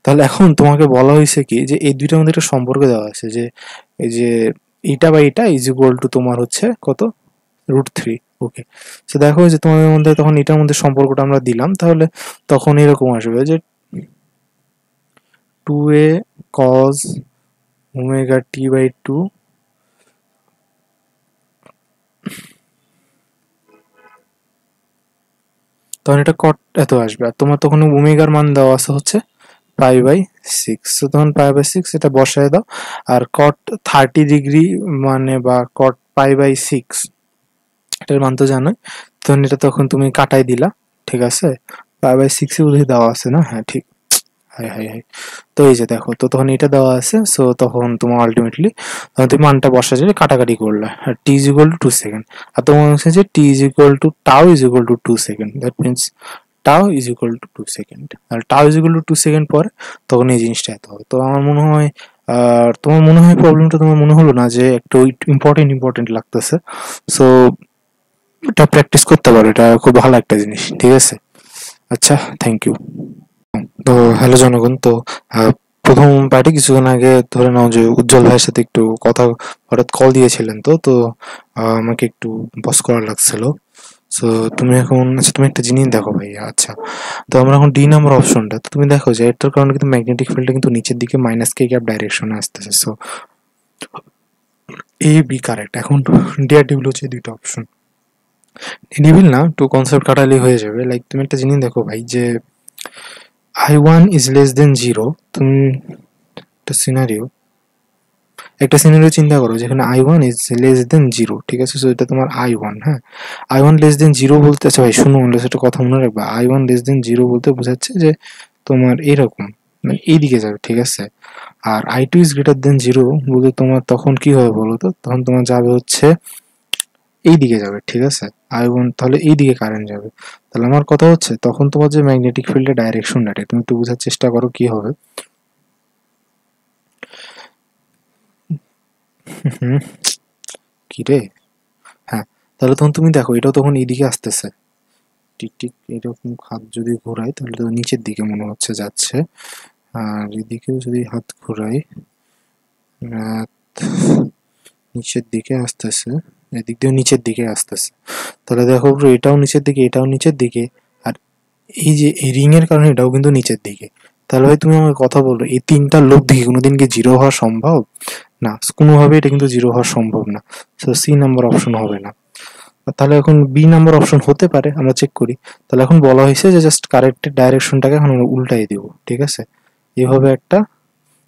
তাহলে এখন তোমাকে বলা হয়েছে কি যে এই দুইটার মধ্যে একটা সম্পর্ক দেওয়া আছে, যে এই যে এটা বা এটা ইজ ইকুয়াল টু তোমার হচ্ছে কত, √3, ওকে? সো দেখো যে তোমাদের মধ্যে তখন এটার মধ্যে সম্পর্কটা আমরা দিলাম, তাহলে তখন এরকম আসবে যে 2a cos omega t by 2 তখন এটা কট এত আসবে, আর তোমার তখন ওমেগার মান দেওয়া আছে হচ্ছে π/6। তো তখন π/6 এটা বসায় দাও, আর কট 30 ডিগ্রি মানে বা কট π/6 এটার মান তো জানোই, তখন এটা তখন তুমি কাটাই দিলা, ঠিক আছে? π/6 এ বোধহয় দেওয়া আছে না, হ্যাঁ ঠিক, হাই হাই হাই। তো এই যে দেখো, তো তখন এটা দেওয়া আছে, সো তখন তোমার আলটিমেটলি তখন তুমি মানটা বসা যাবে, কাটাকাটি করলে, আর t is equal to 2 second, আর তোমার হচ্ছে যে t is equal to tau is equal to 2 second, that means tau is equal to 2 second. আর tau is equal to 2 second পরে তখন এই জিনিসটা এত হবে। তো আমার মনে হয়, আর তোমার মনে হয় প্রবলেমটা তোমার মনে হলো না যে একটু ইম্পর্টেন্ট লাগতেছে? সো এটা প্র্যাকটিস করতে পারো, এটা খুব ভালো একটা জিনিস, ঠিক আছে? আচ্ছা, থ্যাংক ইউ। তো হ্যালো জনগণ, তো আহ, প্রথম পার্টি কিছুক্ষণ আগে ধরে নাও যে উজ্জ্বল ভাইয়ের সাথে একটু কথা, হঠাৎ কল দিয়েছিলেন, তো তো আমাকে একটু বস করা লাগছিল। সো তুমি এখন, আচ্ছা তুমি একটা জিনিস দেখো ভাইয়া, আচ্ছা তো আমরা এখন ডি নাম্বার অপশনটা, তো তুমি দেখো যে এটার কারণে কিন্তু ম্যাগনেটিক ফিল্ডটা কিন্তু নিচের দিকে মাইনাস কে গ্যাপ ডাইরেকশনে আসতেছে। So A B correct. এখন ডি আর ডিবিল হচ্ছে দুইটা অপশন, ডিবিল না, একটু কনসেপ্ট কাটালেই হয়ে যাবে। লাইক তুমি একটা জিনিস দেখো ভাই, যে I1 ইজ লেস দেন 0, তুমি একটা সিনারিও চিন্তা করো যেখানে I1 ইজ লেস দেন 0, ঠিক আছে? সো এটা তোমার I1, হ্যাঁ, I1 লেস দেন 0 বলতে, আচ্ছা ভাই শুনো, একটা কথা মনে রাখবা, I1 লেস দেন 0 বলতে বোঝাচ্ছে যে তোমার এরকম মানে এইদিকে যাবে, ঠিক আছে? আর I2 ইজ গ্রেটার দেন 0 বলতে তোমার তখন কি হবে বলো তো, তখন তোমার যাবে হচ্ছে এই দিকে যাবে, ঠিক আছে? I1 তাহলে এই দিকে কারেন্ট যাবে। তাহলে আমার কথা হচ্ছে তখন তোমার যে ম্যাগনেটিক ফিল্ডের ডাইরেকশনটা, তুমি একটু বোঝার চেষ্টা করো কি হবে। হুম, কি রে, হ্যাঁ, তাহলে তখন তুমি দেখো এটাও তখন এইদিকে আসতেছে, টিক টিক এরকম হাত যদি ঘোরাই তাহলে তো নিচের দিকে মনে হচ্ছে যাচ্ছে, আর এদিকেও যদি হাত ঘোরাই নিচের দিকে আসতেছে, এদিক দিয়ে নিচের দিকে আসতেছে। তাহলে দেখো ব্রো, এটাও নিচের দিকে, এটাও নিচের দিকে, আর এই যে এই রিং এর কারণে এটাও কিন্তু নিচের দিকে। তাহলে ভাই তুমি আমাকে কথা বলো, এই তিনটার লোভ দিকে কোনোদিন কি জিরো হওয়া সম্ভব? না, কোনোভাবে এটা কিন্তু জিরো হওয়া সম্ভব না। সো সি নাম্বার অপশন হবে না। তাহলে এখন বি নাম্বার অপশন হতে পারে, আমরা চেক করি। তাহলে এখন বলা হয়েছে যে জাস্ট কারেক্টের ডাইরেকশনটাকে এখন আমরা উল্টাই দিব, ঠিক আছে? এইভাবে একটা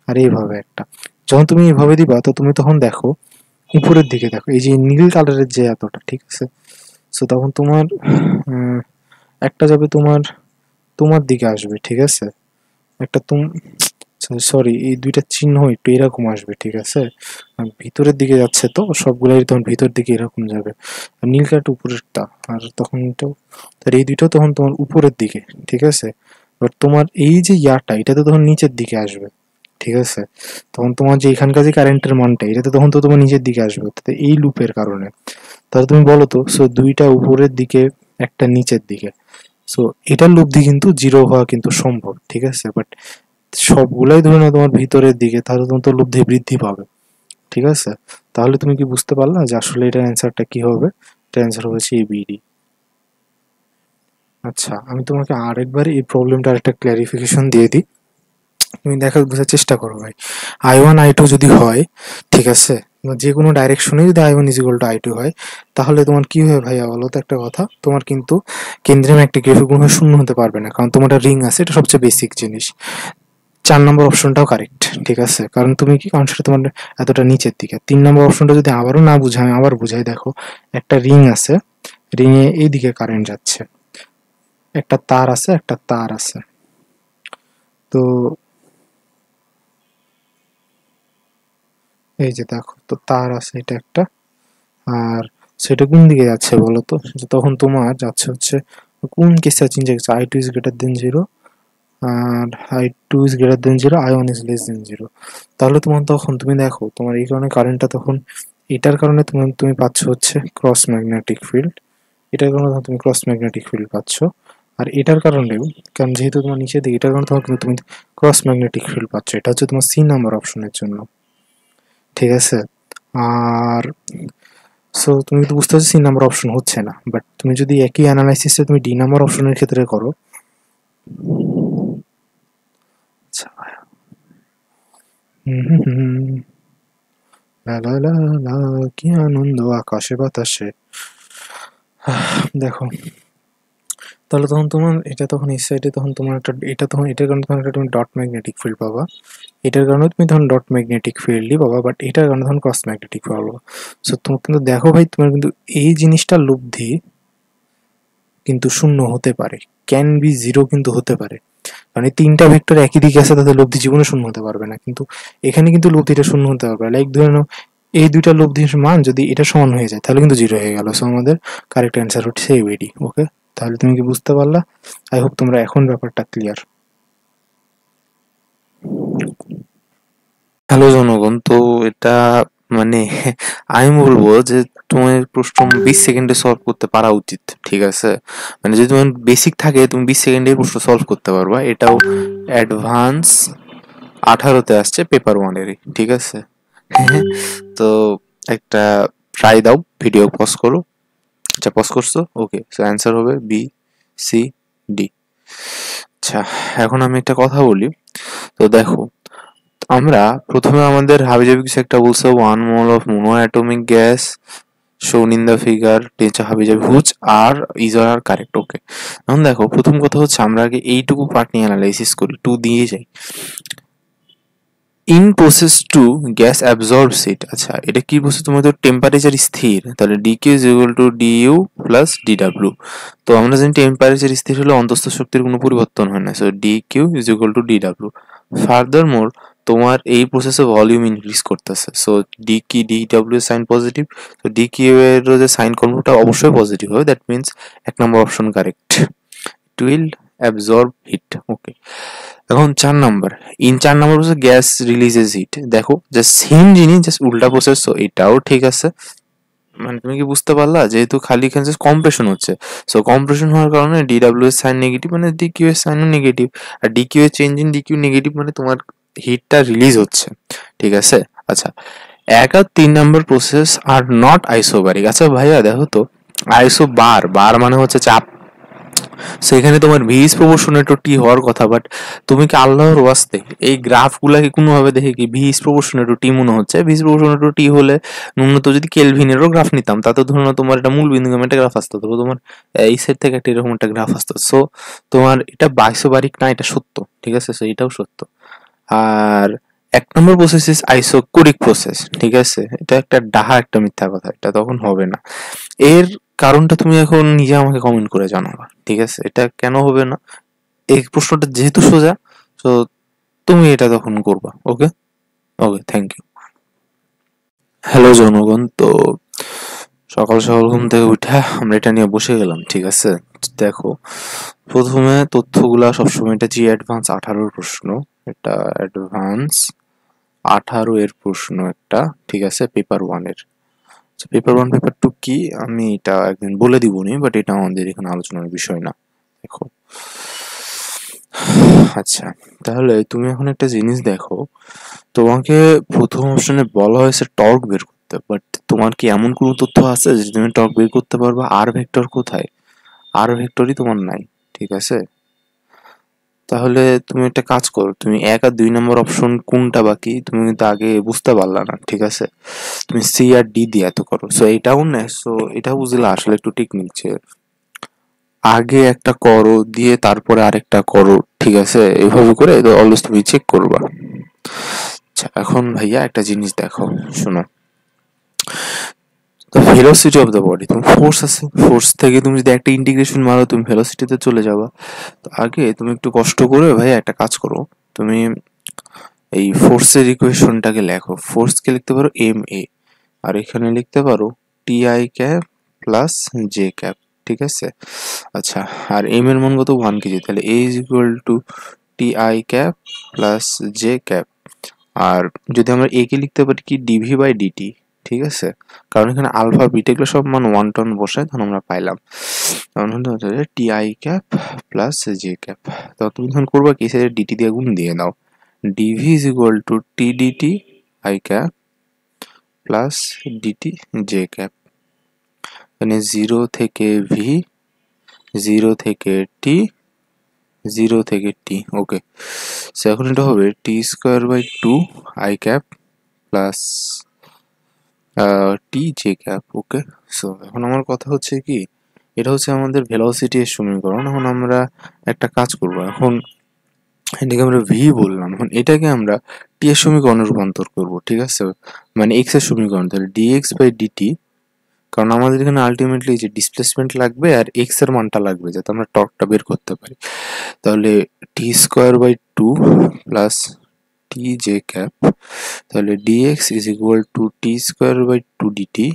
আর এইভাবে একটা। যখন তুমি এইভাবে দিবা তো তুমি তখন দেখো উপরের দিকে, দেখো এই যে নীল কালারের যে এতটা, ঠিক আছে? সো তখন তোমার একটা যাবে তোমার তোমার দিকে আসবে, ঠিক আছে? একটা সরি, এই দুইটা চিহ্ন একটু এরকম আসবে, ঠিক আছে? আর ভিতরের দিকে যাচ্ছে তো সবগুলাই তখন ভিতর দিকে এরকম যাবে, আর নীল কালারটা উপরেরটা, আর তখন এটাও, তার এই দুইটাও তখন তোমার উপরের দিকে, ঠিক আছে? বাট তোমার এই যে ইয়াটা, এটা তো তখন নিচের দিকে আসবে, ঠিক আছে? তখন তোমার যে এখানকার যে কারেন্টের মানটা, এটা তো তখন তো তোমার নিচের দিকে আসবে, তো এই লুপের কারণে। তাহলে তুমি বলো তো, সো দুইটা উপরের দিকে একটা নিচের দিকে, সো এটার লুপ দিয়ে কিন্তু জিরো হওয়া কিন্তু সম্ভব, ঠিক আছে? বাট সবগুলাই ধরে নাও তোমার ভিতরের দিকে, তাহলে তোমার তো লব্ধি বৃদ্ধি পাবে, ঠিক আছে? তাহলে তুমি কি বুঝতে পারলা যে আসলে এটার অ্যান্সারটা কি হবে? এটার অ্যান্সার হচ্ছে এবিডি। আচ্ছা, আমি তোমাকে আরেকবার এই প্রবলেমটা আরেকটা ক্ল্যারিফিকেশন দিয়ে দিই, তুমি বোঝার চেষ্টা করো ভাই। I1 I2 যদি হয়, ঠিক আছে, যে কোনো ডাইরেকশনে যদি I1 = I2 হয়, তাহলে তোমার কি হয় ভাইয়া বলো তো একটা কথা, তোমার কিন্তু কেন্দ্রে ম্যাগনেটিক ফিল্ড কোনোভাবে শূন্য হতে পারবে না, কারণ তোমার একটা রিং আছে, এটা সবচেয়ে বেসিক জিনিস। 4 নম্বর অপশনটাও কারেক্ট, ঠিক আছে? কারণ তুমি কি, কারণ সেটা তোমার এতটা নিচের দিকে। 3 নম্বর অপশনটা যদি আবারও না বুঝাই, আমি আবার বুঝাই, দেখো একটা রিং আছে, রিংয়ে এইদিকে কারেন্ট যাচ্ছে, একটা তার আছে, একটা তার আছে, তো এই যে দেখো তো তার আছে এটা একটা, আর সেটা কোন দিকে যাচ্ছে বলো তো? সেটা তখন তোমার যাচ্ছে হচ্ছে কোন কেসটা চেঞ্জ হচ্ছে, I2 is greater than 0 R I2 is greater than 0, I1 is less than 0। তাহলে তোমার তখন তুমি দেখো তোমার এই কারণে কারেন্টটা তখন, এটার কারণে তুমি পাচ্ছ হচ্ছে ক্রস ম্যাগনেটিক ফিল্ড, এটার কারণে তুমি ক্রস ম্যাগনেটিক ফিল্ড পাচ্ছ, আর এটার কারণেও, কারণ যেহেতু তোমার নিচের দিকে, এটার কারণে তোমার কিন্তু তুমি ক্রস ম্যাগনেটিক ফিল্ড পাচ্ছ। এটা হচ্ছে তোমার সি নাম্বার অপশনের জন্য, ঠিক আছে? আর সো তুমি কিন্তু বুঝতে পারছো সি নাম্বার অপশন হচ্ছে না, বাট তুমি যদি একই অ্যানালাইসিসটা তুমি ডি নাম্বার অপশনের ক্ষেত্রে করো, আচ্ছা ভাইয়া, লা লা লা লা, কি আনন্দ আকাশে বাতাসে। দেখো, তাহলে তখন তোমার এটা তখন এই সাইডে তখন তোমার একটা, এটা তখন এটার কারণে তখন একটা তুমি ডট ম্যাগনেটিক ফিল্ড পাবা, এটার কারণে তুমি তখন ডট ম্যাগনেটিক ফিল্ডই পাবা, বাট এটার কারণে তখন ক্রস ম্যাগনেটিক ফিল্ড পাবা। সো তোমার কিন্তু দেখো ভাই, তোমার কিন্তু এই জিনিসটা লব্ধি কিন্তু শূন্য হতে পারে, ক্যান বি জিরো কিন্তু হতে পারে, কারণ এই তিনটা ভেক্টর একই দিকে আছে, তাদের লব্ধি জীবনে শূন্য হতে পারবে না, কিন্তু এখানে কিন্তু লব্ধিটা শূন্য হতে পারবে। লাইক ধরে নাও এই দুইটা লব্ধির মান যদি এটা সমান হয়ে যায়, তাহলে কিন্তু জিরো হয়ে গেল। সো আমাদের কারেক্ট অ্যান্সার হচ্ছে এবিডি। ওকে, তাহলে তুমি কি বুঝতে পারলা? আই হোপ তোমরা এখন ব্যাপারটা ক্লিয়ার। হ্যালো জনগণ, তো এটা মানে আমি বলবো যে তোমার প্রশ্ন 20 সেকেন্ডে সলভ করতে পারা উচিত, ঠিক আছে? মানে যদি তোমার বেসিক থাকে তুমি 20 সেকেন্ডে প্রশ্ন সলভ করতে পারবা। এটাও অ্যাডভান্স 18তে আসছে পেপার 1-এরই, ঠিক আছে? তো একটা ট্রাই দাও, ভিডিও পজ করো। আচ্ছা, পজ করছো? ওকে, সো অ্যান্সার হবে বি, সি, ডি। আচ্ছা, এখন আমি একটা কথা বলি। তো দেখো, আমরা প্রথমে আমাদের হাবিজাবি কিছু একটা বলছে, 1 mole of monoatomic gas shown in the figure nature হাবিজাবি হুচ আর ইজার আর কারেক্ট। ওকে, এখন দেখো প্রথম কথা হচ্ছে আমরা আগে এইটুকু পার্ট নিয়ে অ্যানালাইসিস করি, 2 দিয়ে যাই। In process two gas absorbs it. আচ্ছা, এটা কি বলছে? তোমার তো টেম্পারেচার স্থির, তাহলে dQ is equal to dU plus ডিডাব্লিউ। তো আমরা জানি টেম্পারেচার স্থির হলে অন্তস্থ শক্তির কোনো পরিবর্তন হয় না, so dQ is equal to ডিডাব্লিউ। ফার্দার মোর তোমার এই প্রসেসে ভলিউম ইনক্রিজ করতেছে, সো ডিকি ডিডাব্লিউ সাইন পজিটিভ, তো ডিকিউ এর যে সাইন কর্মটা অবশ্যই পজিটিভ হবে, দ্যাট মিনস 1 নম্বর option correct, it will absorb heat. Okay, এখন 4 number, in 4 number process gas releases heat. দেখো জাস্ট সেম জিনিস, জাস্ট উল্টা প্রসেস, তো এটাও ঠিক আছে। মানে তুমি কি বুঝতে পারলা? যেহেতু খালি এখানে জাস্ট কম্প্রেশন হচ্ছে, সো কম্প্রেশন হওয়ার কারণে ডিডাব্লিউ এর সাইন নেগেটিভ, মানে ডিকিউ এর সাইনও নেগেটিভ, আর ডিকিউ এর চেঞ্জ ইন ডিকিউ নেগেটিভ, মানে তোমার হিটটা রিলিজ হচ্ছে, ঠিক আছে? আচ্ছা, 1 আর 3 number process are not isobaric. আচ্ছা ভাইয়া দেখো তো, বার মানে হচ্ছে চাপ, সেখানে তোমার ভি ইজ প্রপোর্শনাল টু টি হওয়ার কথা, বাট তুমি কি আল্লাহর ওয়াস্তে এই গ্রাফগুলাকে কোনোভাবে দেখে কি ভি ইজ প্রপোর্শনাল টু টি মনে হচ্ছে? ভি ইজ প্রপোর্শনাল টু টি হলে ন্যূনত যদি কেলভিনেরও গ্রাফ নিতাম, তাতে ধরো না তোমার একটা মূল বিন্দুগামী একটা গ্রাফ আসতো, তবে তোমার এই সাইড থেকে একটা এরকম একটা গ্রাফ আসতো। সো তোমার এটা আইসোবারিক না, এটা সত্য, ঠিক আছে? সো এটাও সত্য। আর 1 নম্বর প্রসেস ইজ আইসোকোরিক প্রসেস, ঠিক আছে? এটা একটা ডাহা একটা মিথ্যা কথা, এটা তখন হবে না। এর কারণটা তুমি এখন নিজে আমাকে কমেন্ট করে জানাবা, ঠিক আছে? এটা কেন হবে না, এই প্রশ্নটা যেহেতু সোজা, তো তুমি এটা তখন করবা। ওকে, ওকে, থ্যাংক ইউ। হ্যালো জনগণ, তো সকাল সকাল ঘুম থেকে উঠে আমরা এটা নিয়ে বসে গেলাম, ঠিক আছে? দেখো, প্রথমে তথ্যগুলা সবসময় এটা জি অ্যাডভান্স 18 প্রশ্ন, এটা অ্যাডভান্স 18 এর প্রশ্ন একটা, ঠিক আছে? পেপার 1 এর। পেপার 1 পেপার 2 কি আমি এটা একদিন বলে দিবনি, বাট এটা আমাদের এখানে আলোচনার বিষয় না। দেখো, আচ্ছা, তাহলে তুমি এখন একটা জিনিস দেখো, তোমাকে প্রথম অপশনে বলা হয়েছে টর্ক বের করতে, বাট তোমার কি এমন কোনো তথ্য আছে যে তুমি টর্ক বের করতে পারবা? আর ভেক্টর কোথায়? আর ভেক্টরই তোমার নাই, ঠিক আছে? তাহলে তুমি একটা কাজ করো, তুমি 1 আর 2 নম্বর অপশন কোনটা বাকি তুমি কিন্তু আগে বুঝতে পারলা না, ঠিক আছে? তুমি সি আর ডি দিয়ে এত করো। সো এটাও না, সো এটা বুঝলে আসলে একটু টেকনিক, যে আগে একটা করো দিয়ে তারপরে আরেকটা করো, ঠিক আছে? এইভাবে করে অলওয়েজ তুমি চেক করবা। আচ্ছা, এখন ভাইয়া একটা জিনিস দেখো, শোনো, তো ভেলোসিটি অফ দ্য বডি, তুমি ফোর্স আছে, ফোর্স থেকে তুমি যদি একটা ইন্টিগ্রেশন মারো তুমি ভেলোসিটিতে চলে যাবা। তো আগে তুমি একটু কষ্ট করে ভাইয়া একটা কাজ করো, তুমি এই ফোর্সের ইকুয়েশনটাকে লেখো। ফোর্সকে লিখতে পারো এম এ, আর এখানে লিখতে পারো টি i cap plus j cap, ঠিক আছে? আচ্ছা, আর এম এর মান কত? 1 কেজি, তাহলে a is equal to t i cap plus j cap. আর যদি আমরা এ কে লিখতে পারি কি ডিভি বাই ডিটি, ঠিক আছে? কারণ এখানে আলফা বিটা এগুলো সব মান 1 টন বসায়, তখন আমরা পাইলাম তখন হতে টি i cap plus j cap. তো তুমি তখন করবা কি, সাইডে ডিটি দিয়ে গুণ দিয়ে দাও, dv is equal to t dt i cap plus dt j cap. এখানে 0 থেকে ভি, 0 থেকে টি, 0 থেকে টি, ওকে। সো এখন এটা হবে t square by 2 i cap plus t j cap, okay. So এখন আমার কথা হচ্ছে কি, এটা হচ্ছে আমাদের ভেলোসিটি এর সমীকরণ। এখন আমরা একটা কাজ করব, এখন এটাকে আমরা ভি বললাম, এখন এটাকে আমরা টি এর সমীকরণে রূপান্তর করব, ঠিক আছে? মানে এক্স এর সমীকরণ, তাহলে ডিএক্স বাই ডিটি, কারণ আমাদের এখানে আলটিমেটলি যে ডিসপ্লেসমেন্ট লাগবে আর এক্স এর মানটা লাগবে যাতে আমরা টর্কটা বের করতে পারি। তাহলে t square by 2 plus t j cap, তাহলে dx is equal to t square by 2 dt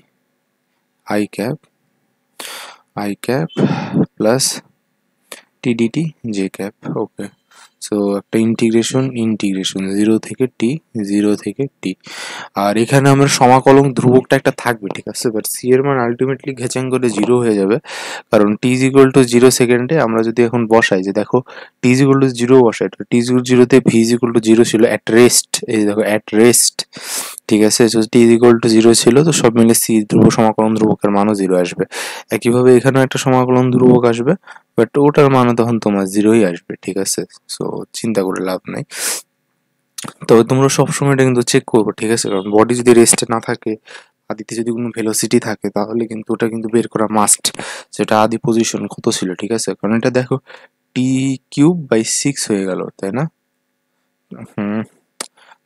i cap plus t dt j cap, okay. So একটা ইন্টিগ্রেশন 0 থেকে টি, 0 থেকে টি। আর এখানে আমরা সমাকলন ধ্রুবকটা একটা থাকবে, ঠিক আছে? বাট সি এর মান আলটিমেটলি ঘেচাং করে 0 হয়ে যাবে, কারণ টি ইজ ইকুয়াল টু 0 সেকেন্ডে আমরা যদি এখন বসাই, যে দেখো টি ইজ ইকুয়াল টু 0 বসাই, তো টি ইজ ইকুয়াল টু 0 তে ভি ইজ ইকুয়াল টু 0 ছিল অ্যাট রেস্ট, এই দেখো অ্যাট রেস্ট, ঠিক আছে? So T is equal two 0 ছিল, তো সব মিলে সি ধ্রুব সমাকলন ধ্রুবকের মানও 0 আসবে। একইভাবে এখানেও একটা সমাকলন ধ্রুবক আসবে, বাট ওটার মানও তখন তোমার 0ই আসবে, ঠিক আছে? সো চিন্তা করে লাভ নাই। তবে তোমরা সবসময় এটা কিন্তু চেক করবে, ঠিক আছে? কারণ বডি যদি রেস্টে না থাকে, আদিতে যদি কোনো ভেলোসিটি থাকে, তাহলে কিন্তু ওটা কিন্তু বের করা মাস্ট, যেটা আদি পজিশন কত ছিল, ঠিক আছে? কারণ এটা দেখো টি কিউব বাই 6 হয়ে গেল, তাই না?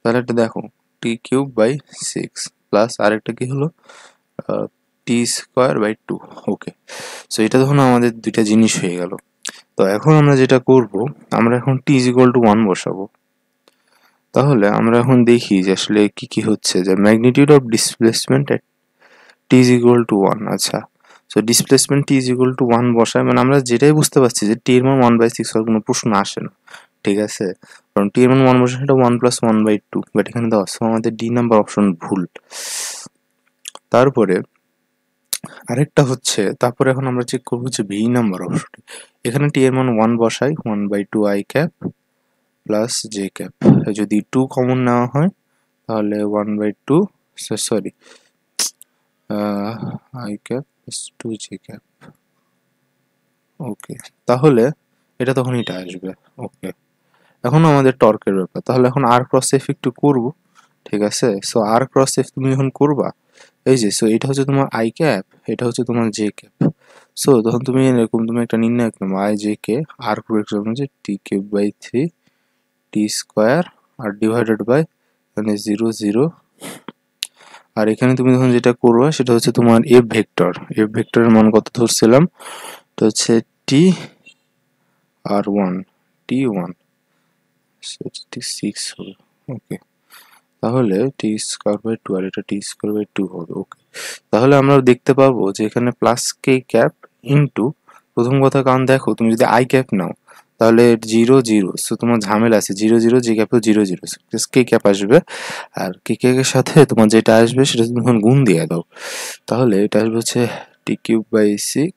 তাহলে এটা দেখো টি কিউব বাই 6 প্লাস আরেকটা কি হলো টি স্কোয়ার বাই 2, ওকে। সো এটা তখন আমাদের দুইটা জিনিস হয়ে গেল। তো এখন আমরা যেটা করব, আমরা এখন টি ইজ ইকুয়াল টু 1 বসাবো। তাহলে আমরা এখন দেখি যে আসলে কি কি হচ্ছে, যে magnitude of displacement at T is equal two 1, আচ্ছা। So displacement T is equal two 1 বসায়, মানে আমরা যেটাই বুঝতে পারছি যে টি এর মান 1/6 হওয়ার কোনো প্রশ্ন আসে না, ঠিক আছে? কারণ টি এর মান 1 বসায় সেটা 1 প্লাস 1/2, বাট এখানে দেওয়া আছে আমাদের ডি নাম্বার অপশন ভুল। তারপরে আরেকটা হচ্ছে, তারপরে এখন আমরা চেক করবো যে ভি নাম্বার অপশন, এখানে টি এর মান 1 বসাই, 1/2 i cap plus j cap, যদি 2 কমন নেওয়া হয় তাহলে 1/2 sorry, i cap is two j cap. Okay, তাহলে এটা তখন এটা আসবে। ওকে, এখন আমাদের টর্কের ব্যাপার, তাহলে এখন আর ক্রস এফ একটু করবো, ঠিক আছে? সো আর ক্রস এফ তুমি যখন করবা, এই যে সো এটা হচ্ছে তোমার আই ক্যাপ, এটা হচ্ছে তোমার জে ক্যাপ। সো তখন তুমি এরকম তুমি একটা নির্ণায়ক নেবো আই জে কে, আর প্রয়োগ হচ্ছে t cube by 3 t square আর ডিভাইডেড বাই মানে 0 0। আর এখানে তুমি যখন যেটা করবা সেটা হচ্ছে তোমার এফ ভেক্টর, এফ ভেক্টরের মান কত ধরছিলাম, তো হচ্ছে টি আর 1, টি 1, টি 6 হবে। ওকে, তাহলে টি স্কোয়ার বাই 2 আর এটা টি স্কোয়ার বাই 2 হবে। ওকে, তাহলে আমরা দেখতে পাবো যে এখানে প্লাস কে ক্যাপ ইন্টু, প্রথম কথা কারণ দেখো তুমি যদি আই ক্যাপ নাও তাহলে 0 0, সো তোমার ঝামেলা আছে, 0 0 যে ক্যাপেও 0 0, কে ক্যাপ আসবে, আর কে ক্যাপের সাথে তোমার যেটা আসবে সেটা তুমি এখন গুণ দিয়ে দাও, তাহলে এটা আসবে হচ্ছে টি কিউব বাই 6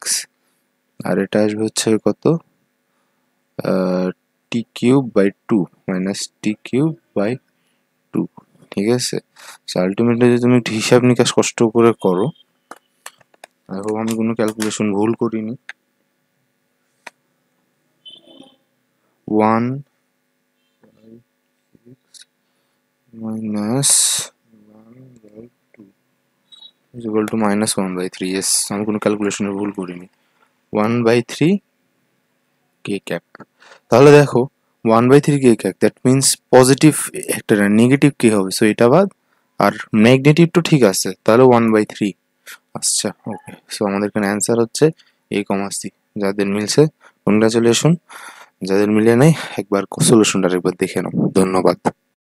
আর এটা আসবে হচ্ছে কত, t cube by 2 minus t cube by 2, ঠিক আছে? আলটিমেটলি যদি তুমি একটু হিসাব নিকাশ কষ্ট করে করো, আই হোপ আমি কোনো ক্যালকুলেশন ভুল করিনি। 1 minus 1/2 is equal to minus 1/3। Yes, আমি কোনো ক্যালকুলেশনে ভুল করিনি। 1/3 কে ক্যাপ, তাহলে দেখো 1/3 কে ক্যাপ, দ্যাট মিনস পজিটিভ একটা, নেগেটিভ কি হবে, সো এটা বাদ, আর নেগেটিভ তো ঠিক আছে, তাহলে 1/3। আচ্ছা, ওকে, সো আমাদের এখানে অ্যান্সার হচ্ছে এ কমা সি। যাদের মিলছে কনগ্রাচুলেশন, যাদের মিলে নাই একবার সলিউশনটা একবার দেখে নাও। ধন্যবাদ।